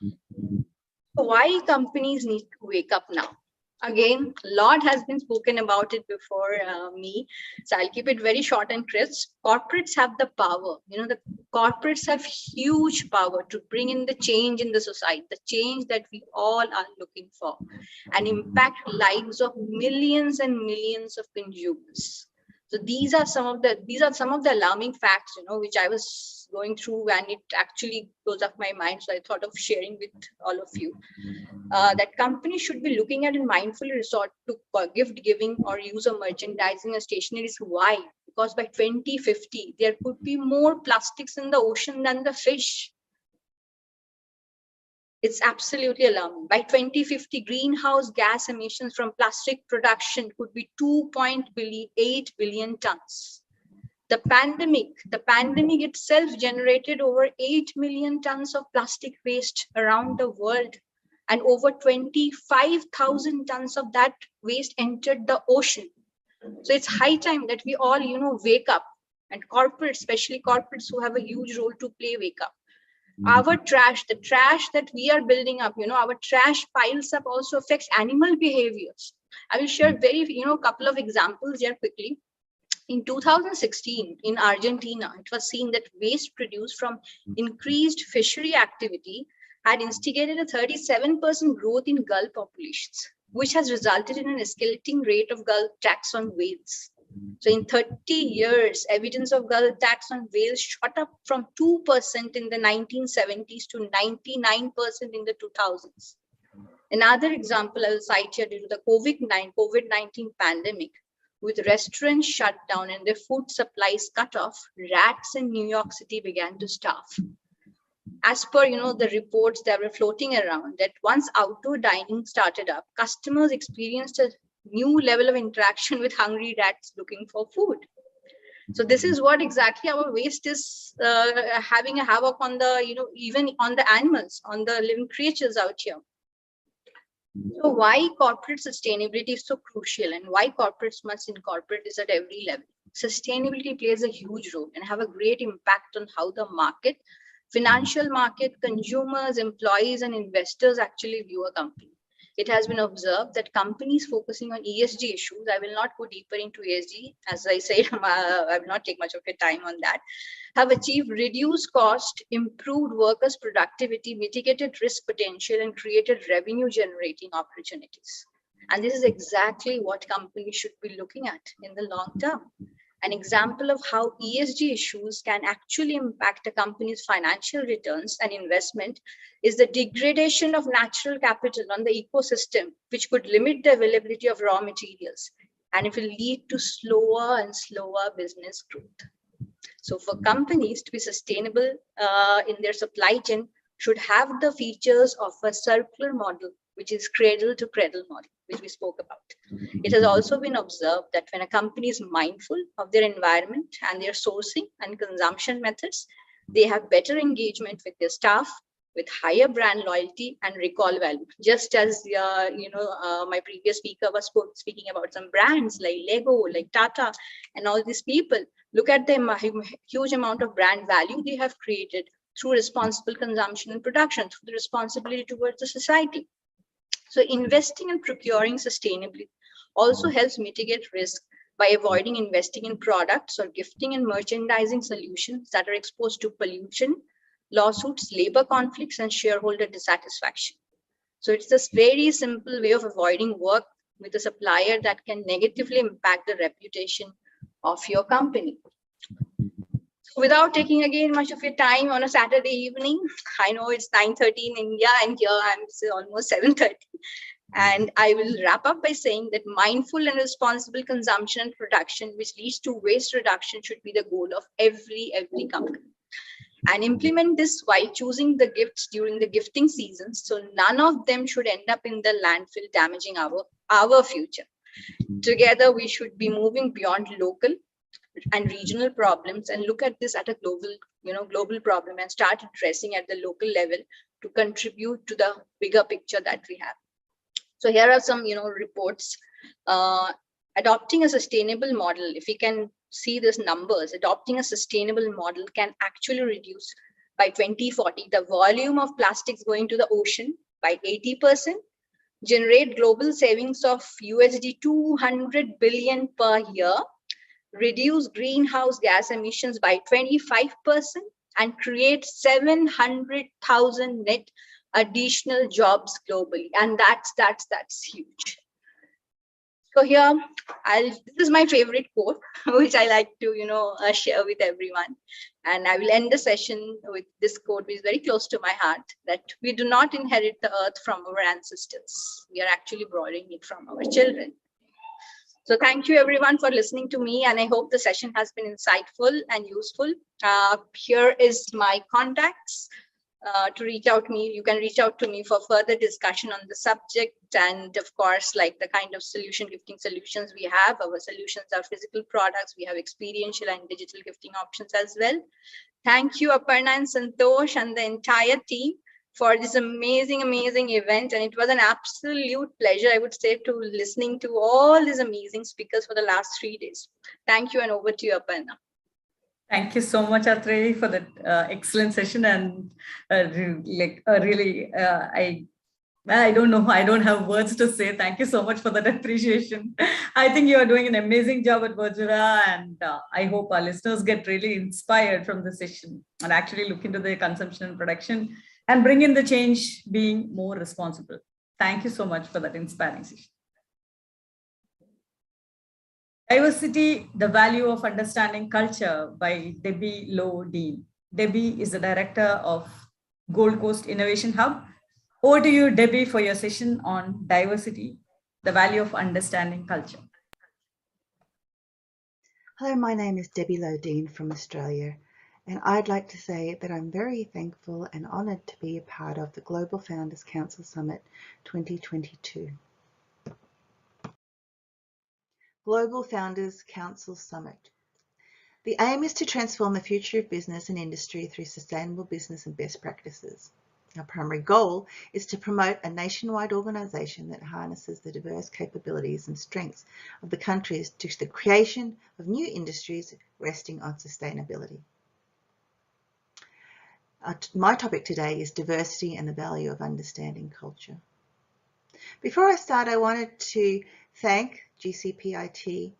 So why companies need to wake up now? Again, a lot has been spoken about it before me, so I'll keep it very short and crisp. Corporates have the power. The corporates have huge power to bring in the change in the society, the change that we all are looking for, and impact lives of millions and millions of consumers. So these are some of the alarming facts, which I was going through, and it actually goes up my mind. So I thought of sharing with all of you that companies should be looking at and mindfully resort to gift giving or use of merchandising and stationery. Why? Because by 2050, there could be more plastics in the ocean than the fish. It's absolutely alarming. By 2050, greenhouse gas emissions from plastic production could be 2.8 billion tons. The pandemic itself generated over 8 million tons of plastic waste around the world, and over 25,000 tons of that waste entered the ocean. So it's high time that we all, wake up, and corporates, especially corporates who have a huge role to play, wake up. Our trash, the trash that we are building up, our trash piles up also affects animal behaviors. I will share couple of examples here quickly. In 2016, in Argentina, it was seen that waste produced from increased fishery activity had instigated a 37% growth in gull populations, which has resulted in an escalating rate of gull attacks on whales. So in 30 years, evidence of gull attacks on whales shot up from 2% in the 1970s to 99% in the 2000s. Another example I will cite here, due to the COVID-19 pandemic, with restaurants shut down and their food supplies cut off, rats in New York City began to starve. As per the reports that were floating around, that once outdoor dining started up, customers experienced a new level of interaction with hungry rats looking for food. So this is what exactly our waste is having a havoc on the even on the animals, on the living creatures out here. So why corporate sustainability is so crucial, and why corporates must incorporate this at every level? Sustainability plays a huge role and have a great impact on how the market, financial market, consumers, employees, and investors actually view a company. It has been observed that companies focusing on ESG issues, I will not go deeper into ESG, as I said, I will not take much of your time on that, have achieved reduced cost, improved workers' productivity, mitigated risk potential, and created revenue generating opportunities. And this is exactly what companies should be looking at in the long term. An example of how ESG issues can actually impact a company's financial returns and investment is the degradation of natural capital on the ecosystem, which could limit the availability of raw materials, and it will lead to slower and slower business growth. So for companies to be sustainable in their supply chain should have the features of a circular model, which is cradle to cradle model, which we spoke about. It has also been observed that when a company is mindful of their environment and their sourcing and consumption methods, they have better engagement with their staff, with higher brand loyalty and recall value. Just as my previous speaker was speaking about some brands like Lego, like Tata, and all these people. Look at the huge amount of brand value they have created through responsible consumption and production, through the responsibility towards the society. So investing and procuring sustainably also helps mitigate risk by avoiding investing in products or gifting and merchandising solutions that are exposed to pollution, lawsuits, labor conflicts, and shareholder dissatisfaction. So it's this very simple way of avoiding work with a supplier that can negatively impact the reputation of your company. So without taking again much of your time on a Saturday evening, I know it's 9:30 in India and here I'm almost 7:30. And I will wrap up by saying that mindful and responsible consumption and production, which leads to waste reduction, should be the goal of every company. And implement this while choosing the gifts during the gifting season, so none of them should end up in the landfill, damaging our future. Together, we should be moving beyond local and regional problems and look at this at a global problem and start addressing at the local level to contribute to the bigger picture that we have. So here are some reports. adopting a sustainable model, if we can see these numbers, adopting a sustainable model can actually reduce by 2040 the volume of plastics going to the ocean by 80%, generate global savings of USD 200 billion per year, reduce greenhouse gas emissions by 25%, and create 700,000 net additional jobs globally. And that's huge. So here, this is my favorite quote, which I like to, share with everyone. And I will end the session with this quote, which is very close to my heart, that we do not inherit the earth from our ancestors. We are actually borrowing it from our children. So thank you everyone for listening to me, and I hope the session has been insightful and useful. Here is my contacts. To reach out to me, you can reach out to me for further discussion on the subject, and of course, like the kind of gifting solutions we have. Our solutions are physical products. We have experiential and digital gifting options as well. Thank you, Aparna and Santosh and the entire team for this amazing event, and it was an absolute pleasure, I would say, to listening to all these amazing speakers for the last 3 days. Thank you, and over to you, Aparna. Thank you so much, Atreyi, for that excellent session. And I don't know, I don't have words to say. Thank you so much for that appreciation. I think you are doing an amazing job at Verdura, and I hope our listeners get really inspired from the session and actually look into their consumption and production and bring in the change, being more responsible. Thank you so much for that inspiring session. Diversity, the Value of Understanding Culture by Debbie Lowe Dean. Debbie is the director of Gold Coast Innovation Hub. Over to you, Debbie, for your session on diversity, the value of understanding culture. Hello, my name is Debbie Lowe Dean from Australia, and I'd like to say that I'm very thankful and honoured to be a part of the Global Founders Council Summit 2022. Global Founders Council Summit. The aim is to transform the future of business and industry through sustainable business and best practices. Our primary goal is to promote a nationwide organisation that harnesses the diverse capabilities and strengths of the countries to the creation of new industries resting on sustainability. My topic today is diversity and the value of understanding culture. Before I start, I wanted to thank GCPIT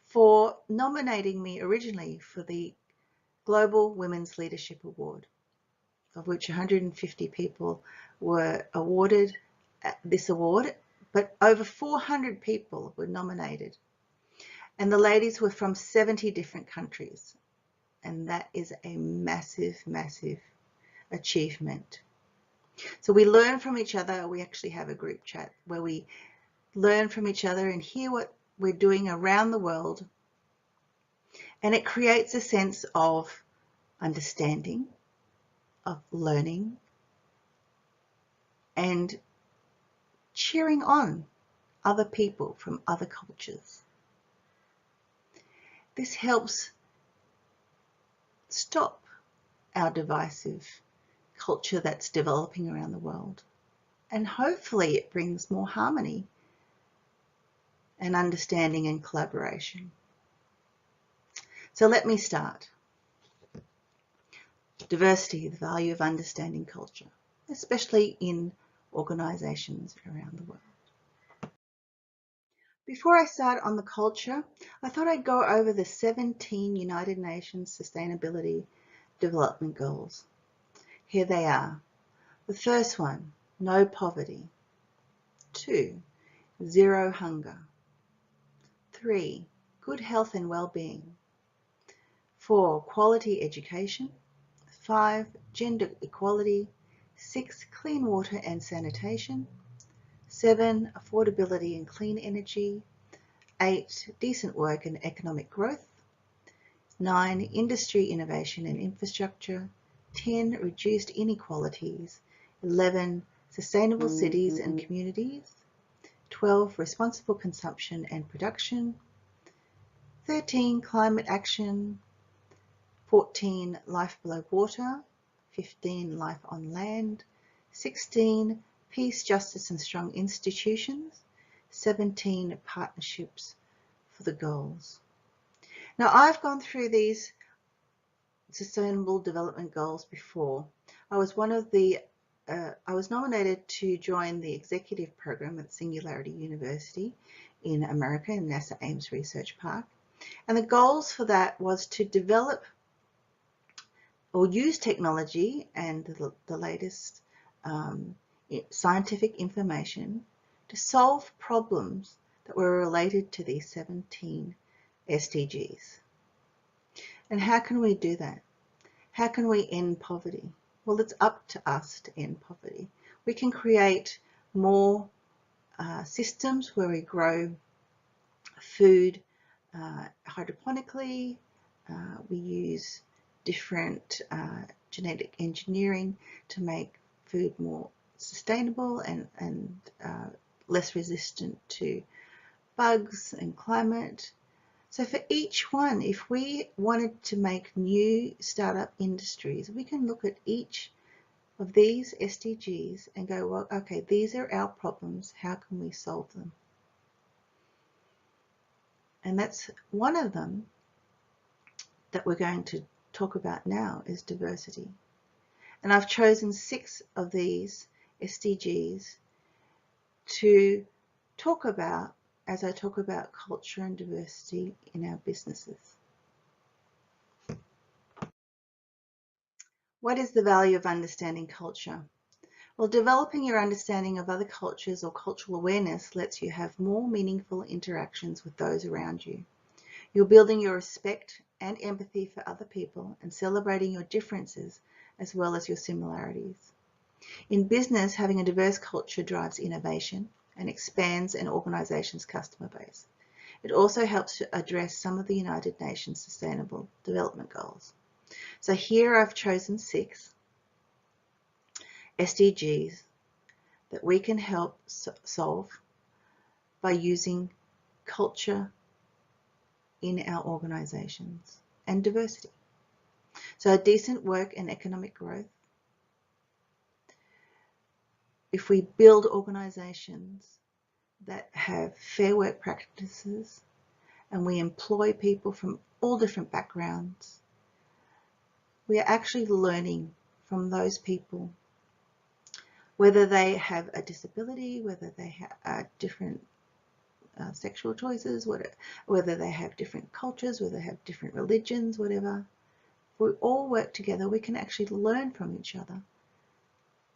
for nominating me originally for the Global Women's Leadership Award, of which 150 people were awarded this award, but over 400 people were nominated. And the ladies were from 70 different countries. And that is a massive, massive achievement. So we learn from each other. We actually have a group chat where we learn from each other and hear what we're doing around the world. And it creates a sense of understanding, of learning, and cheering on other people from other cultures. This helps stop our divisive culture that's developing around the world. And hopefully it brings more harmony and understanding and collaboration. So let me start. Diversity, the value of understanding culture, especially in organizations around the world. Before I start on the culture, I thought I'd go over the 17 United Nations Sustainability Development Goals. Here they are. The first one, no poverty. 2, zero hunger. 3, good health and well-being. 4, quality education. 5, gender equality. 6, clean water and sanitation. 7, affordability and clean energy. 8, decent work and economic growth. 9, industry, innovation and infrastructure. 10, reduced inequalities. 11, sustainable cities and communities. 12, responsible consumption and production. 13, climate action. 14, life below water. 15, life on land. 16, peace, justice and strong institutions. 17, partnerships for the goals. Now, I've gone through these Sustainable Development Goals before. I was nominated to join the executive program at Singularity University in America in NASA Ames Research Park. And the goals for that was to develop or use technology and the latest scientific information to solve problems that were related to these 17 SDGs. And how can we do that? How can we end poverty? Well, it's up to us to end poverty. We can create more systems where we grow food hydroponically. We use different genetic engineering to make food more sustainable and less resistant to bugs and climate. So for each one, if we wanted to make new startup industries, we can look at each of these SDGs and go, well, okay, these are our problems. How can we solve them? And that's one of them that we're going to talk about now is diversity. And I've chosen 6 of these SDGs to talk about as I talk about culture and diversity in our businesses. What is the value of understanding culture? Well, developing your understanding of other cultures or cultural awareness lets you have more meaningful interactions with those around you. You're building your respect and empathy for other people and celebrating your differences as well as your similarities. In business, having a diverse culture drives innovation and expands an organization's customer base. It also helps to address some of the United Nations Sustainable Development Goals. So here I've chosen 6 SDGs that we can help solve by using culture in our organizations and diversity. So decent work and economic growth. If we build organizations that have fair work practices and we employ people from all different backgrounds, we are actually learning from those people, whether they have a disability, whether they have different sexual choices, whether they have different cultures, whether they have different religions, whatever. If we all work together, we can actually learn from each other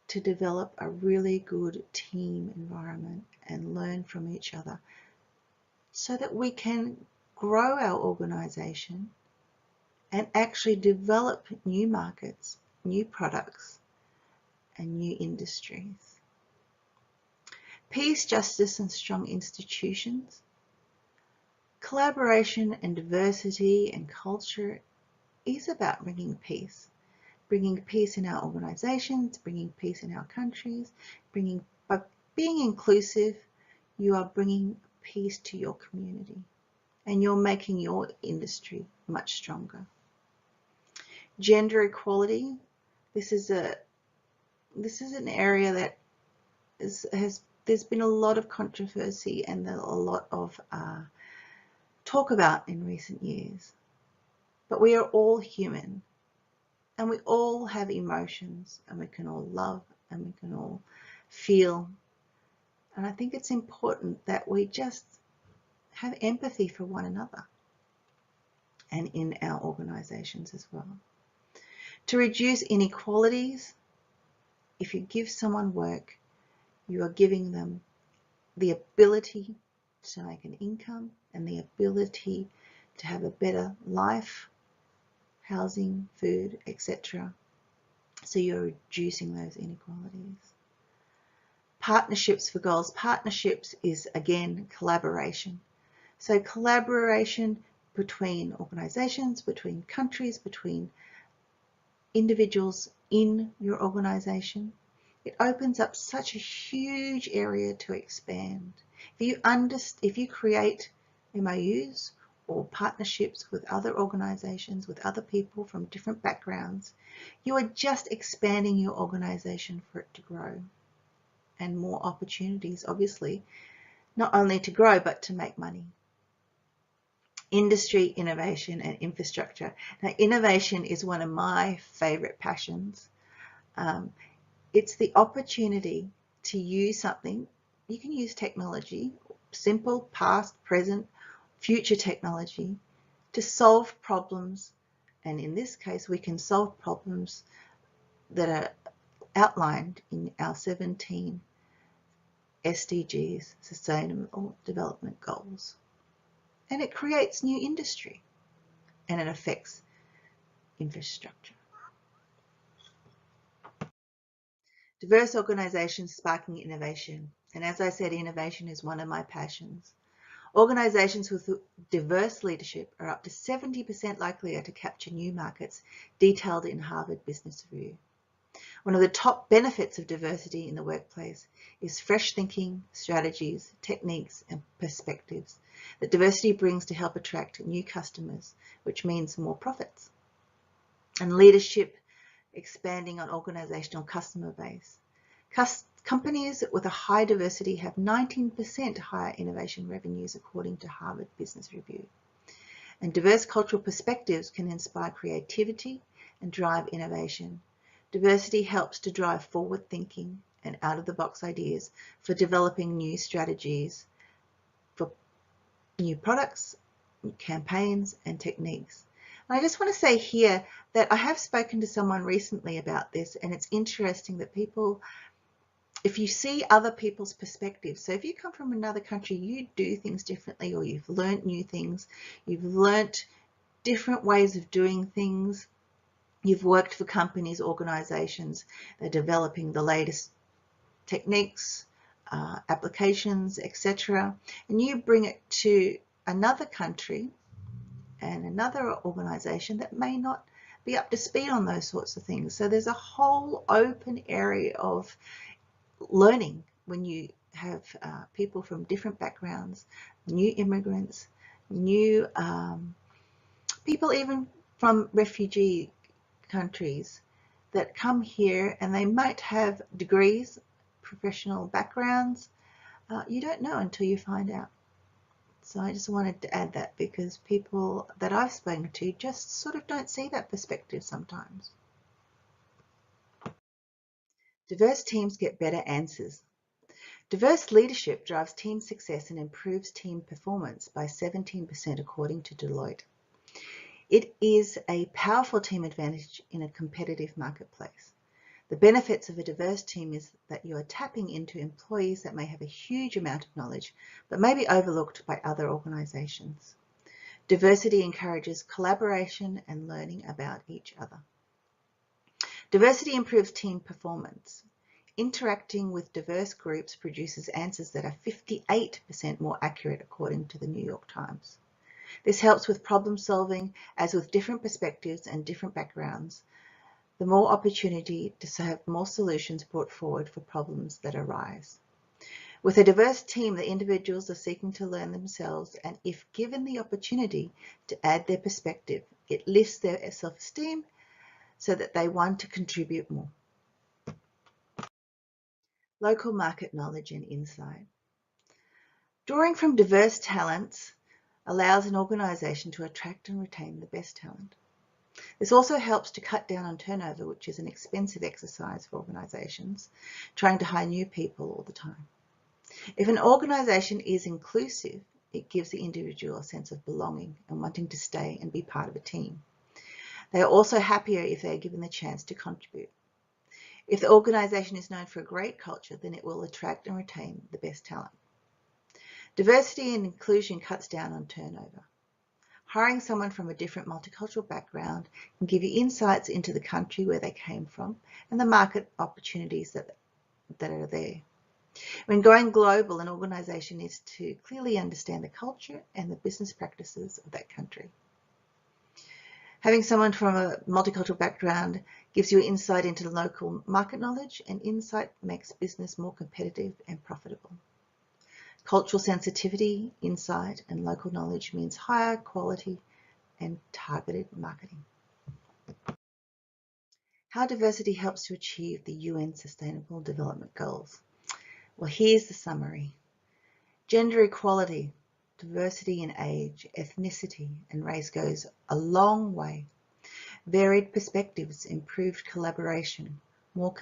to develop a really good team environment and learn from each other so that we can grow our organization and actually develop new markets, new products, and new industries. Peace, justice, and strong institutions. Collaboration and diversity and culture is about bringing peace in our organizations, bringing peace in our countries, by being inclusive, you are bringing peace to your community and you're making your industry much stronger. Gender equality, this is an area that there's been a lot of controversy and a lot of talk about in recent years. But we are all human and we all have emotions and we can all love and we can all feel. And I think it's important that we just have empathy for one another and in our organizations as well. To reduce inequalities, if you give someone work, you are giving them the ability to make an income and the ability to have a better life, housing, food, etc. So you're reducing those inequalities. Partnerships for goals. Partnerships is, again, collaboration. So collaboration between organizations, between countries, between individuals in your organization. It opens up such a huge area to expand. If you create MOUs or partnerships with other organizations, with other people from different backgrounds, you are just expanding your organization for it to grow. And more opportunities, obviously, not only to grow, but to make money. industry, innovation, and infrastructure. Now, innovation is one of my favorite passions. It's the opportunity to use something. You can use technology, simple, past, present, future technology, to solve problems. And in this case, we can solve problems that are outlined in our 17 SDGs, Sustainable Development Goals. And it creates new industry and it affects infrastructure. Diverse organizations sparking innovation. And as I said, innovation is one of my passions. Organizations with diverse leadership are up to 70% likelier to capture new markets, detailed in Harvard Business Review. One of the top benefits of diversity in the workplace is fresh thinking, strategies, techniques, and perspectives that diversity brings to help attract new customers, which means more profits. And leadership expanding on organizational customer base. Companies with a high diversity have 19% higher innovation revenues, according to Harvard Business Review. And diverse cultural perspectives can inspire creativity and drive innovation. Diversity helps to drive forward thinking and out-of-the-box ideas for developing new strategies for new products, campaigns, and techniques. And I just want to say here that I have spoken to someone recently about this, and it's interesting that people, if you see other people's perspectives, so if you come from another country, you do things differently, or you've learnt new things, you've learnt different ways of doing things, you've worked for companies, organizations that are developing the latest techniques, applications, etc., and you bring it to another country and another organization that may not be up to speed on those sorts of things. So there's a whole open area of learning when you have people from different backgrounds, new immigrants, new people even from refugee countries that come here, and they might have degrees, professional backgrounds. You don't know until you find out. So I just wanted to add that, because people that I've spoken to just sort of don't see that perspective sometimes. Diverse teams get better answers. Diverse leadership drives team success and improves team performance by 17%, according to Deloitte. It is a powerful team advantage in a competitive marketplace. The benefits of a diverse team is that you are tapping into employees that may have a huge amount of knowledge but may be overlooked by other organizations. Diversity encourages collaboration and learning about each other. Diversity improves team performance. Interacting with diverse groups produces answers that are 58% more accurate, according to the New York Times. This helps with problem solving, as with different perspectives and different backgrounds, the more opportunity to have more solutions brought forward for problems that arise. With a diverse team, the individuals are seeking to learn themselves, and if given the opportunity to add their perspective, it lifts their self-esteem so that they want to contribute more. Local market knowledge and insight. Drawing from diverse talents allows an organisation to attract and retain the best talent. This also helps to cut down on turnover, which is an expensive exercise for organisations trying to hire new people all the time. If an organisation is inclusive, it gives the individual a sense of belonging and wanting to stay and be part of a team. They are also happier if they are given the chance to contribute. If the organisation is known for a great culture, then it will attract and retain the best talent. Diversity and inclusion cuts down on turnover. Hiring someone from a different multicultural background can give you insights into the country where they came from and the market opportunities that are there. When going global, an organisation needs to clearly understand the culture and the business practices of that country. Having someone from a multicultural background gives you insight into local market knowledge, and insight makes business more competitive and profitable. Cultural sensitivity, insight, and local knowledge means higher quality and targeted marketing. How diversity helps to achieve the UN Sustainable Development Goals. Well, here's the summary. Gender equality diversity in age, ethnicity, and race goes a long way. Varied perspectives, improved collaboration, more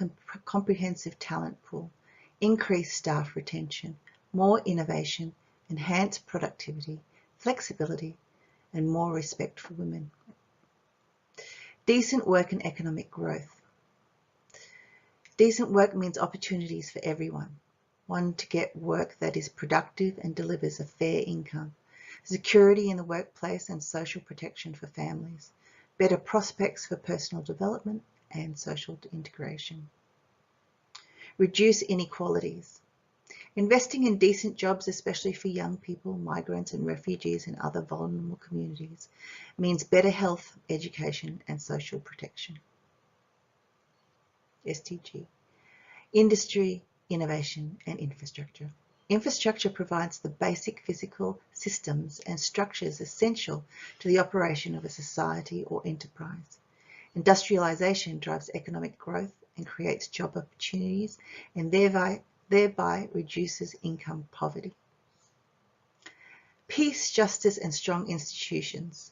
comprehensive talent pool, increased staff retention, more innovation, enhanced productivity, flexibility, and more respect for women. Decent work and economic growth. Decent work means opportunities for everyone. One, to get work that is productive and delivers a fair income. Security in the workplace and social protection for families. Better prospects for personal development and social integration. Reduce inequalities. Investing in decent jobs, especially for young people, migrants and refugees and other vulnerable communities, means better health, education and social protection. SDG. Industry, innovation and infrastructure. Infrastructure provides the basic physical systems and structures essential to the operation of a society or enterprise. Industrialization drives economic growth and creates job opportunities and thereby reduces income poverty. Peace, justice and strong institutions.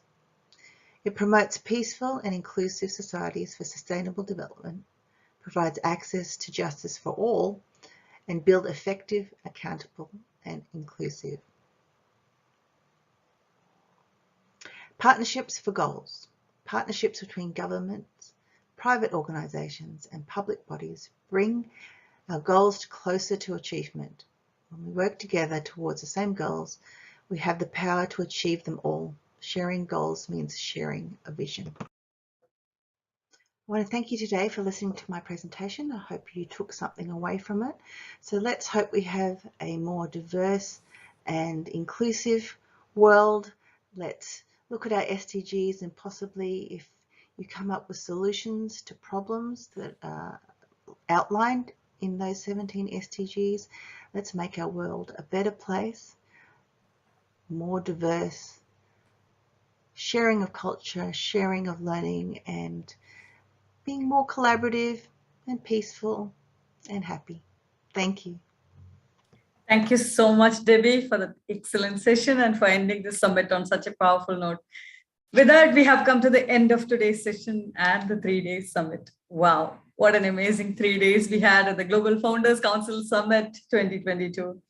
It promotes peaceful and inclusive societies for sustainable development, provides access to justice for all, and build effective, accountable and inclusive. Partnerships for goals. Partnerships between governments, private organisations and public bodies bring our goals closer to achievement. When we work together towards the same goals, we have the power to achieve them all. Sharing goals means sharing a vision. I want to thank you today for listening to my presentation. I hope you took something away from it. So let's hope we have a more diverse and inclusive world. Let's look at our SDGs and possibly, if you come up with solutions to problems that are outlined in those 17 SDGs, let's make our world a better place, more diverse, sharing of culture, sharing of learning, and being more collaborative and peaceful and happy. Thank you. Thank you so much, Debbie, for the excellent session and for ending the summit on such a powerful note. With that, we have come to the end of today's session and the 3-day summit. Wow, what an amazing 3 days we had at the Global Founders Council Summit 2022.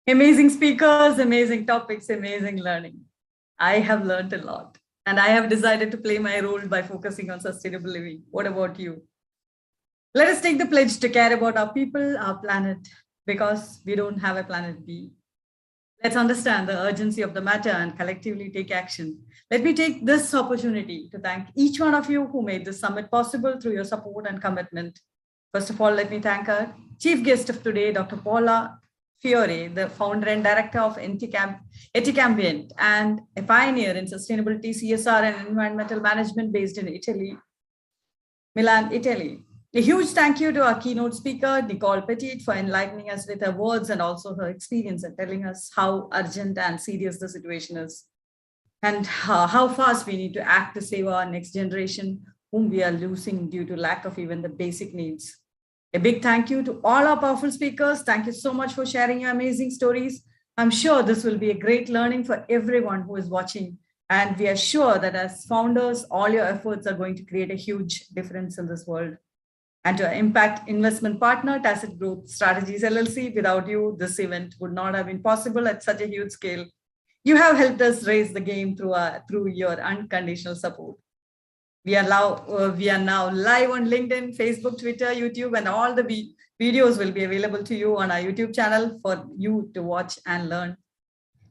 Amazing speakers, amazing topics, amazing learning. I have learned a lot. And I have decided to play my role by focusing on sustainable living. What about you? Let us take the pledge to care about our people, our planet, because we don't have a planet B. Let's understand the urgency of the matter and collectively take action. Let me take this opportunity to thank each one of you who made this summit possible through your support and commitment. First of all, let me thank our chief guest of today, Dr. Paula Fiore, the founder and director of Eticambient and a pioneer in sustainability, CSR and environmental management based in Italy, Milan, Italy. A huge thank you to our keynote speaker, Nicole Petit, for enlightening us with her words and also her experience and telling us how urgent and serious the situation is and how fast we need to act to save our next generation, whom we are losing due to lack of even the basic needs. A big thank you to all our powerful speakers. Thank you so much for sharing your amazing stories. I'm sure this will be a great learning for everyone who is watching. And we are sure that as founders, all your efforts are going to create a huge difference in this world. And to our impact investment partner, Tacit Growth Strategies LLC, without you, this event would not have been possible at such a huge scale. You have helped us raise the game through your unconditional support. We are now live on LinkedIn, Facebook, Twitter, YouTube, and all the videos will be available to you on our YouTube channel for you to watch and learn.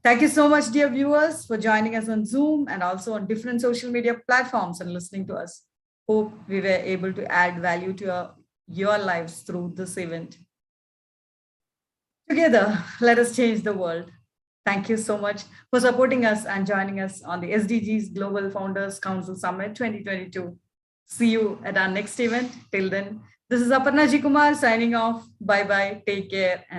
Thank you so much, dear viewers, for joining us on Zoom and also on different social media platforms and listening to us. Hope we were able to add value to your lives through this event. Together, let us change the world. Thank you so much for supporting us and joining us on the SDGs Global Founders Council Summit 2022. See you at our next event. Till then, this is Aparna G. Kumar signing off. Bye-bye. Take care. And